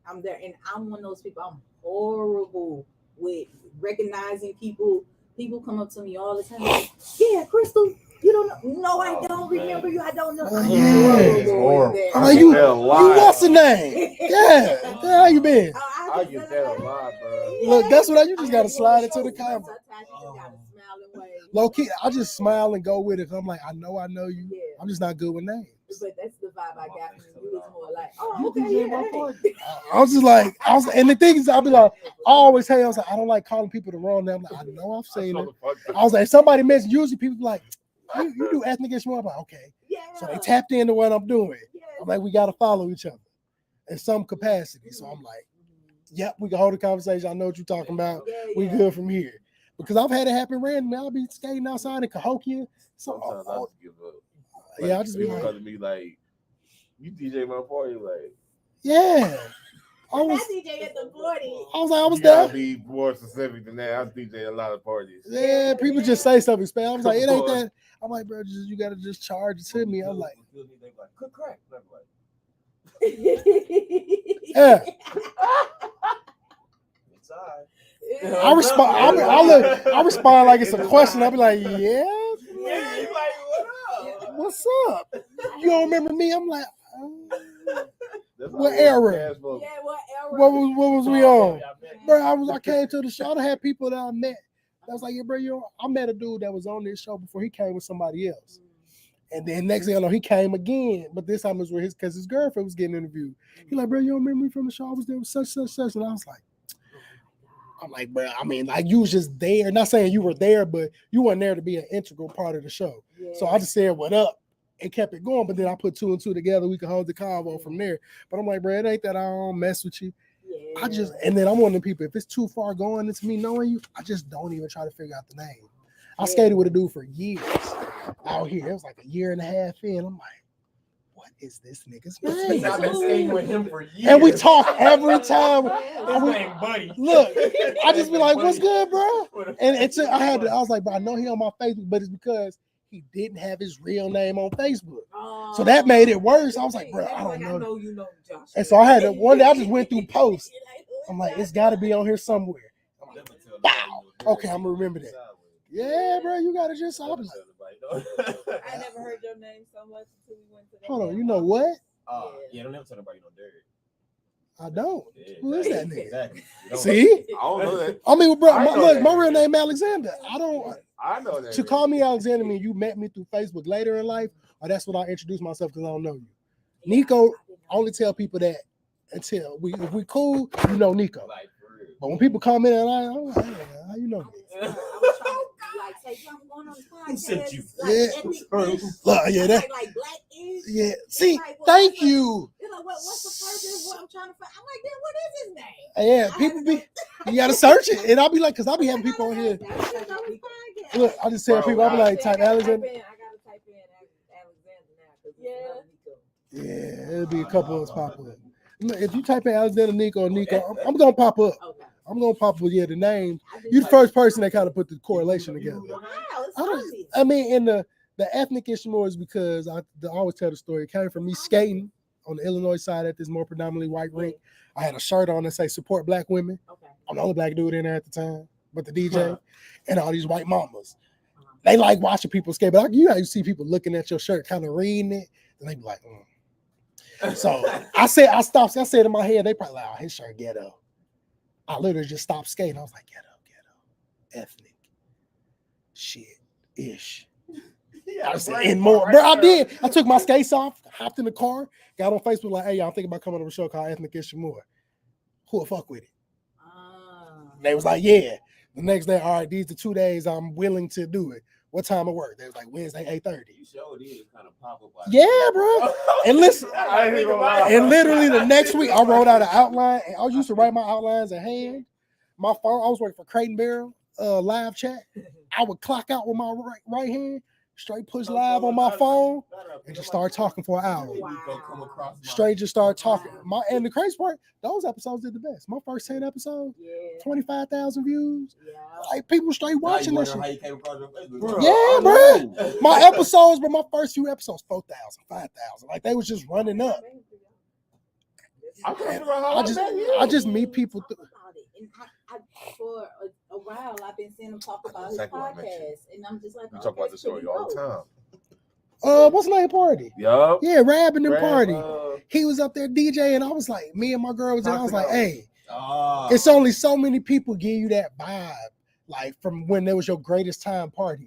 I'm there, and I'm one of those people. I'm horrible with recognizing people. People come up to me all the time, like, yeah, Crystal, you don't know. No, I don't remember you. I don't know. I'm Yeah. horrible with I'm that. like, you tell a lie. what's the name? Yeah. How you been? I get that a lot, bro. Look, that's what you just gotta slide into the comment. Sometimes you just gotta smile and wave. Low key, I just smile and go with it. I'm like, I know you. Yeah. I'm just not good with names. But that's the vibe I got from you. It's more like, oh, okay, yeah. I was just like, and the thing is, I'll be like, I always tell you, I was like, I don't like calling people the wrong name. I know I've seen it. I was like, somebody mentioned, usually people be like, you do ethnic Ishmael. I'm like, okay. Yeah. So they tapped into what I'm doing. Yeah. I'm like, we got to follow each other in some capacity. So I'm like, yep, we can hold a conversation. I know what you're talking about. Yeah, We yeah. good from here. Because I've had it happen randomly. I'll be skating outside in Cahokia. So, Sometimes I just give up. yeah, I just be people like, come to me like, you DJ my party, like. yeah. I was DJ at the 40. I was You gotta there. be more specific than that. I DJ a lot of parties. Yeah, people just say something special. I was like, it ain't that. I'm like, bro, you gotta just charge it to me. I'm like, cook crack. yeah. It's all right. I respond. I respond like it's a question. I'll be like, yeah. Yeah, he's like, what up? What's up? You don't remember me? I'm like, That's what how era? cash flow. Yeah, what era? What was we on? Bro, I came to the show. I had people that I met. I was like, yeah, bro, I met a dude that was on this show before he came with somebody else. And then next thing I know, he came again, but this time it was with his girlfriend was getting interviewed. He like, bro, you don't remember me from the show? I was there with such. And I was like, bro, I mean, like you was just there. Not saying you were there, but you weren't there to be an integral part of the show. Yeah. So I just said, what up? And kept it going. But then I put 2 and 2 together. We could hold the convo from there. But I'm like, bro, it ain't that I don't mess with you. Yeah. And then I'm one of the people, if it's too far going into me knowing you, I just don't even try to figure out the name. I skated with a dude for years out here. It was like a year and a half in. I'm like, what is this nigga's name? I've been skating with him for years. And we talk every time. His name Buddy. Look, I just be like, what's good, bro? And I was like, bro, I know he on my Facebook, but it's because he didn't have his real name on Facebook. So that made it worse. I was like, bro, I don't know. You know Josh. And so I had to, one day I just went through posts. I'm like, it's got to be on here somewhere. I'm like, wow. Okay, I'm going to remember that. Yeah, bro, you got to just, I'll be like, I never heard your name so much until we went to that. hold on, you know what? Yeah, don't ever tell nobody no dirt. I don't. Yeah, Who is that nigga? Exactly. See? I don't know that. I mean, bro, I know look, that my nigga. real name Alexander. I know that. To call me Alexander mean you met me through Facebook later in life, or that's what I introduce myself because I don't know you. Nico, I only tell people that until if we cool, you know Nico. Like, for real. But when people come in and I'm like, hey, how you know me? I was trying to like say, I'm going on this podcast. Who sent you? Like, Yeah. ethnic-ish, Look, yeah, that, like black-ish. yeah. See, Like, well, thank what's you. They're like, what's the purpose? What I'm trying to find? I'm like, then what is his name? Yeah, people be, you gotta search it, and I'll be like, cause I'll be having people on here. Look, I just tell people, I'll be like, type Alexander. I gotta type in Alexander now. Yeah. Yeah, it'll be a couple of us pop up. If you type in Alexander Nico or Nico, I'm gonna pop up. Okay. I'm gonna pop up. Yeah, the name. You're the first person that kind of put the correlation together. Wow, it's I, obvious. I mean, in the ethnic issue is because I always tell the story. It came from me skating on the Illinois side at this more predominantly white rink. I had a shirt on that say "Support Black Women." Okay. I'm the only black dude in there at the time, but the DJ and all these white mamas. They like watching people skate, but you see people looking at your shirt, kind of reading it, and they be like, So I said in my head, they probably like, oh, his shirt ghetto. I literally just stopped skating. I was like, ghetto, ethnic, shit, ish. I said, and more. Bro, I did. I took my skates off, hopped in the car, got on Facebook like, hey, y'all, I'm thinking about coming on a show called Ethnic Ish More. Who'll fuck with it? They was like, yeah. The next day, all right, these are 2 days I'm willing to do it. What time of work? They was like, Wednesday, 8:30. You sure did kind of pop up. Yeah, bro. And listen, I ain't even lie. and literally the next week, I wrote out an outline, and I used to write my outlines in hand. My phone, I was working for Crate and Barrel live chat. I would clock out with my right hand, straight push live on my phone, and just start talking for an hour. Straight just start talking. And the crazy part, those episodes did the best. My first 10 episodes, 25,000 views. Like people straight watching that shit. Yeah, bro. My episodes, but my first few episodes, 4,000, 5,000. Like they was just running up. I just meet people. For a while, I've been seeing him talk about his podcast, and I'm just like, you talk about the story all the time. What's the name party? Yup. Yeah, Rab and them party. He was up there DJ, and I was like, me and my girl was there. I was like, hey, it's only so many people give you that vibe, like from when there was your greatest time partying.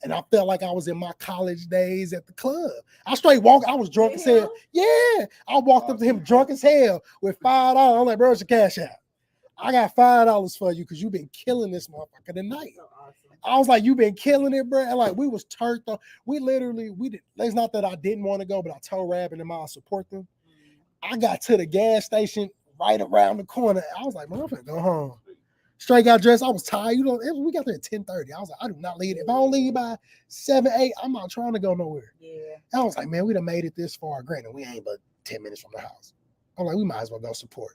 And I felt like I was in my college days at the club. I was drunk as hell. Yeah. I walked up to him drunk as hell with $5. I'm like, bro, it's your cash out. I got $5 for you because you've been killing this motherfucker tonight. So awesome. I was like, you've been killing it, bro. And like we was turned on. We did. It's not that I didn't want to go, but I told Rab and them I'll support them. I got to the gas station right around the corner. I was like, man, I'm finna go home. Straight got dressed. I was tired. We got there at 10:30. I was like, I do not leave. If I don't leave by 7, 8, I'm not trying to go nowhere. Yeah. I was like, man, we done made it this far. Granted, we ain't but 10 minutes from the house. I'm like, we might as well go support.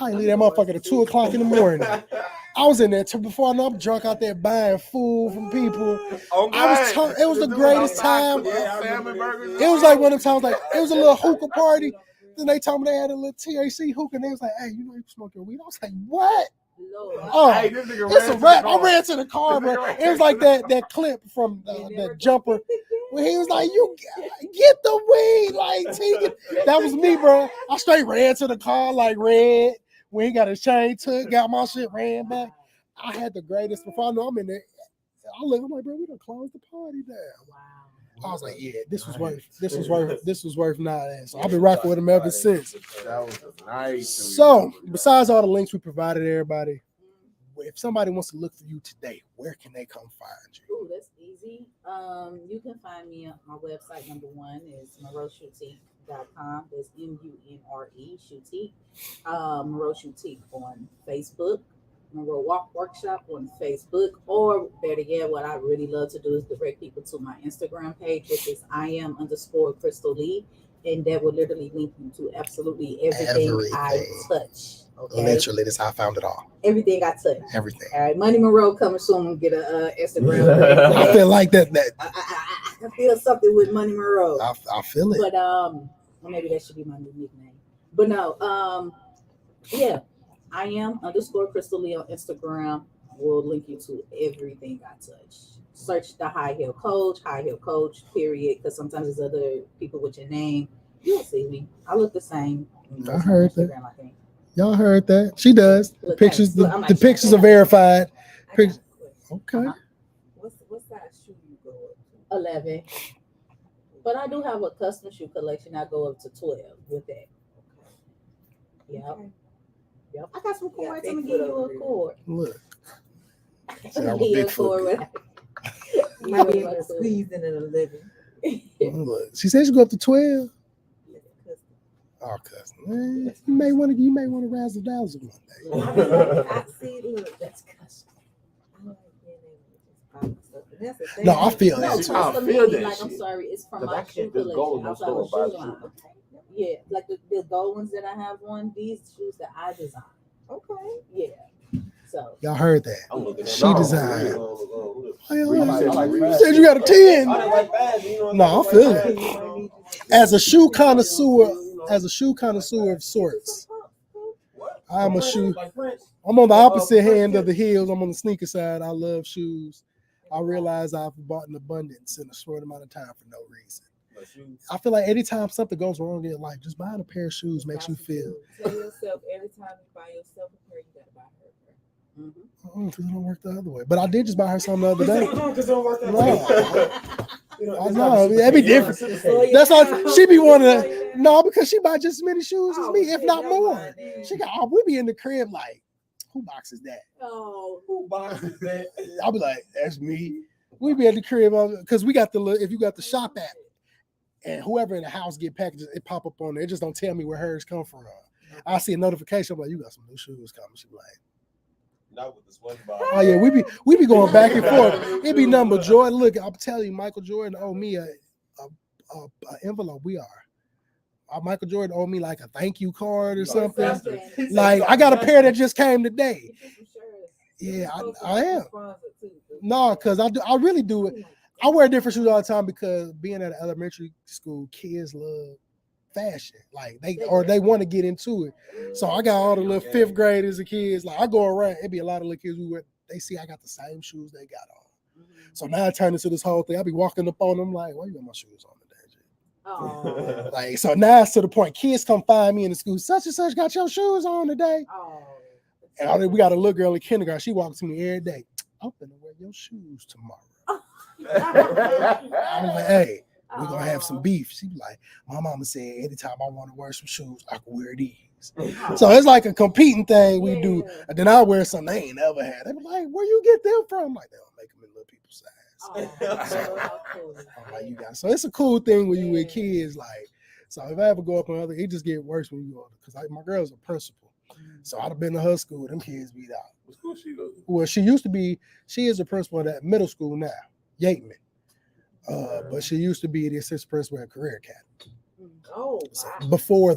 I ain't leave that motherfucker at 2 o'clock in the morning. I was in there before I know I'm drunk out there buying food from people. It was the greatest time. It was like one of the times, like it was a little hookah party. Then they told me they had a little THC hookah, and they was like, hey, you smoke your weed? I was like, what? Oh, hey, it's a rap. I ran to the car, bro. It was like that clip from the Jumper when he was like, you get the weed, like that was me, bro. I straight ran to the car like red when he got his chain took, got my shit, ran back. I had the greatest. Before I know I'm in there, I'm like, bro, we done closed the party down. Wow. I was like, yeah, this was worth nine. So I've been rocking with him ever since. That was nice. So besides all the links we provided everybody, if somebody wants to look for you today, where can they come find you? Ooh, that's easy. You can find me on my website. Number one is MonroeShoetique.com. That's MUNRE Shoetique. Monroe Shoetique on Facebook. Monroe Walk Workshop on Facebook, or better yet, what I really love to do is direct people to my Instagram page, which is @Iam_Crystal Lee, and that will literally link you to absolutely everything. I touch. Okay? Literally, that's how I found it all. Everything I touch. Everything. All right, Money Monroe coming soon. Get a Instagram. I feel like that. I feel something with Money Monroe. I feel it. But well, maybe that should be my new nickname. But no, yeah. Iam_Crystal Lee on Instagram will link you to everything I touch. Search the High Heel Coach, period, because sometimes there's other people with your name. You'll see me. I look the same. I heard that. I think. Y'all heard that. She does. The pictures, the pictures are verified. Okay. What size shoe you go up to? 11. But I do have a custom shoe collection. I go up to 12 with that. Yeah. Okay. Yep. I got some cords. I'm gonna give you a cord. Look. I'm gonna give you a cord. You might be able to squeeze in at 11. Look. She said she go up to 12. Oh, cousin. You may want to razzle dazzle one day. I see. Look, that's custom. No, I feel that. Too. I feel that. Like, I'm sorry, it's from my shoe collection. Outside of shoe line. Yeah, like the gold ones that I have on, these shoes that I designed. Okay. Yeah. So y'all heard that. She designed. You said you got a 10. No, I feel it. As a shoe connoisseur of sorts, I'm on the opposite hand of the heels. I'm on the sneaker side. I love shoes. I realize I've bought an abundance in a short amount of time for no reason. I feel like anytime something goes wrong in life, just buying a pair of shoes makes you feel. Tell yourself every time you buy yourself a pair, you gotta buy her. Because it don't work the other way. But I did just buy her something the other day. I know. That'd be different. That's why she be wanting to. No, because she buy just as many shoes as me, if not more. We be in the crib like, who boxes that? Oh, who boxes that? I'll be like, that's me. We be at the crib because we got if you got the shop app. And whoever in the house get packages, it pop up on there. It just don't tell me where hers come from. I see a notification. I'm like, you got some new shoes coming. She be like, not with the SpongeBob. Oh yeah, we be going back and forth. It be number Jordan. Look, I'm telling you, Michael Jordan owe me a envelope. We are. Michael Jordan owe me like a thank you card or something. Like I got a pair that just came today. Yeah, I am. No, because I really do it. I wear different shoes all the time because being at an elementary school, kids love fashion. Like they want to get into it. So I got all the little fifth graders and kids. Like I go around, it be a lot of little kids who wear, they see I got the same shoes they got on. So now I turn into this whole thing. I be walking up on them like, why you got my shoes on today, G? Oh. Like so now it's to the point kids come find me in the school. Such and such got your shoes on today. Oh. And we got a little girl in kindergarten. She walks to me every day. I'm gonna wear your shoes tomorrow. I'm like, hey, we're gonna have some beef. She be like, my mama said anytime I want to wear some shoes, I can wear these. So it's like a competing thing we do. And then I wear something they ain't ever had. They be like, where you get them from? I'm like, they don't make them in little people's size. I'm like, you guys. So it's a cool thing when you with kids. Like, so if I ever go up on other, it just get worse when you go because my girl's a principal. So I'd have been to her school. Them kids beat out. What school she go to? Well, she used to be. She is a principal at middle school now, Yateman. But she used to be the assistant principal at Career Academy. Oh, So before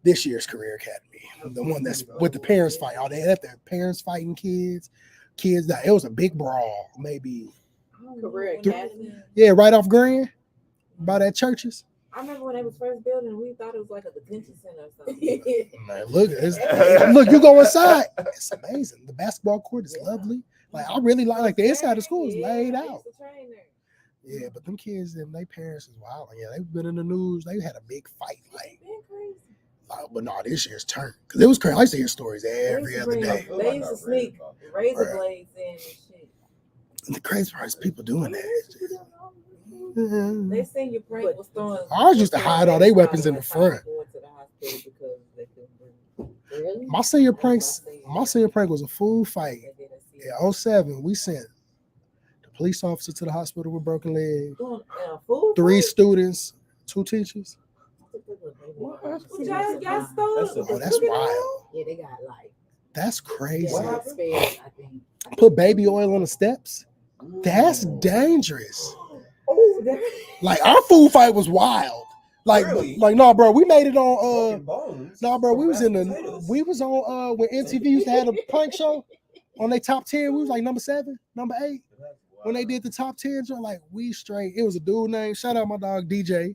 this year's Career Academy, the one that's with the parents fight. Oh, they had their parents fighting kids that it was a big brawl, maybe. Career Academy. Yeah, right off Grand, by that churches. I remember when they was first building, we thought it was like a detention center or something. Man, look, look, you go inside. It's amazing. The basketball court is lovely. Like I really like the inside of the school is laid out. Yeah, but them kids and their parents is wild. Yeah, they've been in the news. They had a big fight. But no, this year's turn. Because it was crazy. I used to hear stories every other day. They used to sneak razor blades in and shit. And the crazy part is people doing that. They seen your prank was throwing. Ours used to hide all their weapons in the front. My senior prank was a full fight. In 07, we sent the police officer to the hospital with broken leg. 3 students, 2 teachers. Oh, that's wild. Yeah, they got like. That's crazy. I think. Put baby oil on the steps. That's dangerous. Like our food fight was wild. Like, like no, bro, we made it on. No, bro, we was on when MTV used to have a prank show on their top 10. We was like number 7, number 8. When they did the top 10, like we straight. It was a dude named, shout out my dog DJ.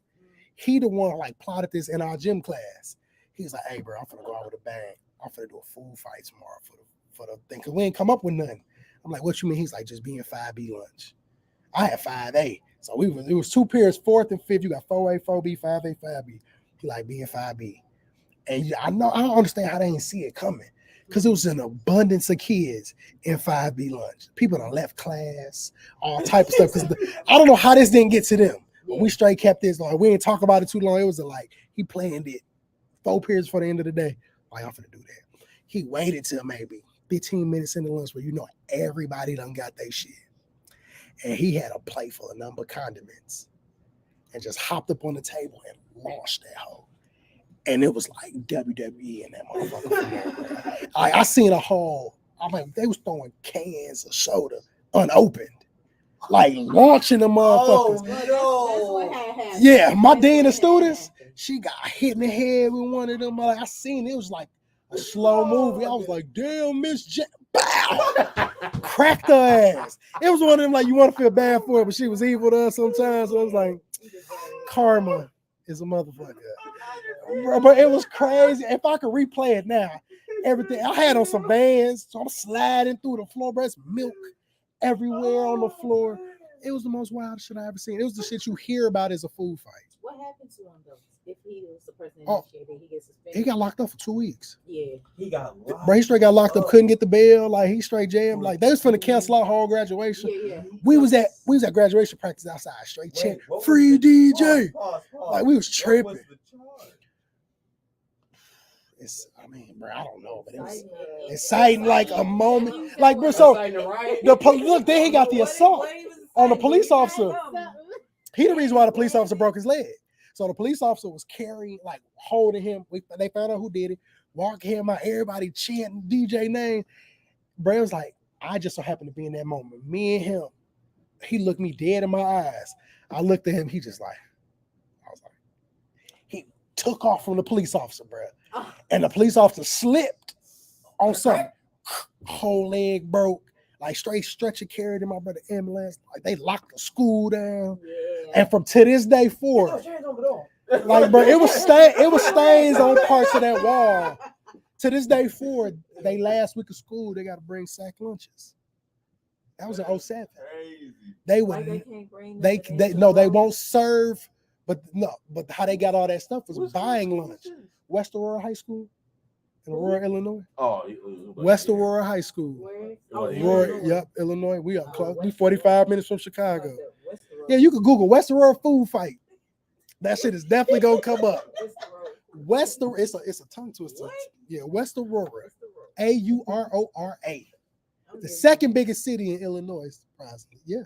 He the one like plotted this in our gym class. He was like, hey, bro, I'm finna go out with a bang. I'm finna do a food fight tomorrow for the thing. Cause we ain't come up with nothing. I'm like, what you mean? He's like, just be in 5B lunch. I had 5A. So it was 2 periods, 4th and 5th. You got 4A, 4B, 5A, 5B. He like be in 5B. And I don't understand how they didn't see it coming. Because it was an abundance of kids in 5B lunch. People done left class, all type of stuff. Because I don't know how this didn't get to them. But we straight kept this long. We didn't talk about it too long. It was like he planned it 4 periods for the end of the day. Like, I'm finna do that. He waited till maybe 15 minutes in the lunch where everybody done got their shit. And he had a plate full of number condiments and just hopped up on the table and launched that hoe. And it was like WWE in that motherfucker. I seen a whole, they was throwing cans of soda unopened. Like launching the motherfuckers. Oh, no. Yeah, my dean of students, she got hit in the head with one of them. I seen it was like a slow movie. I was like, damn, Miss J. Bow! Cracked her ass. It was one of them like you want to feel bad for her, but she was evil to us sometimes. So I was like, karma is a motherfucker. Bro, but it was crazy. If I could replay it now, everything I had on some Vans, so I'm sliding through the floor, bro. It's milk everywhere on the floor. It was the most wild shit I ever seen. It was the shit you hear about as a food fight. What happened to him though? If he was the person initiated, he gets suspended. He got locked up for 2 weeks. Yeah. He got locked. Bro, he straight got locked up, couldn't get the bail. Like he straight jammed. Like they was finna cancel our whole graduation. Yeah. We was at graduation practice outside, straight chant, free DJ. Like we was tripping. Bro, I don't know, but it was exciting like a moment. Like, bro, so look, then he got the assault on the police officer. He the reason why the police officer broke his leg. So the police officer was carrying, like holding him. They found out who did it, walking him out, everybody chanting DJ name. Bray was like, I just so happened to be in that moment. Me and him, he looked me dead in my eyes. I looked at him, he just like, I was like, he took off from the police officer, bro. And the police officer slipped on something. Whole leg broke, like straight stretcher carried in my brother ambulance. Like they locked the school down. Yeah. And from to this day forward, like bro, it was stains on parts of that wall. To this day forward, they last week of school, they got to bring sack lunches. That was in 07. They would Like they can't bring they won't serve, but how they got all that stuff was buying lunch. West Aurora High School in Aurora, Illinois. Oh, West Aurora High School. Where? Aurora, yep, Illinois. We up close. We 45 minutes from Chicago. Yeah, you could Google West Aurora food fight. That shit is definitely gonna come up. West Aurora, it's a tongue twister. Yeah, West Aurora, Aurora. The second biggest city in Illinois, surprisingly. Yeah.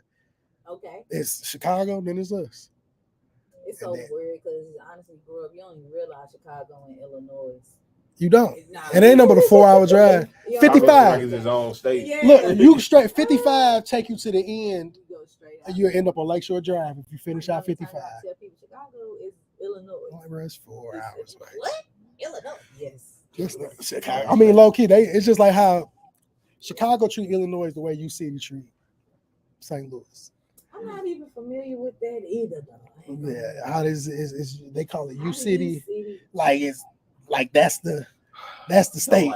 Okay. It's Chicago, then it's us. It's so weird because honestly, grew up, you don't even realize Chicago and Illinois. You don't. It ain't no but a 4-hour drive. 55. Is his own state. Yeah. Look, you straight 55 take you to the end. You go straight out. And you'll end up on Lakeshore Drive if you finish out 55. Tell people Chicago is Illinois. Bro, it's 4 hours. Like. What? Illinois? Yes. Just like Chicago. I mean, low key, it's just like how Chicago treat Illinois the way you city treat St. Louis. I'm not even familiar with that either, though. Yeah, how is they call it U City? Like it's like that's the state.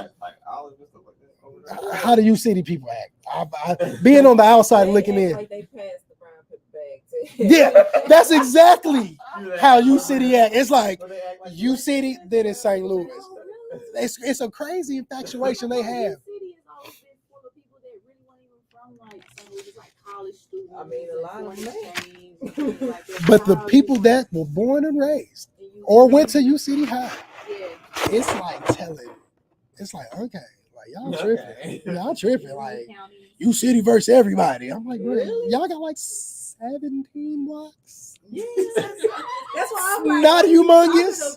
How do U City people act? Being on the outside looking in. Like they passed the brown paper bag to Yeah, that's exactly how U City act. It's like U City, then it's St. Louis. It's a crazy infatuation they have. I mean, a lot of them. But the people that were born and raised or went to U City High, it's like telling. It's like, okay, like y'all tripping. Y'all tripping. Like U City versus everybody. I'm like, really? Y'all got like 17 blocks. Yeah, that's why I'm like, not humongous.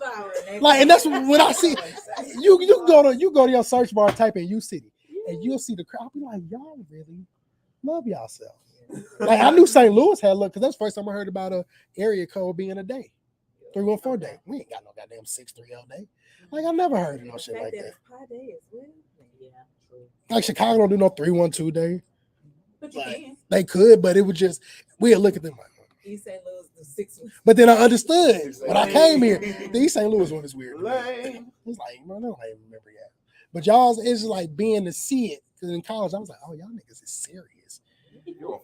Like, and that's when I see you go to your search bar, type in U City, and you'll see the crowd. I'll be like, y'all really love yourself. Like I knew St. Louis had look because that's the first time I heard about a area code being a day, 314 day. We ain't got no goddamn 630 day. Like I never heard of no shit like that. Like Chicago don't do no 312 day. But you can. They could, but it would just we'd look at them like. East St. Louis, the 6. But then I understood when I came here. The East St. Louis one is weird. It's like, bro, I don't even remember yet. But y'all's it's like being to see it. Because in college, I was like, oh, y'all niggas is serious.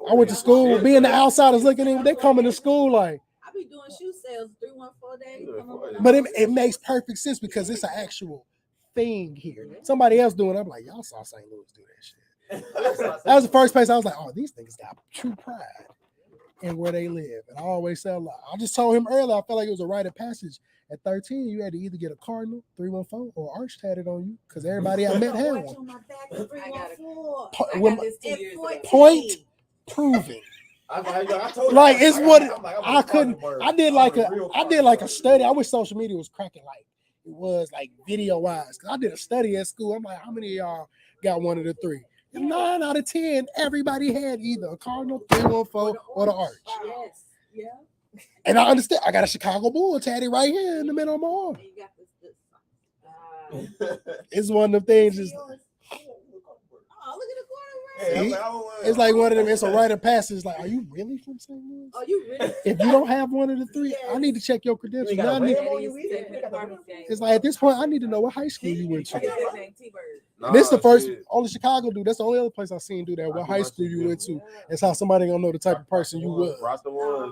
I went to school, being the outsiders looking in, they coming to school like. I be doing shoe sales 314 days. But it makes perfect sense because it's an actual thing here. Somebody else doing it, I'm like, y'all saw St. Louis do that shit. That was the first place I was like, oh, these niggas got true pride in where they live. And I always say a lot. I just told him earlier, I felt like it was a rite of passage. At 13, you had to either get a Cardinal 314 or Arch tatted on you because everybody I met had one. Point proving. Like it's what I couldn't. I did like a study. I wish social media was cracking like it was like video wise. Cause I did a study at school. I'm like, how many of y'all got one of the three? And 9 out of 10, everybody had either a Cardinal 314 or the Arch. Yes. Yeah. And I understand. I got a Chicago Bull tatted right here in the middle of my arm. It's one of the things. Just, oh, look at the corner. It's like one of them. It's a rite of passage. Like, are you really from St. Louis? Oh, you really? If you don't have one of the three, I need to check your credentials. Now, it's like at this point, I need to know what high school you went to. This is the first only Chicago do. That's the only other place I've seen do that. What high school you went to? That's how somebody gonna know the type of person you was.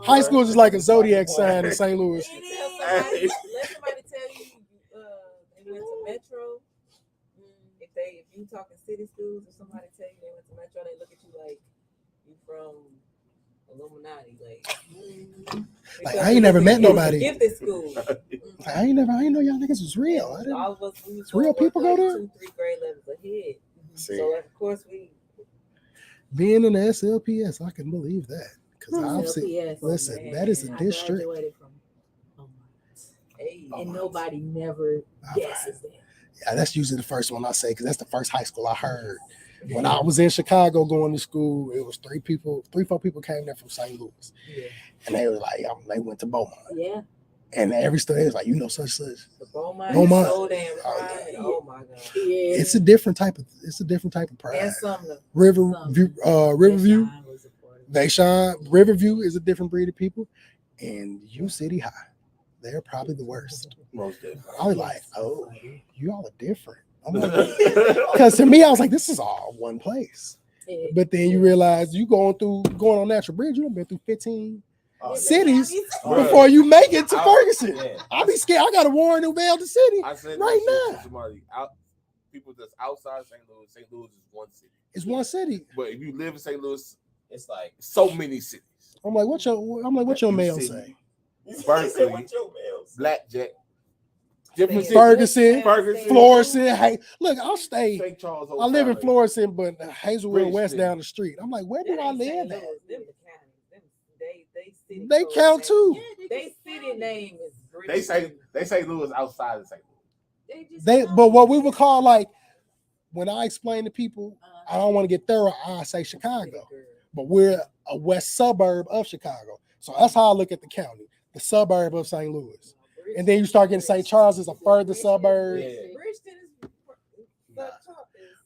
High school is just like a zodiac sign in St. Louis. Let somebody tell you they went to Metro. If you talking city schools, or somebody tell you they went to Metro, they look at you like you from Illuminati. Like I ain't never met nobody. Gifted school. I ain't know y'all niggas was real. All of us, real people go there. 2-3 grade levels ahead. So of course we. Being in the SLPS, I can believe that because I've seen. Listen, man, that is a district. And nobody never guesses that. Yeah, that's usually the first one I say because that's the first high school I heard When I was in Chicago going to school, it was 4 people came there from St. Louis. Yeah. And they was like, they went to Beaumont. Yeah. And every story was like, such. The Beaumont Beaumont. is so damn pride. yeah. Oh my god. Yeah. It's a different type of pride. And Sumner. Riverview, they shine. Riverview is a different breed of people, and U City High, they're probably the worst. Most definitely. I was like, oh, you all are different. Because to me, I was like, this is all one place. Yeah. But then you realize you going on Natural Bridge, you done been through 15 cities before you make it to Ferguson. Yeah. I be scared. I got a warrant to bail the city I said right this shit now. to somebody people that's outside St. Louis is one city. It's one city. But if you live in St. Louis, It's like so many cities. I'm like, what your mail City. say? Berkeley, What your mails? Blackjack, different cities. Ferguson, Ferguson, Florissant. Hey, look, I'll stay. St. Charles. I live in O'Fallon. Florissant, but Hazelwood Bridge West City. down the street. I'm like, where do I live at? They They count too. They city name is They say Louis outside of St. Louis. But what we would call like when I explain to people, I don't want to get thorough. I say Chicago, but we're a west suburb of Chicago. So that's how I look at the county, the suburb of St. Louis. And then you start getting St. Charles as a further suburb.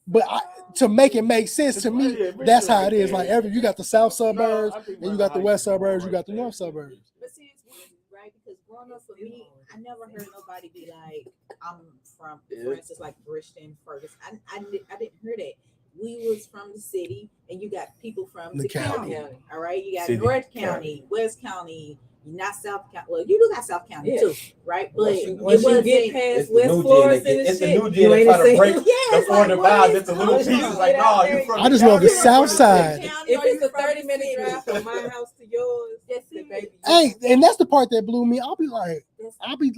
But to make it make sense to me, that's how it is. Like you got the south suburbs, and you got the west suburbs, you got the north suburbs. But see, it's weird, right? Because growing up for me, I never heard nobody be like, I'm from, for instance, like Bridgeton, Ferguson. I didn't hear that. We was from the city, and you got people from the county. All right, you got North County, West County. Not South County. Well, you do got South County too, right? But once you get past West Florissant and it's shit, the new gen they try to break the border bounds what into little pieces. Like, no, you from I just love the south side. If it's a 30-minute drive from my house to yours, the baby. Hey, and that's the part that blew me. I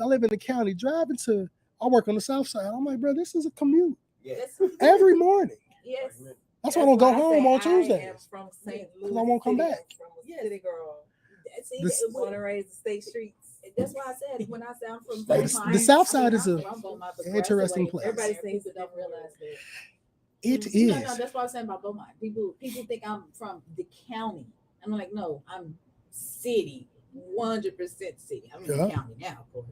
live in the county, driving I work on the south side. I'm like, bro, this is a commute every morning. Yes. That's why I don't go home on Tuesdays. I am from St. Because Louis. I won't come back. City girl. Born and raised the state streets. That's why I said when I say I'm from The south side is an interesting place. Everybody thinks that don't realize that. It is. No, that's what I'm saying about Beaumont. People think I'm from the county. I'm like, no, I'm city, 100% city. I'm in the county now, of course.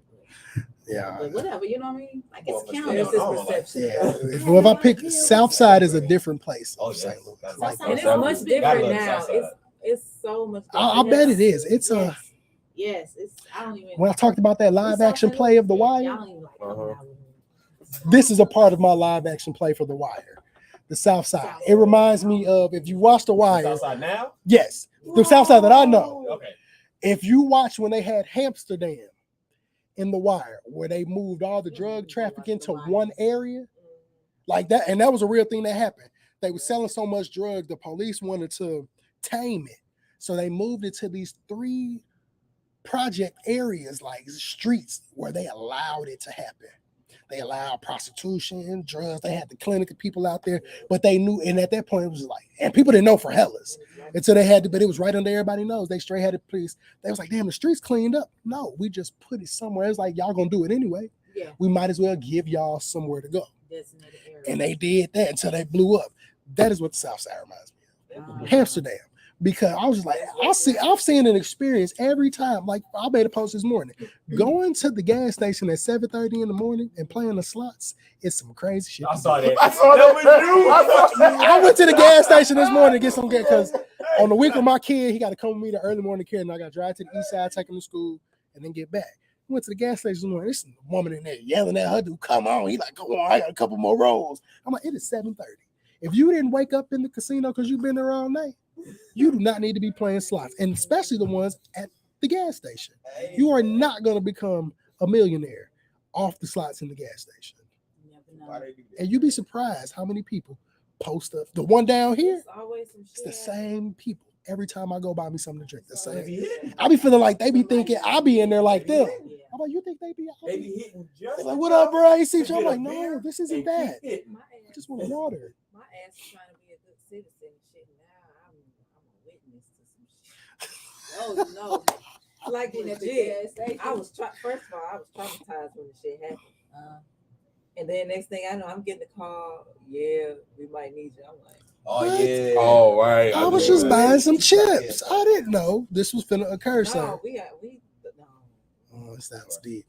Yeah. But whatever, you know what I mean? Like it's county. It's just perception. Yeah. Well, if I pick South Side is a different place. St. Louis. Like, And it's much different now. It's so much different. I bet it is. It's Yes, it's. I don't even. When I talked about that live action play of The Wire, Y'all don't even like this is a part of my live action play for The Wire. The South Side. It reminds me of if you watch The Wire. South Side now? Yes, the South Side that I know. Okay. If you watch when they had Amsterdam in The Wire, where they moved all the drug trafficking to one area, like that, and that was a real thing that happened. They were selling so much drugs, the police wanted to tame it, so they moved it to these 3 project areas, like streets, where they allowed it to happen. They allowed prostitution, drugs. They had the clinic of people out there, but they knew, and at that point it was like, and people didn't know for hellas until they had to, but it was right under everybody's nose. They straight had the police. They was like, damn, the streets cleaned up. No, we just put it somewhere. It's like, y'all gonna do it anyway. Yeah. We might as well give y'all somewhere to go. And they did that until they blew up. That is what the South Side reminds me of. Amsterdam. Because I was just like, I've seen an experience every time. Like I made a post this morning. Going to the gas station at 7:30 in the morning and playing the slots is some crazy shit. I saw that. I saw that with you. I went to the gas station this morning to get some gas because on the week with my kid, he got to come with me to early morning care, and I got to drive to the east side, take him to school, and then get back. Went to the gas station this morning. There's some woman in there yelling at her dude, come on. He like, come on, I got a couple more rolls. I'm like, it is 7:30. If you didn't wake up in the casino because you've been there all night, you do not need to be playing slots, and especially the ones at the gas station. You are not going to become a millionaire off the slots in the gas station. And you'd be surprised how many people post up. The one down here, it's the same people. Every time I go buy me something to drink, the same. I be feeling like they be thinking I be in there like them. I'm like, you think they be out? They be hitting just They're like, what up, bro? You see, I'm like, no, this isn't that. I just want water. My ass is trying to be a good citizen and shit. Now I'm a witness to some shit. Oh no. Like legit. I was first of all, I was traumatized when the shit happened. And then next thing I know, I'm getting a call. Yeah, we might need you. I'm like, Oh What? yeah. Oh, right. I was just buying some chips. I didn't know this was finna occur, sir. no, no. Oh, it sounds deep.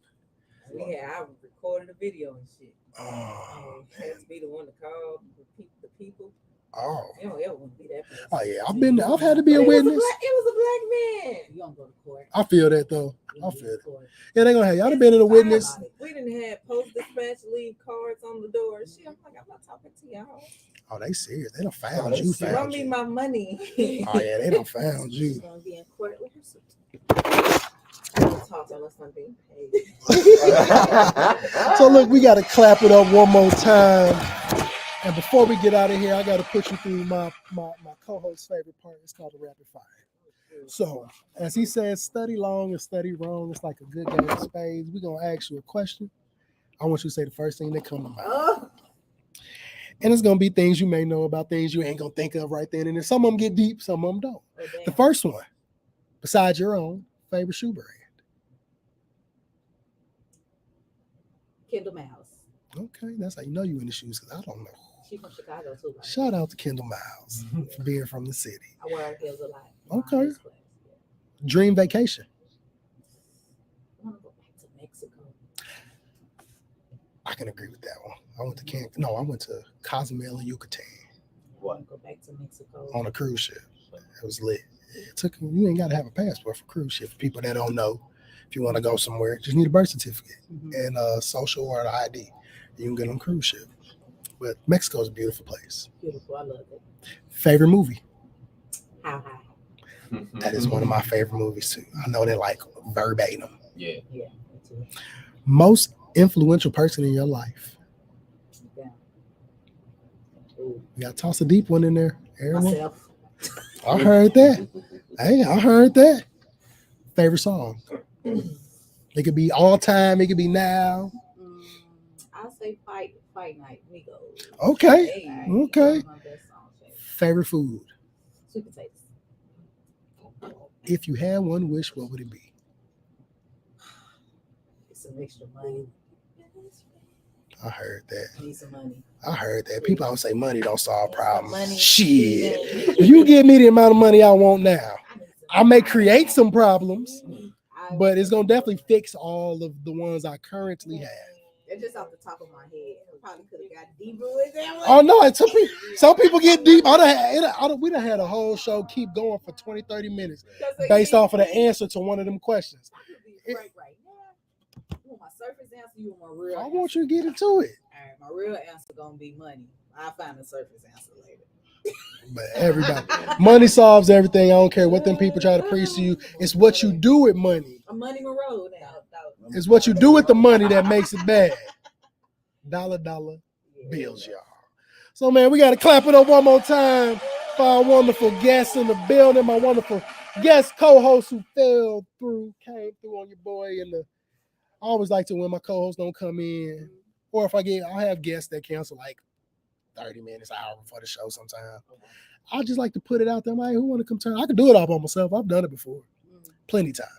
I recorded a video and shit. Oh, It has to be the one to call the people. oh. You don't ever want to be that person. Oh yeah, I've had to be a But witness. it was a black man. You don't go to court. I feel that though. I feel it. Court. Yeah, they gonna have y'all done been in a witness. We didn't have post dispatch leave cards on the door. Shit, I'm like, I'm not talking to y'all. Oh, they serious. They done found you. Run Found me you. my money. Oh yeah, they done found you. Gonna be in court. Talk to us something. So look, we gotta clap it up one more time. And before we get out of here, I gotta put you through my co-host's favorite part. It's called the rapid fire. So as he says, study long and study wrong. It's like a good game of spades. We're gonna ask you a question. I want you to say the first thing that comes to mind. Oh. And it's gonna be things you may know about, things you ain't gonna think of right then. And then some of them get deep, some of them don't. The first one, besides your own, favorite shoe brand. Kendall Miles. Okay, that's how you know you in the shoes, because I don't know. She's from Chicago too. Right? Shout out to Kendall Miles for being from the city. I wear her heels a lot. Okay. Dream vacation. I want to go back to Mexico. I can agree with that one. I went to Cozumel and Yucatan. I want to go back to Mexico. On a cruise ship. It was lit. You ain't got to have a passport for cruise ship. For people that don't know, if you want to go somewhere, just need a birth certificate and a social or an ID. You can get on a cruise ship. But Mexico is a beautiful place. Beautiful. I love it. Favorite movie? How high? That is one of my favorite movies too. I know they're like verbatim. Yeah. Yeah. Most influential person in your life? Yeah. You got to toss a deep one in there. Everyone. Myself. I heard that. Hey, I heard that. Favorite song? It could be all time. It could be now. I'll say fight night. Migos. Okay. Hey, Okay. my best song, Favorite food? sweet potatoes. If you had one wish, what would it be? Get some extra money. I heard that. Need some money. I heard that. People always say money don't solve problems. Money. Shit. If you give me the amount of money I want now, I may create some problems, but it's gonna definitely fix all of the ones I currently have. It's just off the top of my head. I probably could have got deeper with that one. Oh no, some people get deep. We done had a whole show keep going for 20, 30 minutes based off of the answer to one of them questions. Right now. You want my surface answer? You want my real I answer? want you to get into it. All right, my real answer gonna be money. I'll find the surface answer later. But everybody, money solves everything. I don't care what them people try to preach to you. It's what you do with money. I'm Money Monroe now. It's what you do with the money that makes it bad. Dollar bills, y'all. So, man, we got to clap it up one more time for our wonderful guests in the building. My wonderful guest co-host who came through on your boy. I always like to when my co-hosts don't come in, or if I'll have guests that cancel like 30 minutes, an hour before the show sometimes. I just like to put it out there. I'm like, who want to come turn? I can do it all by myself. I've done it before plenty times.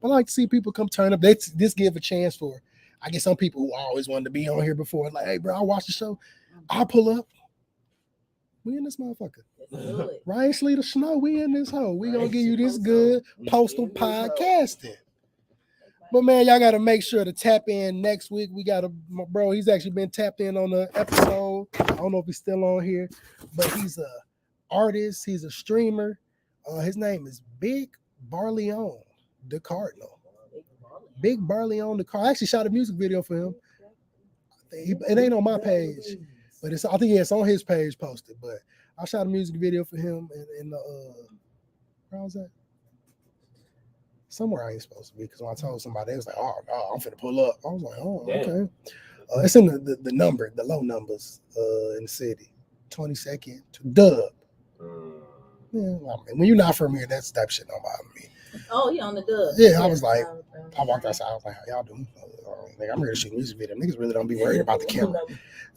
But I like to see people come turn up. This give a chance for, I get some people who always wanted to be on here before. Like, hey, bro, I watch the show. I'll pull up. We in this motherfucker. Ryan Sleeter Snow, we in this hoe. We gonna give you this good postal podcasting. But man, y'all gotta make sure to tap in next week. We got my bro, he's actually been tapped in on the episode. I don't know if he's still on here, but he's a artist, he's a streamer. His name is Big Barleon, the Cardinal. Big Barleon, the Cardinal. I actually shot a music video for him. It ain't on my page, but I think it's on his page posted. But I shot a music video for him in the where was that? Somewhere I ain't supposed to be, because when I told somebody, they was like, oh, no, I'm finna pull up. I was like, oh, okay. It's in the low numbers in the city. 22nd to Dub. Yeah, I mean, when you're not from here, that's type of shit don't bother me. Oh, yeah, on the Dub. Yeah, I was like, I walked outside, I was like, how y'all doing? Like, I'm ready to shoot a music video. Niggas really don't be worried about the camera.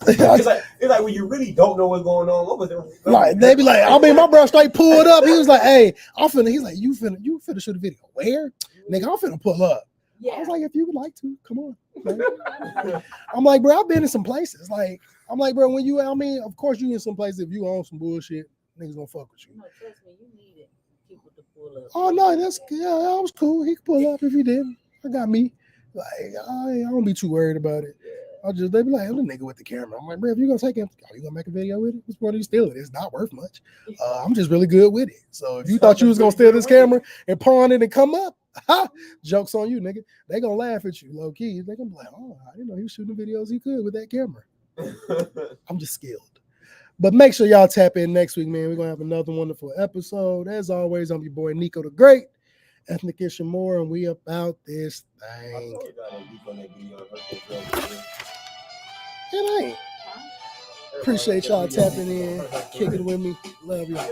it's like when you really don't know what's going on. What was it? Like they be like, I mean, my bro straight pulled up. He was like, "Hey, he's like, you finna shoot a video. Where, nigga? I'm finna pull up. Yeah. I was like, if you would like to, come on. Man. I'm like, bro, I've been in some places. Like, I'm like, bro, when you, I mean, of course you in some places, if you own some bullshit, niggas gonna fuck with you. No, trust me, you needed people to pull up. Oh no, that's yeah, that was cool. He could pull up if he did. I got me. Like, I don't be too worried about it. They be like, I'm the nigga with the camera. I'm like, bro, if you gonna take him, you gonna make a video with it? What's point of you stealing it? It's not worth much. I'm just really good with it. So if you thought you was gonna steal this camera and pawn it and come up, ha, joke's on you, nigga. They gonna laugh at you, low key. They gonna be like, oh, I didn't know he was shooting the videos he could with that camera. I'm just skilled. But make sure y'all tap in next week, man. We're gonna have another wonderful episode. As always, I'm your boy Nico the Great, Ethnic Ishamore, and we about this thing. It ain't. Appreciate y'all tapping in, kicking with me. Love y'all.